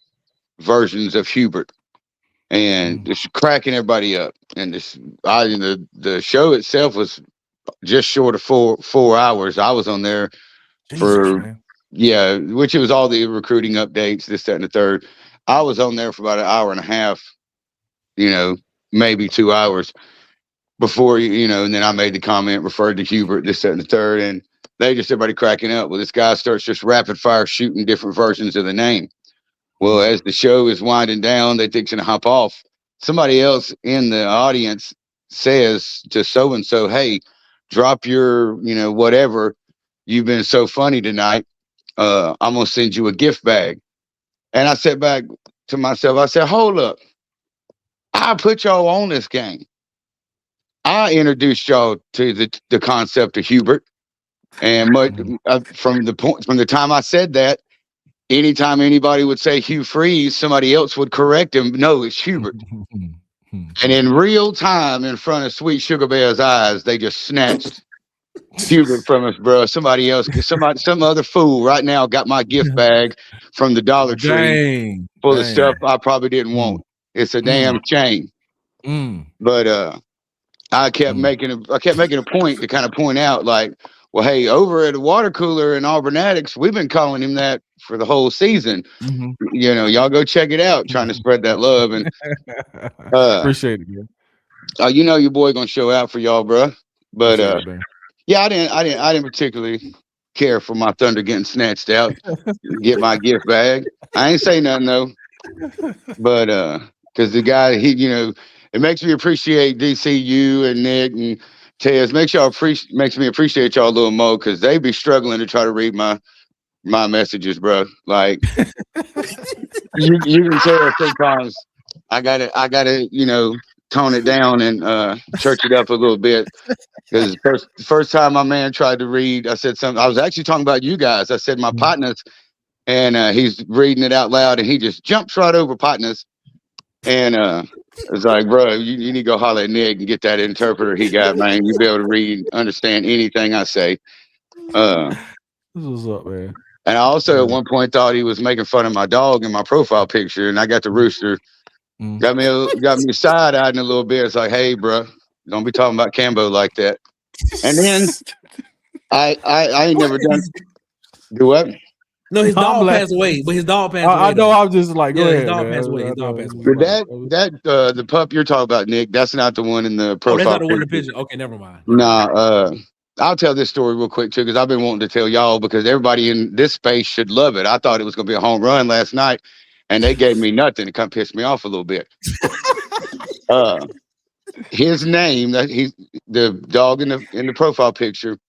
versions of Hubert, and just cracking everybody up. And the show itself was just short of four hours. I was on there which it was all the recruiting updates, this, that, and the third. I was on there for about an hour and a half, maybe 2 hours before, and then I made the comment, referred to Hubert, this, that, and the third, and everybody cracking up. Well, this guy starts just rapid fire shooting different versions of the name. Well, as the show is winding down, they think it's going to hop off. Somebody else in the audience says to so-and-so, hey, drop your, whatever. You've been so funny tonight. I'm going to send you a gift bag. And I said back to myself, I said, hold up. I put y'all on this game. I introduced y'all to the concept of Hubert. And from the time I said that, anytime anybody would say Hugh Freeze, somebody else would correct him. No, it's Hubert. And in real time, in front of Sweet Sugar Bear's eyes, they just snatched Hubert from us, bro. Some other fool right now got my gift bag from the Dollar Tree full of stuff I probably didn't want. It's a damn shame. But I kept making a point to kind of point out, like, well, hey, over at the water cooler in Auburn Addicts, we've been calling him that for the whole season. Y'all go check it out, trying to spread that love. And appreciate it, man. Your boy gonna show out for y'all, bro. But yeah, I didn't particularly care for my Thunder getting snatched out, get my gift bag. I ain't say nothing though. But because the guy, it makes me appreciate DCU and Nick and Tez. Makes me appreciate y'all a little more, because they be struggling to try to read my messages, bro. Like you can tell sometimes I gotta tone it down and church it up a little bit. Because the first time my man tried to read, I said something. I was actually talking about you guys. I said my partners, and he's reading it out loud, and he just jumps right over partners. And it's like, bro, you need to go holler at Nick and get that interpreter he got, man. You be able to understand anything I say. What's up, man? And I also at one point thought he was making fun of my dog in my profile picture, and I got the rooster. Got me side-eyeing a little bit. It's like, hey, bro, don't be talking about Cambo like that. And then I ain't never done. Do what? No, his dog passed away. But his dog passed away. I know. I'm just like, go ahead. His dog passed away. His dog passed away. That the pup you're talking about, Nick. That's not the one in the profile. That's not the one in the picture. Okay, never mind. Nah. I'll tell this story real quick too, because I've been wanting to tell y'all, because everybody in this space should love it. I thought it was gonna be a home run last night. and they gave me nothing to come piss me off a little bit. His name, that he's the dog in the profile picture,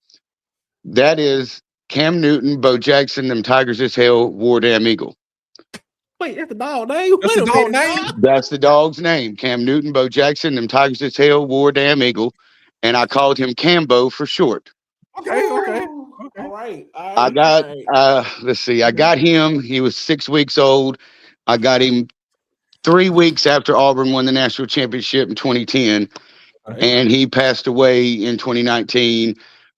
that is Cam Newton, Bo Jackson, them Tigers as hell, War Damn Eagle. Wait, that's the dog name. That's the dog name. That's the dog's name. Cam Newton, Bo Jackson, them Tigers as hell, War Damn Eagle, and I called him Cambo for short. Okay. All right. I got let's see, I got him. He was 6 weeks old. I got him 3 weeks after Auburn won the national championship in 2010, and he passed away in 2019,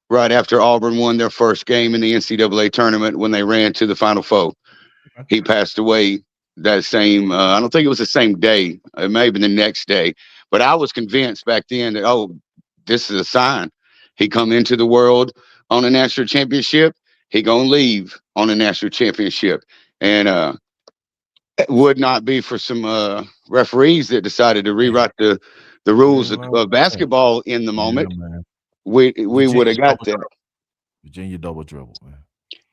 right after Auburn won their first game in the NCAA tournament when they ran to the Final Four. He passed away that same, I don't think it was the same day. It may have been the next day. But I was convinced back then that, oh, this is a sign. He come into the world on a national championship. He gonna leave on a national championship. And it would not be for some referees that decided to rewrite the rules of basketball in the moment. We would have got that. Virginia double dribble, man.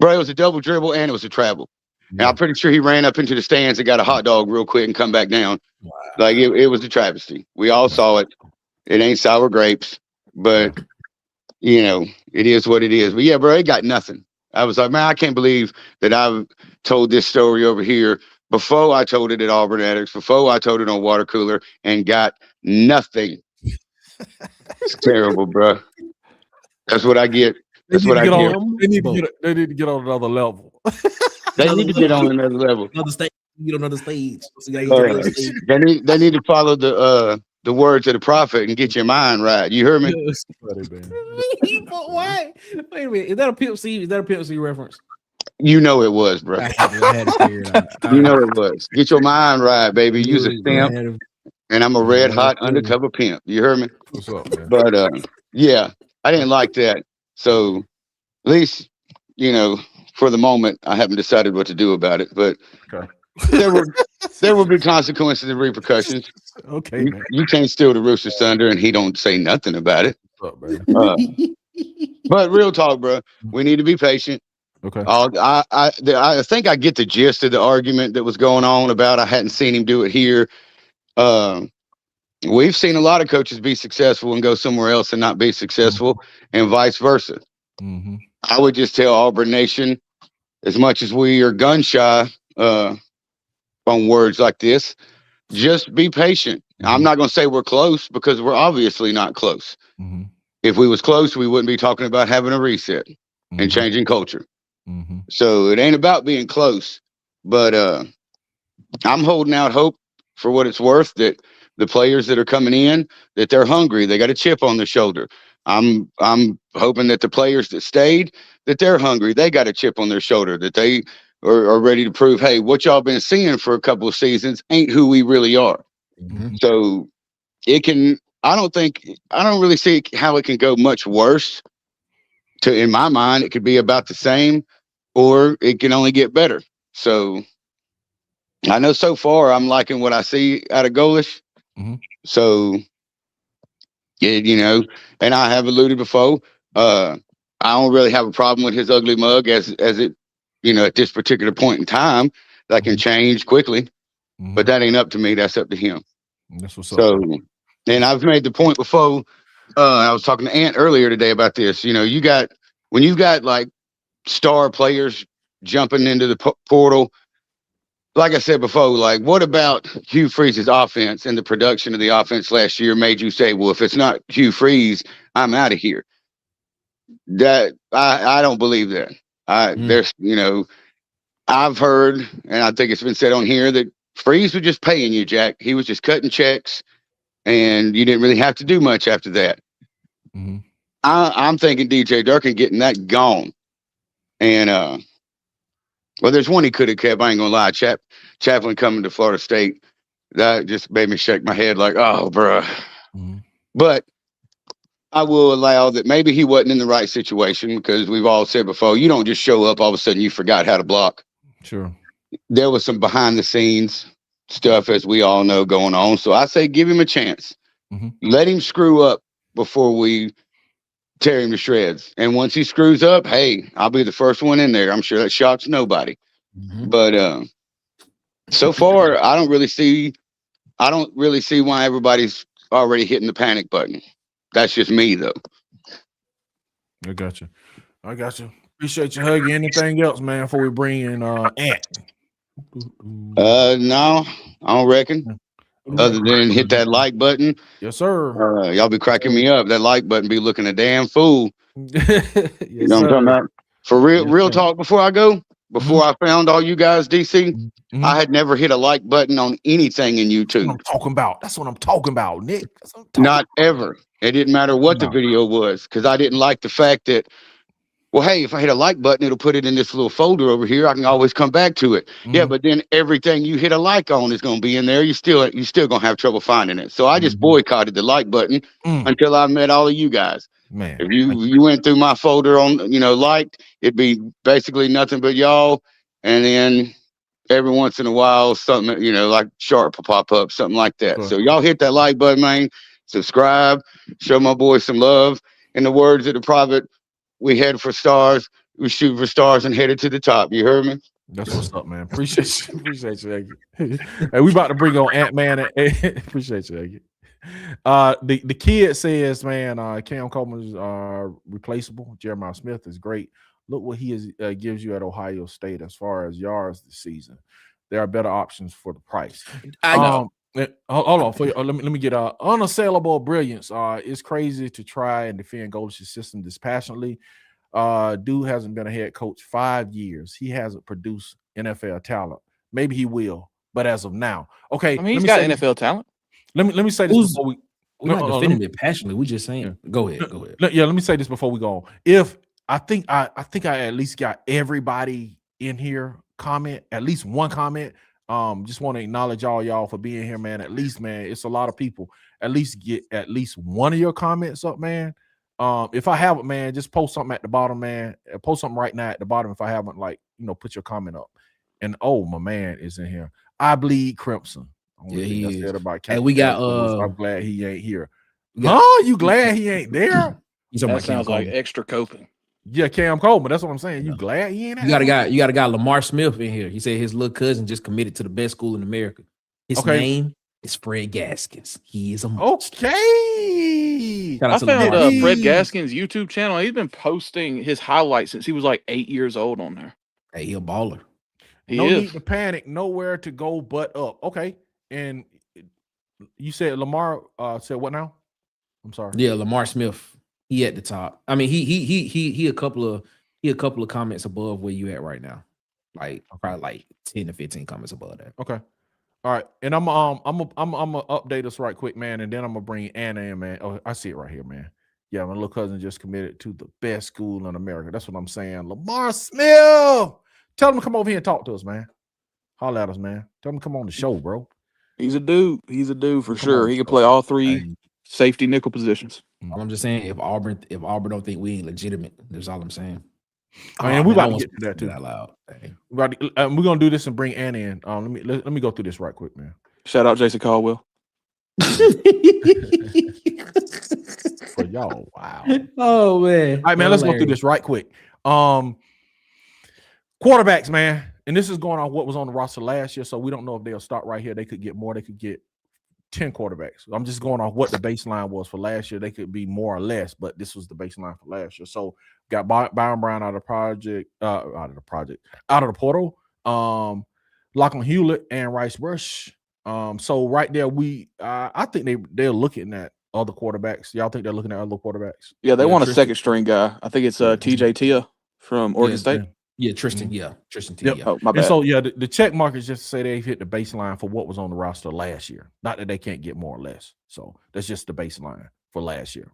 Bro, it was a double dribble and it was a travel. And I'm pretty sure he ran up into the stands and got a hot dog real quick and come back down. Wow. Like it was a travesty. We all saw it. It ain't sour grapes, but you know, it is what it is. But yeah, bro, it got nothing. I was like, man, I can't believe that I've told this story over here before I told it at Auburn Addicts, before I told it on Water Cooler and got nothing. It's terrible, bro. That's what I get. That's what I get. They need to get on another level. They need to get on another level. Another stage. You don't know the stage. They need to follow the words of the prophet and get your mind right. You heard me? Why? Wait a minute. Is that a Pimp C? Is that a Pimp C reference? You know it was, bro. You know it was. Get your mind right, baby. Use a stamp. And I'm a red hot undercover pimp. You heard me? What's up, man? But yeah, I didn't like that. So at least, you know, for the moment, I haven't decided what to do about it. But there will be consequences and repercussions. Okay, man. You can't steal the Rooster's thunder, and he don't say nothing about it. What's up, man? But real talk, bro. We need to be patient. Okay. I think I get the gist of the argument that was going on about I hadn't seen him do it here. We've seen a lot of coaches be successful and go somewhere else and not be successful, and vice versa. Mm-hmm. I would just tell Auburn Nation, as much as we are gun shy on words like this, just be patient. I'm not going to say we're close because we're obviously not close. Mm-hmm. If we was close, we wouldn't be talking about having a reset and changing culture. Mm-hmm. So it ain't about being close, but I'm holding out hope for what it's worth that the players that are coming in, that they're hungry. They got a chip on their shoulder. I'm hoping that the players that stayed, that they're hungry. They got a chip on their shoulder, that they are ready to prove, hey, what y'all been seeing for a couple of seasons ain't who we really are. Mm-hmm. So it can, I don't really see how it can go much worse. In my mind, it could be about the same, or it can only get better. So I know so far I'm liking what I see out of Golish. Mm-hmm. So, you know, and I have alluded before, I don't really have a problem with his ugly mug as it, you know, at this particular point in time, that can change quickly, but that ain't up to me. That's up to him. That's what's up. So, and I've made the point before, I was talking to Ant earlier today about this, you know, when you've got like star players jumping into the portal, like I said before, like what about Hugh Freeze's offense and the production of the offense last year made you say, well, if it's not Hugh Freeze, I'm out of here? That I don't believe that. There's, you know, I've heard, and I think it's been said on here, that Freeze was just paying you, Jack. He was just cutting checks, and you didn't really have to do much after that. Mm-hmm. I'm thinking DJ Durkin getting that gone. And well, there's one he could have kept. I ain't gonna lie. Chaplin coming to Florida State, that just made me shake my head like, oh, bruh. Mm-hmm. But I will allow that maybe he wasn't in the right situation, because we've all said before, you don't just show up all of a sudden you forgot how to block. Sure. There was some behind the scenes stuff, as we all know, going on. So I say give him a chance. Mm-hmm. Let him screw up before we tear him to shreds. And once he screws up, hey, I'll be the first one in there. I'm sure that shocks nobody. Mm-hmm. But So far, I don't really see why everybody's already hitting the panic button. That's just me, though. I got you. Appreciate you, Huggy. Anything else, man, before we bring in Ant? No, I don't reckon. Other than hit that like button. Yes, sir. Y'all be cracking me up. That like button be looking a damn fool. Yes, You know what I'm talking about? For real talk, before I go, before I found all you guys, DC, I had never hit a like button on anything in YouTube. That's what I'm talking about, Nick. Not ever. It didn't matter what the video was, because I didn't like the fact that, well, hey, if I hit a like button, it'll put it in this little folder over here. I can always come back to it. Yeah, but then everything you hit a like on is going to be in there. You still going to have trouble finding it. So I just boycotted the like button until I met all of you guys. Man, if you went through my folder on, liked, it'd be basically nothing but y'all. And then every once in a while, something, like Sharp will pop up, something like that. So y'all hit that like button, man. Subscribe, show my boy some love. In the words of the prophet, we head for stars. We shoot for stars and headed to the top. You heard me? That's what's up, man. Appreciate you. Appreciate you, Aggie. Hey, we about to bring on Ant-Man. Appreciate you, Aggie. The kid says, man, Cam Coleman is replaceable. Jeremiah Smith is great. Look what he gives you at Ohio State as far as yards this season. There are better options for the price. I know. Hold on, let me get unassailable brilliance. It's crazy to try and defend Golish's system dispassionately. Dude hasn't been a head coach 5 years. He hasn't produced NFL talent. Maybe he will, but as of now, okay. I mean, he's got NFL talent. Let me say this before we're not defending it passionately. We just saying, go ahead. Yeah, let me say this before we go on. If I think I at least got everybody in here comment, at least one comment. Just want to acknowledge all y'all for being here, man. At least, man, it's a lot of people. At least get at least one of your comments up, man. If I haven't, man, just post something at the bottom, man. Post something right now at the bottom if I haven't, put your comment up. And my man is in here. I bleed crimson. Yeah, he is. And we got I'm glad he ain't here. You glad he ain't there? That sounds like extra coping. Yeah, Cam Coleman. That's what I'm saying. You glad he ain't? You got a guy, Lamar Smith in here. He said his little cousin just committed to the best school in America. His name is Fred Gaskins. He is a monster. Okay. I found Fred Gaskins' YouTube channel. He's been posting his highlights since he was like 8 years old on there. Hey, he a baller. No need to panic. Nowhere to go but up. Okay. And you said Lamar said what now? I'm sorry. Yeah, Lamar Smith. He at the top. I mean, he a couple of comments above where you at right now. Like probably like 10 to 15 comments above that. Okay. All right. And I'm gonna update us right quick, man, and then I'm gonna bring Anna in, man. Oh, I see it right here, man. Yeah, my little cousin just committed to the best school in America. That's what I'm saying. Lamar Smith. Tell him to come over here and talk to us, man. Holler at us, man. Tell him to come on the show, bro. He's a dude. He's a dude for sure. He can play all three safety nickel positions. I'm just saying, if Auburn don't think we ain't legitimate, that's all I'm saying. I mean, we about to get to that too. That loud. We're gonna do this and bring Anna in. Let me go through this right quick, man. Shout out Jason Caldwell. For y'all, wow. Oh man. All right, man. Let's go through this right quick. Quarterbacks, man, and this is going on what was on the roster last year, so we don't know if they'll start right here. They could get more. They could get 10 quarterbacks. I'm just going off what the baseline was for last year. They could be more or less, but this was the baseline for last year. So got Byron Brown out of the portal. Lachlan Hewlett and Rice Brush. So right there, I think they're looking at other quarterbacks. Y'all think they're looking at other quarterbacks? Yeah, they want a second string guy. I think it's TJ Tia from Oregon State. Yeah, Tristan. Yeah, Tristan T. Yep. Yeah. Oh, my bad. And so the check mark is just to say they've hit the baseline for what was on the roster last year. Not that they can't get more or less. So that's just the baseline for last year.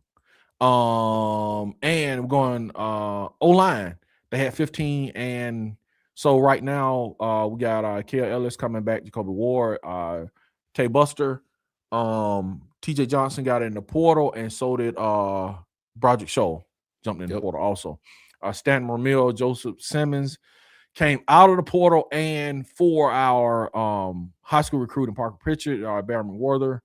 And we're going O-line. They had 15, and so right now we got Kale Ellis coming back, Jacoby Ward, Tay Buster, TJ Johnson got in the portal, and so did Broderick Scholl jumped in the portal also. Stanton Ramil, Joseph Simmons came out of the portal, and for our high school recruiting, Parker Pritchard, Barry McWhorter,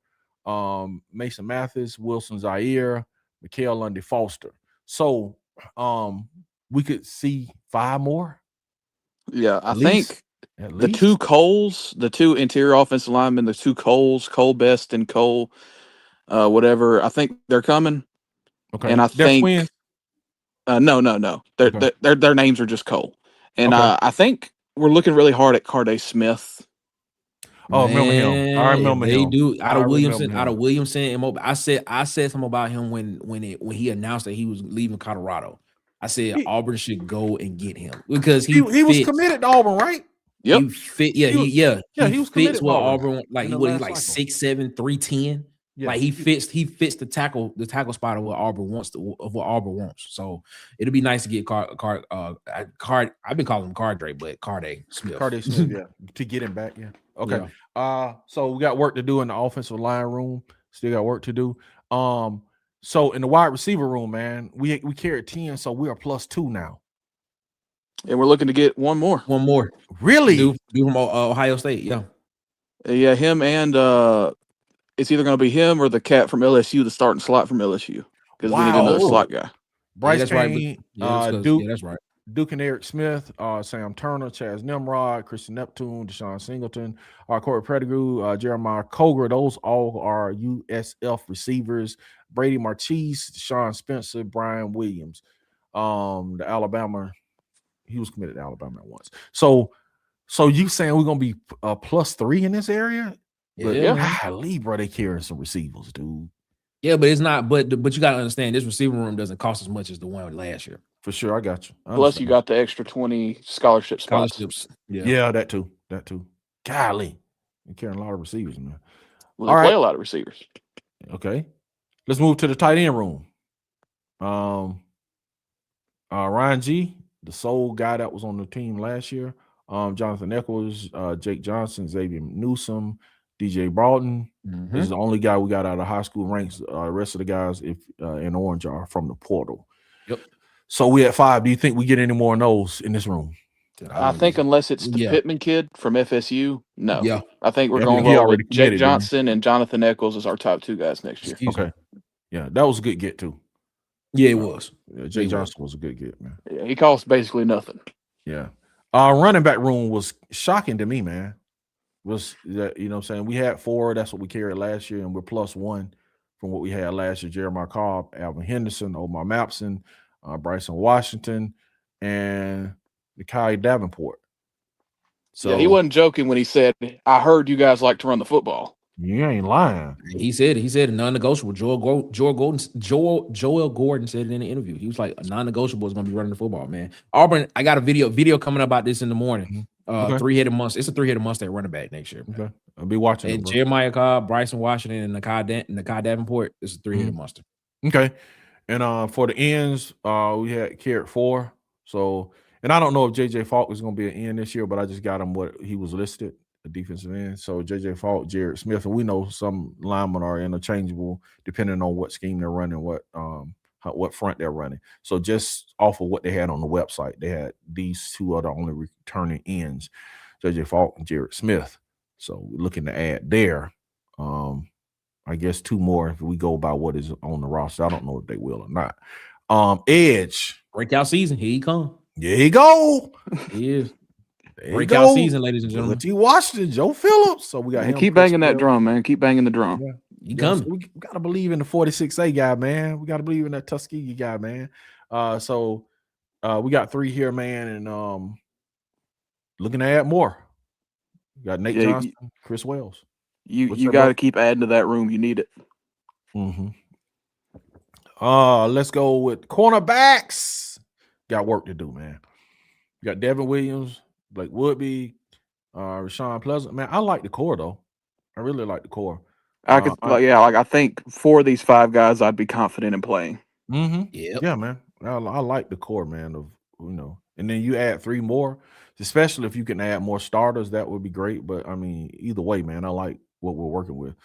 Mason Mathis, Wilson Zaire, Mikael Lundy Foster. So we could see 5 more. Yeah, I think At The least two Coles, the two interior offensive linemen, the two Coles, Cole Best and Cole, whatever. I think they're coming, okay. and I They're think twins. no. Okay. Their names are just Cole, and Okay. I think we're looking really hard at Carday Smith. Oh, remember him. I Man, if remember they him. do out I of remember Williamson, him. and I said something about him when he announced that he was leaving Colorado. I said He- Auburn should go and get him because He was fits. committed to Auburn, right? Yep. He fit, yeah, He was- he he was committed fits to what Auburn Auburn like. in the What he's last like cycle. 6'7", 310. Yeah. Like he fits the tackle spot of what Auburn wants of what Auburn wants. So it'll be nice to get Card. I've been calling him Cardray, but Carday Smith. Carday Smith, yeah, to get him back. Yeah. Okay. So we got work to do in the offensive line room. Still got work to do. So in the wide receiver room, man, we carried 10, so we are +2 now. And we're looking to get one more. Really? Do from Ohio State, yeah. Yeah, him and it's either going to be him or the cat from LSU, the starting slot from LSU, because we need another slot guy. Bryce that's Kane, right. Duke, that's right. Duke and Eric Smith, Sam Turner, Chaz Nimrod, Christian Neptune, Deshaun Singleton, Corey Pettigrew, Jeremiah Coger. Those all are USF receivers. Brady Marchese, Deshaun Spencer, Brian Williams. The Alabama, he was committed to Alabama once. So you saying we're gonna be +3 in this area? Yeah, golly, bro, they carrying some receivers, dude. Yeah, but it's not. But you got to understand, this receiver room doesn't cost as much as the one last year. For sure, I got you. Plus, you got the extra 20 scholarship spots. Scholarships. Yeah, that too. Golly, you're carrying a lot of receivers, man. Well, they play a lot of receivers. Okay, let's move to the tight end room. Ryan G, the sole guy that was on the team last year. Jonathan Eccles, Jake Johnson, Xavier Newsome, DJ Broughton is the only guy we got out of high school ranks. The rest of the guys, if in orange, are from the portal. Yep. So we at 5. Do you think we get any more of those in this room? I think unless it's the Pittman kid from FSU, no. Yeah. I think we're going to roll with Jake Johnson and Jonathan Eccles as our top 2 guys next year. Okay. Yeah, that was a good get too. Yeah, it was. Jake Johnson was a good get, man. Yeah, he costs basically nothing. Yeah. Our running back room was shocking to me, man. Was that, you know what I'm saying? We had 4, that's what we carried last year, and we're +1 from what we had last year. Jeremiah Cobb, Alvin Henderson, Omar Mapson, Bryson Washington, and Nikai Davenport. So yeah, he wasn't joking when he said, I heard you guys like to run the football. You ain't lying. He said non-negotiable. Joel Gordon said it in the interview. He was like, a non-negotiable is going to be running the football, man. Auburn, I got a video coming about this in the morning. Three-headed Mustang. It's a 3-headed Mustang running back next year. Okay, I'll be watching. And Jeremiah Cobb, Bryson Washington, and Nikai Davenport is a 3-headed Mustang. Okay, and for the ends, we had carried 4. So, and I don't know if JJ Falk is going to be an end this year, but I just got him what he was listed. A defensive end. So JJ Falk, Jared Smith, and we know some linemen are interchangeable depending on what scheme they're running, what front they're running. So just off of what they had on the website, they had these 2 are the only returning ends, JJ Falk and Jared Smith. So we're looking to add there. I guess 2 more if we go by what is on the roster. I don't know if they will or not. Edge. Breakout season. Here he come. There you go. He is. Breakout season, ladies and gentlemen. T. Washington, Joe Phillips. So we got him. Keep banging that drum, man. Keep banging the drum. Yeah. You coming. So we got to believe in the 46A guy, man. We got to believe in that Tuskegee guy, man. So we got 3 here, man, and looking to add more. We got Nate Johnson, Chris Wells. You got to keep adding to that room. You need it. Let's go with cornerbacks. Got work to do, man. We got Devin Williams, Blake Woodby, Rashawn Pleasant. Man, I like the core though. I really like the core. I think 4 of these 5 guys I'd be confident in playing. Yeah, man. I like the core, man. And then you add 3 more, especially if you can add more starters, that would be great. But I mean, either way, man, I like what we're working with.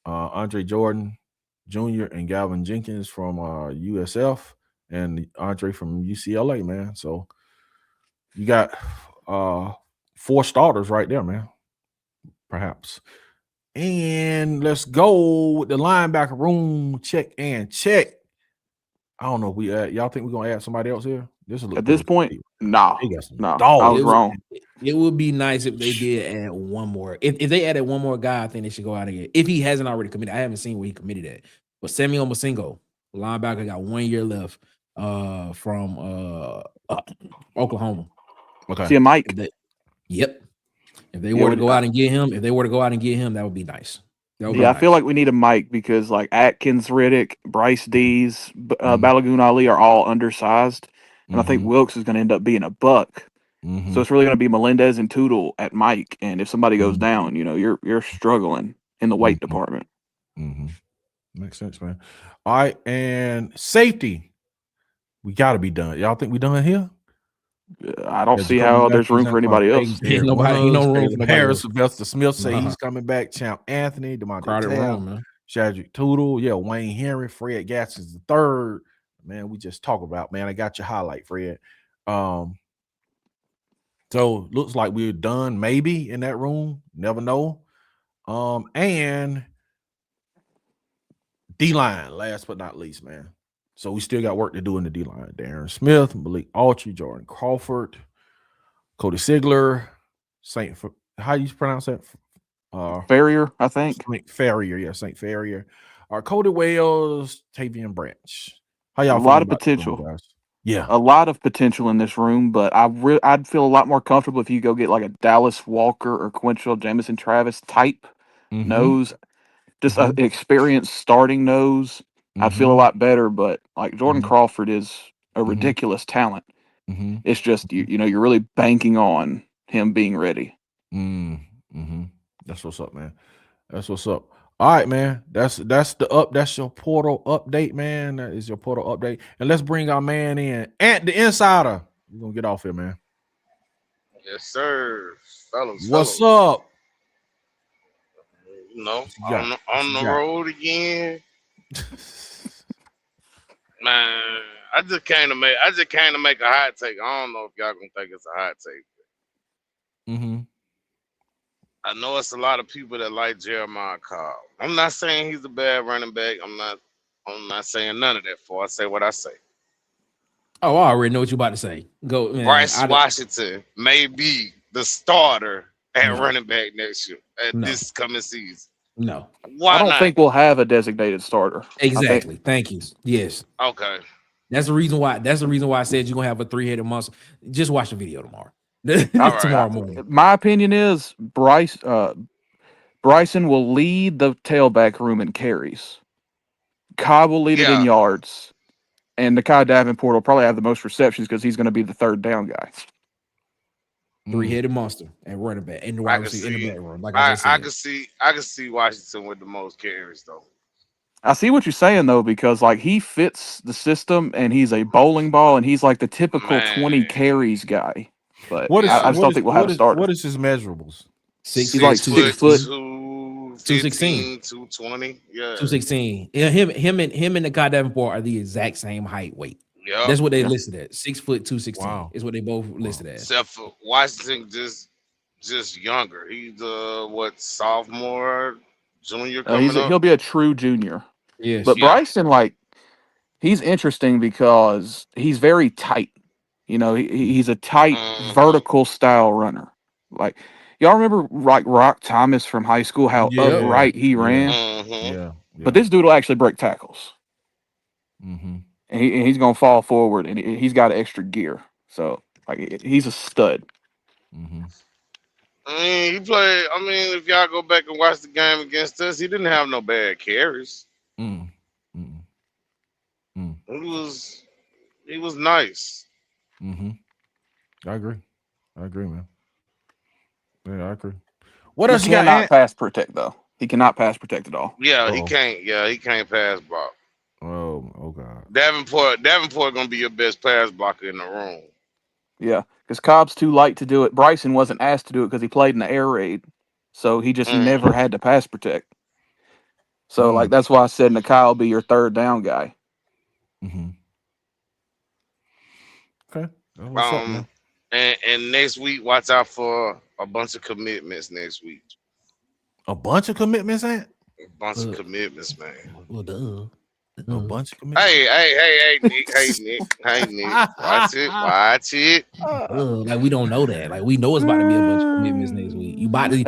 Andre Jordan Jr. and Galvin Jenkins from USF, and Andre from UCLA, man. So you got 4 starters right there, man. Perhaps. And let's go with the linebacker room. Check. I don't know if y'all think we're gonna add somebody else here. At this point, nah. They got some I dogs. was wrong. It would be nice if they did add one more. If they added one more guy, I think they should go out again. If he hasn't already committed, I haven't seen where he committed at. But Samuel Masingo, linebacker, got 1 year left from Oklahoma. Okay. See a Mike. Yep. If they were to go out and get him, that would be nice. I feel like we need a Mike because like Atkins, Riddick, Bryce Dees, Balagoon Ali are all undersized. And I think Wilkes is going to end up being a buck. So it's really going to be Melendez and Tootle at Mike. And if somebody goes down, you know, you're struggling in the weight department. Makes sense, man. All right. And safety. We got to be done. Y'all think we done here? I don't see how there's room for anybody else. Ain't no room for Harris. Sylvester Smith say he's coming back. Champ Anthony, DeMonte Shadrick Tootle, Wayne Henry, Fred Gaskins the third. Man, we just talk about, man. I got your highlight, Fred. So looks like we're done, maybe in that room. Never know. And D-line, last but not least, man. So we still got work to do in the D-line. Darren Smith, Malik Autry, Jordan Crawford, Cody Sigler, how do you pronounce that? Farrier, I think. Farrier, St. Farrier. Cody Wells, Tavian Branch. How y'all? A lot of potential. Guys? Yeah, a lot of potential in this room, but I'd feel a lot more comfortable if you go get like a Dallas Walker or Quintrell Jamison Travis type nose, just an experienced starting nose. I'd feel a lot better, but like Jordan Crawford is a ridiculous talent. It's just you know you're really banking on him being ready. That's what's up, man. That's what's up. All right, man. That's your portal update, man. That is your portal update. And let's bring our man in, Ant the Insider. We're gonna get off here, man. Yes, sir. Fellas. What's up? You know, on the road again. Man, I just came to make a hot take. I don't know if y'all gonna think it's a hot take. I know it's a lot of people that like Jeremiah Cobb. I'm not saying he's a bad running back. I'm not saying none of that. For I say what I say. Oh, I already know what you're about to say. Go, man. Bryce Washington may be the starter at running back next year this coming season. No, I don't think we'll have a designated starter. Exactly. Thank you. Yes. Okay. That's the reason why. I said you're gonna have a 3-headed monster. Just watch the video tomorrow. Tomorrow morning. My opinion is Bryson will lead the tailback room in carries. Cobb will lead it in yards, and Nakai Davenport will probably have the most receptions because he's going to be the third down guy. 3-headed monster and running back in the wide receiver in the back room. Like I can see Washington with the most carries though. I see what you're saying though, because like he fits the system and he's a bowling ball and he's like the typical 20 carries guy. But I just don't think we'll have a starter. What is his measurables? He's like 6 foot. 216, 220, yeah, 216. Yeah, him and the guy Davenport are the exact same height weight. Yeah, that's what they listed at. 6 foot 216 is what they both listed as. Except for Washington, just younger. He's sophomore, junior coming up. He'll be a true junior. Yes, but Bryson, like, he's interesting because he's very tight. You know, he's a tight vertical style runner. Like, y'all remember like Rock Thomas from high school, how upright he ran? But this dude will actually break tackles. And he's going to fall forward, and he's got extra gear. So, like, he's a stud. He played. I mean, if y'all go back and watch the game against us, he didn't have no bad carries. He was nice. I agree, man. Yeah, I agree. What else he you got? Cannot pass protect though. He cannot pass protect at all. Yeah, he can't. Yeah, he can't pass block. Oh God. Davenport gonna be your best pass blocker in the room. Yeah, because Cobb's too light to do it. Bryson wasn't asked to do it because he played in the air raid, so he just never had to pass protect. So like that's why I said Nakai will be your third down guy. Okay. And next week, watch out for a bunch of commitments next week. A bunch of commitments, Ant? A bunch of commitments, man. Well, duh. A bunch of commitments. Hey, Nick. Watch it. Like we don't know that. Like we know it's about to be a bunch of commitments next week. You probably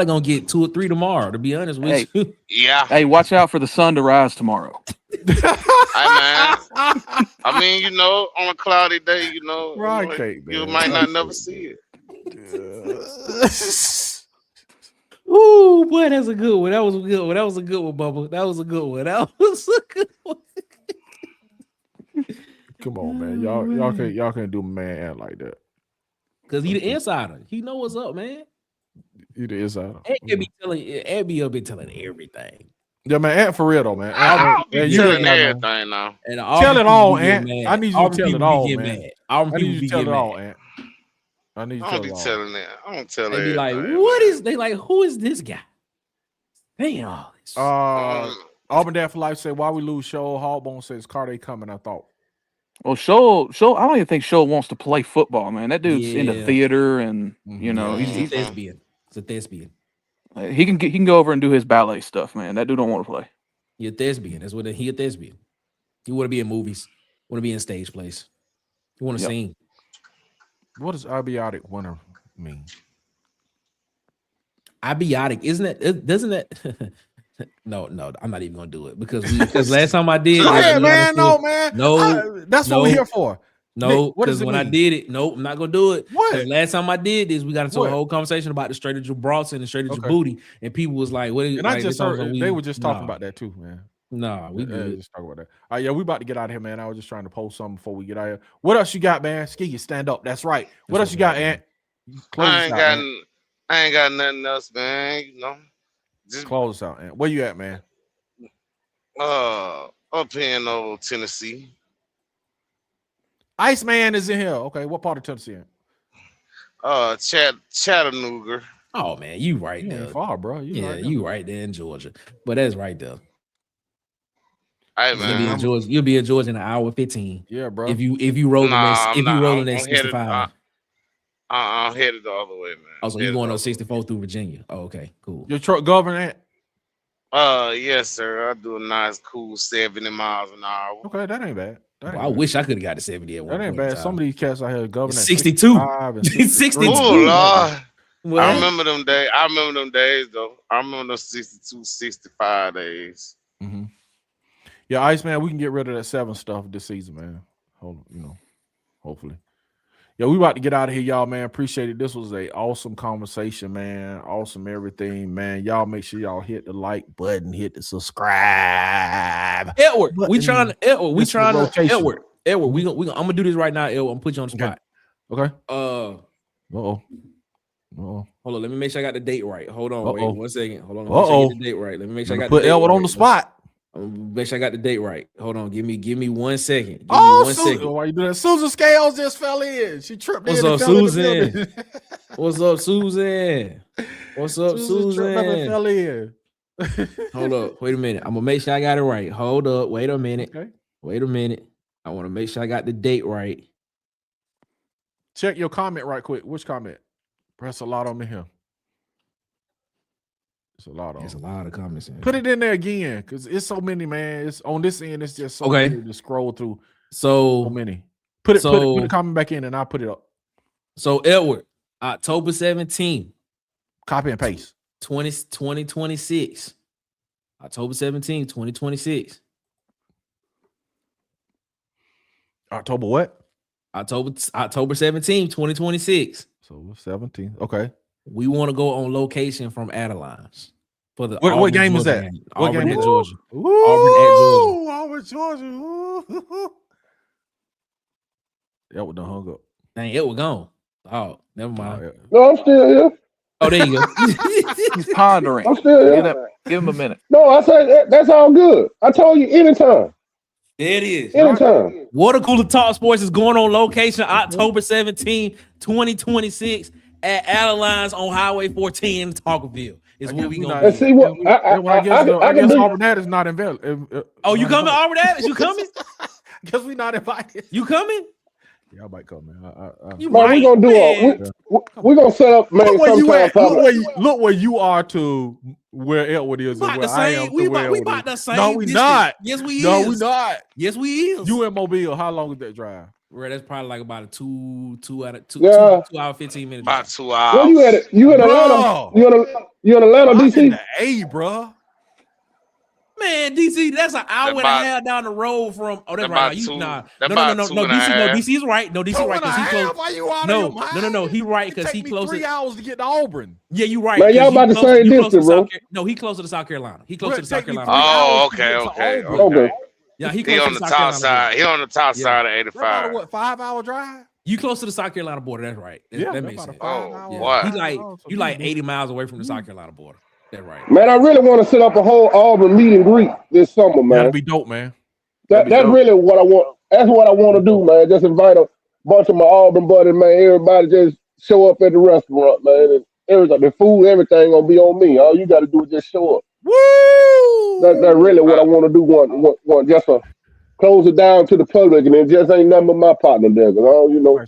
gonna get 2 or 3 tomorrow. To be honest with you. Yeah. Hey, watch out for the sun to rise tomorrow. Hey man. I mean, on a cloudy day, you might not never see it. Ooh, boy, that's a good one. That was a good one. That was a good one, Bubba. That was a good one. That was a good one. Come on, man. Y'all can't do man like that. Cause he the insider. He know what's up, man. He the insider. Ed be up and telling everything. Yeah, man. Ant for real though, man. I'll be telling everything now. And tell it all, Ant. I need you to tell it all, man. Mad. I need you to tell it all, Ant. I need you to I tell don't it be all. telling that. I don't tell They be everything. like, what is? They like, who is this guy? Damn. All this. Auburn Dad for Life said, why we lose Show? Hardbone says Carter coming, I thought. Well, Show, I don't even think Show wants to play football, man. That dude's into theater, and he's a thespian. It's a thespian. He can go over and do his ballet stuff, man. That dude don't want to play. He a thespian. That's what he a thespian. He want to be in movies. Want to be in stage plays. He want to sing. What does abiotic winner mean? Abiotic, isn't it? Doesn't it? No, I'm not even gonna do it because last time I did, man. That's what we're here for. No, because when I did it, I'm not gonna do it. What? Last time I did this, we got into a whole conversation about the straight of Gibraltar and straight of Djibouti, and people was like, "What?" And I just heard they were just talking about that too, man. Nah, we good. Just talk about that. All right, yeah, we about to get out of here, man. I was just trying to post something before we get out of here. What else you got, man? Ski, you stand up. That's right. What else you got, Ant? I ain't got nothing else, man. Just close us out, Ant. Where you at, man? Up in Tennessee. Iceman is in here. Okay, what part of Tennessee? Chattanooga. Oh man, you right there. Ain't far, bro. You right there in Georgia. But that's right there. Hey man, you'll be in Georgia in an hour 15. Yeah, bro. If you rolling that 65. I'm headed the other way, man. Oh, so you're going on 64 through Virginia. Oh, okay, cool. Your truck governor? Yes, sir. I do a nice, cool 70 miles an hour. Okay, that ain't bad. I wish I could have got to 70 at one point. That ain't bad. Some of these cats out here governing 62. 62. Oh, Lord. I remember them days, though. I remember those 62, 65 days. Mm-hmm. Yeah, Iceman, we can get rid of that 7 stuff this season, man. Hopefully. Yeah, we about to get out of here, y'all, man. Appreciate it. This was a awesome conversation, man. Awesome everything, man. Y'all make sure y'all hit the like button, hit the subscribe. Edward, I'm gonna do this right now, Edward. I'm gonna put you on the spot. Okay. Hold on, let me make sure I got the date right. Hold on, wait 1 second. Hold on, let me make sure I get the date right. Let me make sure I got put Edward on the spot. Make sure I got the date right. Hold on, give me 1 second. Why you doing that? Susan Scales just fell in. She tripped in. What's up, Susan? What's up, Susan? What's up, Susan? Fell in. Hold up. Wait a minute. I'm gonna make sure I got it right. Hold up. Wait a minute. Okay. Wait a minute. I want to make sure I got the date right. Check your comment right quick. Which comment? Press a lot on me here. It's a lot of comments. Put it in there again, because it's so many, man. It's on this end. It's just so many to scroll through. So many. Put a comment back in, and I'll put it up. So Edward, October 17th. Copy and paste. 2026. October 17th, 2026. October what? October 17th, 2026. So 17th. Okay. We want to go on location from Addicts for the what game is that? What game at Georgia? Auburn, Georgia. That would done hung up. Dang, it was gone. Oh, never mind. No, I'm still here. Oh, there you go. He's pondering. I'm still here. Give him a minute. No, I said that's all good. I told you anytime. There it is. Anytime. Water Cooler Talk Sports is going on location October 17, 2026 at Addicts on Highway 14 in Talkerville. Is what we gonna see what I guess Auburn Addicts not invited. Oh, you coming, Auburn Addicts? You coming? Guess we not invited. You coming? Y'all might come, man. You Man, might, we gonna do man. we gonna set up, man. Look where you Sometime at. Look where you are to where Elwood is and where I am to We where about Elwood the is. same. No, we distance. not. Yes, we No, is. we not. Yes, we is. You in Mobile? How long is that drive? Well, that's probably like about a two Yeah. 2 hour 15 minute About drive. 2 hours. Where you at? You in Atlanta? Bro. You in Atlanta, I'm in DC? the A, bro. Man, DC, that's an hour and a about- half down the road from. Oh, that's that right. about You two- nah. that No, about no, two no, and a DC, no, half. DC is right. No, DC Two right and a because he close. half? Why you out No, of your mind? no, he right It because take he me close. 3 hours to get to Auburn. Yeah, you right. Man, y'all 'cause about you the close- same you close to distance, bro. No, he closer to South Carolina. He Bro, closer it to South take me 3 Carolina. Oh, hours to okay, get to okay, Auburn. Okay. Yeah, he He close on to the South top Carolina side. border. He on the top Yeah. side of That's about a 85. what, 5-hour drive? You close to the South Carolina border. That's right. That That's makes about a sense. 5-hour Yeah. Yeah. Boy. He like drive, so you we like do- 80 miles away from the South Carolina border. That's right. Man, I really want to set up a whole Auburn meet and greet this summer, man. That'd be dope, man. That's really what I want. That's what I want to do, man. Just invite a bunch of my Auburn buddies, man. Everybody just show up at the restaurant, man. And everything, the food, everything gonna be on me. All you got to do is just show up. Woo! That's really what I want to do. One just to close it down to the public, and it just ain't nothing but my partner there. Cause you know,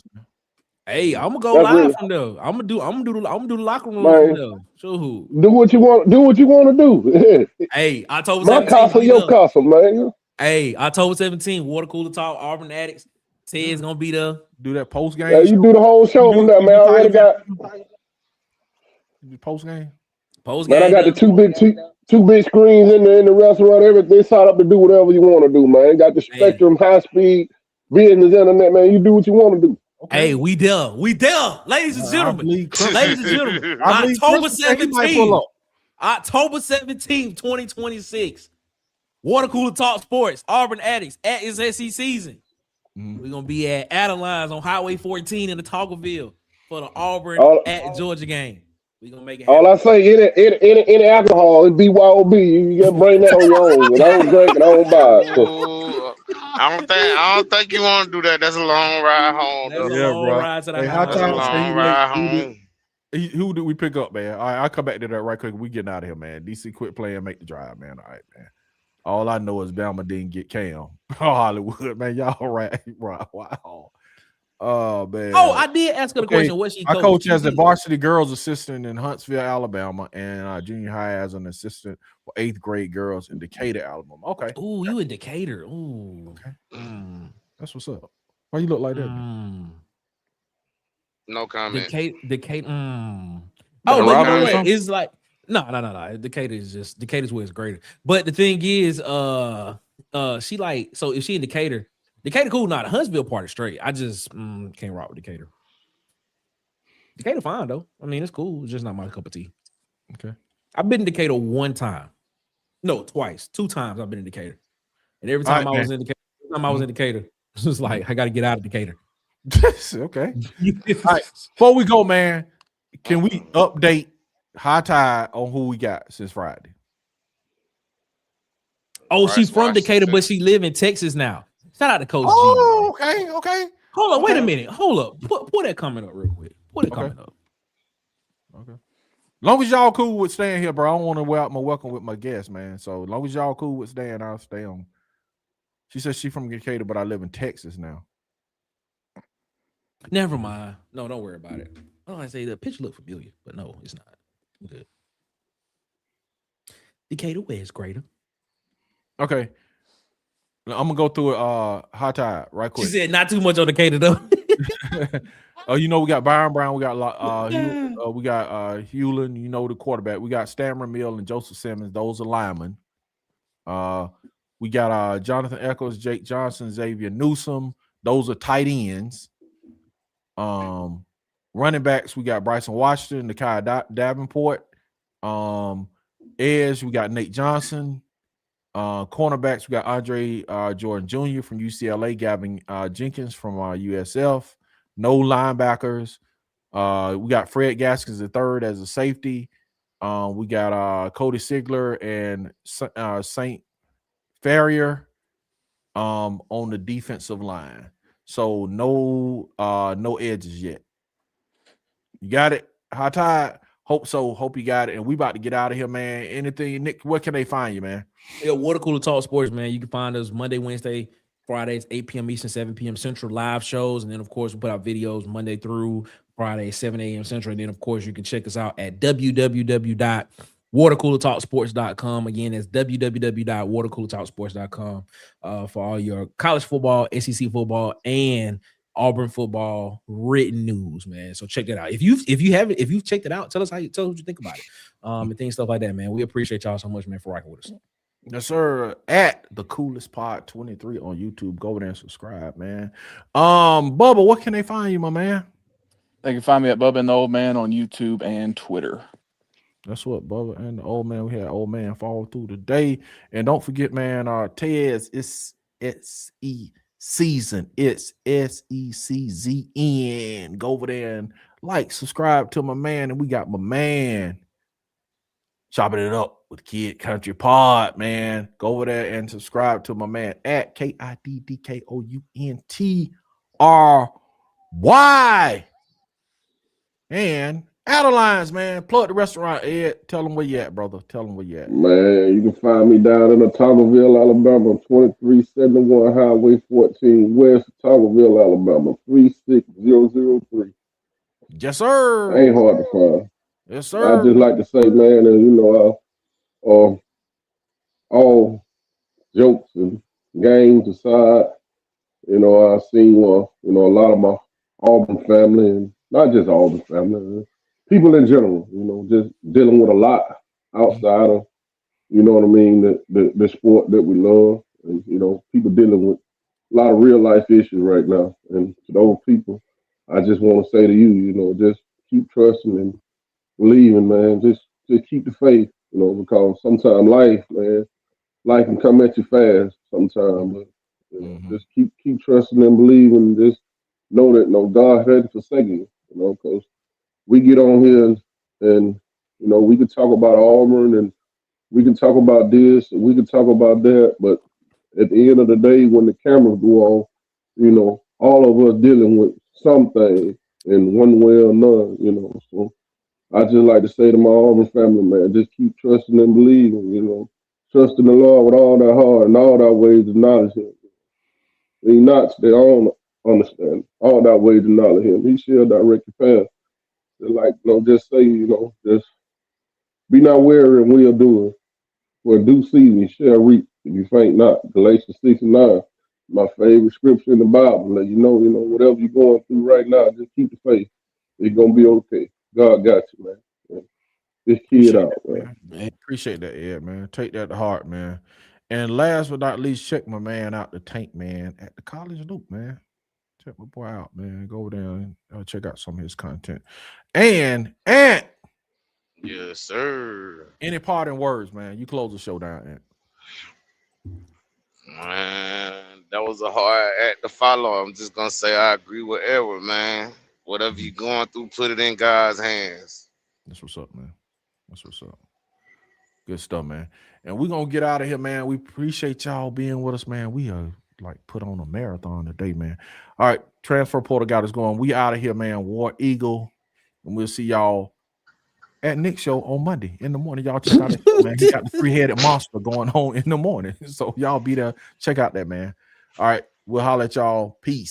Hey, I'm gonna go That's live really- from there. I'm gonna do the locker room Man. from there. Sure who? do what you want. Do what you want to do. Hey, October My 17th. castle, we your there. castle, man. Hey, October 17th, water cooler talk, Auburn Addicts. Ted's gonna be there. Do that post game. Yeah, you do the whole show from there, man. I already got. Post game. Post Man, I game. got the two big screens in the restaurant. Everything set up to do whatever you want to do, man. Got the Spectrum, high speed, business, internet, man. You do what you want to do. Hey, we there, ladies and gentlemen. Ladies and gentlemen, I believe October Christmas Day, he might pull 17th. up. October 17th, 2026. Water Cooler Talk Sports, Auburn Addicts at its SECZN. We're gonna be at Adelines on Highway 14 in the Toggleville for the Auburn at Georgia game. We're gonna make it happen. All I say, any alcohol is BYOB. You gotta bring that on your own. And I don't drink and I don't buy it. Ooh, I don't think you want to do that. That's a long ride home. That's though. a long ride to the Hey, house. That's a long ride home. Who did we pick up, man? All right, I'll come back to that right quick. We getting out of here, man. DC quit playing, make the drive, man. All right, man. All I know is Bama didn't get Cam. Oh, Hollywood, man. Y'all right. Wow. Oh, man. Oh, I did ask her the question. What she I told coach me. as a varsity girls assistant in Huntsville, Alabama, and junior high as an assistant for 8th grade girls in Decatur, Alabama. Okay. Ooh, you in Decatur. Ooh. Okay. That's what's up. Why you look like that? No comment. Decatur. That Oh, but you know Robinson? what? It's like no. Decatur's where it's greater. But the thing is, she like, so if she in Decatur cool, not the Huntsville part is straight. I just can't rock with Decatur. Decatur fine though. I mean, it's cool. It's just not my cup of tea. Okay. I've been in Decatur one time. No, twice. 2 times I've been in Decatur. And every time All right, I was in Decatur, it was like I gotta get out of Decatur. Okay. All right. Before we go, man, can we update High Tide on who we got since Friday? Oh, Bryce she's from Decatur, Washington. but she live in Texas now. Shout out to Coach G. Oh, okay. Hold on, wait a Okay. minute. Hold up. Pull that comment up real quick. Pull that comment up. Okay. Long as y'all cool with staying here, bro. I don't want to wear out my welcome with my guests, man. So long as y'all cool with staying, I'll stay on. She says she's from Decatur, but I live in Texas now. Never mind. No, don't worry about it. Oh, I say the picture look familiar, but no, it's not. I'm good. Decatur, where's greater? Okay. I'm gonna go through it High Tide right She quick. said not too much on Decatur though. Oh, you know, we got Byron Brown, we got Hewlin, you know, the quarterback. We got Stammer Mill and Joseph Simmons, those are linemen. We got Jonathan Echols, Jake Johnson, Xavier Newsom, those are tight ends. Running backs, we got Bryson Washington, Nakai Davenport. Edge, we got Nate Johnson. Cornerbacks, we got Andre Jordan Jr. from UCLA, Gavin Jenkins from USF. No linebackers. We got Fred Gaskins III as a safety. We got Cody Sigler and Saint Farrier on the defensive line. So no edges yet. You got it? High Tide? Hope so. Hope you got it. And we about to get out of here, man. Anything, Nick, where can they find you, man? Yeah, Water Cooler Talk Sports, man. You can find us Monday, Wednesday, Fridays, 8 p.m. Eastern, 7 p.m. Central live shows. And then, of course, we put out videos Monday through Friday, 7 a.m. Central. And then, of course, you can check us out at www.watercoolertalksports.com. Again, that's www.watercoolertalksports.com for all your college football, SEC football, and Auburn football written news, man. So check that out. If you've checked it out, tell us what you think about it. And things, stuff like that, man. We appreciate y'all so much, man, for rocking with us. Yes, sir. At the Coolest Pod 23 on YouTube. Go over there and subscribe, man. Bubba, what can they find you, my man? They can find me at Bubba and the Old Man on YouTube and Twitter. That's what Bubba and the Old Man. We had Old Man follow through today. And don't forget, man, Ted's SECZN. It's SECZN. Go over there and subscribe to my man. And we got my man chopping it up with Kid Country Pod, man. Go over there and subscribe to my man at KIDDKOUNTRY. And Adelines, man. Plug the restaurant, Ed. Tell them where you at, brother. Tell them where you at. Man, you can find me down in Otagoville, Alabama, 2371 Highway 14 West, Otagoville, Alabama, 36003. Yes, sir. Ain't hard to find. Yes, sir. I just like to say, man, and all jokes and games aside, I've seen a lot of my Auburn family, and not just Auburn family, people in general, just dealing with a lot outside of, the sport that we love, and people dealing with a lot of real life issues right now. And to those people, I just want to say to you, just keep trusting and believing, man. Just keep the faith, because sometimes life can come at you fast sometimes, but just keep trusting and believing. Just know that God hasn't forsaken you, because we get on here and we can talk about Auburn and we can talk about this and we can talk about that, but at the end of the day, when the cameras go on, all of us dealing with something in one way or another, so I just like to say to my Auburn family, man, just keep trusting and believing, trusting the Lord with all their heart and all their ways to acknowledge Him. Lean not to their own understanding, all their ways to acknowledge Him. He shall direct your path. Just say, just be not weary and well doing. For due season you shall reap if you faint not. Galatians 6:9, my favorite scripture in the Bible. Let you know, whatever you're going through right now, just keep the faith. It's gonna be okay. God got you, man. This kid out, man. Appreciate that, Ed, man. Take that to heart, man. And last but not least, check my man out, the Tank Man, at the College Loop, man. Check my boy out, man. Go over there and check out some of his content. And yes, sir. Any parting words, man? You close the show down, Ant. Man, that was a hard act to follow. I'm just gonna say I agree with Edward, man. Whatever you're going through, put it in God's hands. That's what's up, man. That's what's up. Good stuff, man. And we're gonna get out of here, man. We appreciate y'all being with us, man. We are put on a marathon today, man. All right, transfer portal got us going. We out of here, man. War Eagle, and we'll see y'all at Nick's show on Monday in the morning. Y'all check out that, man. He got the three-headed monster going on in the morning, so y'all be there. Check out that, man. All right, we'll holler at y'all. Peace.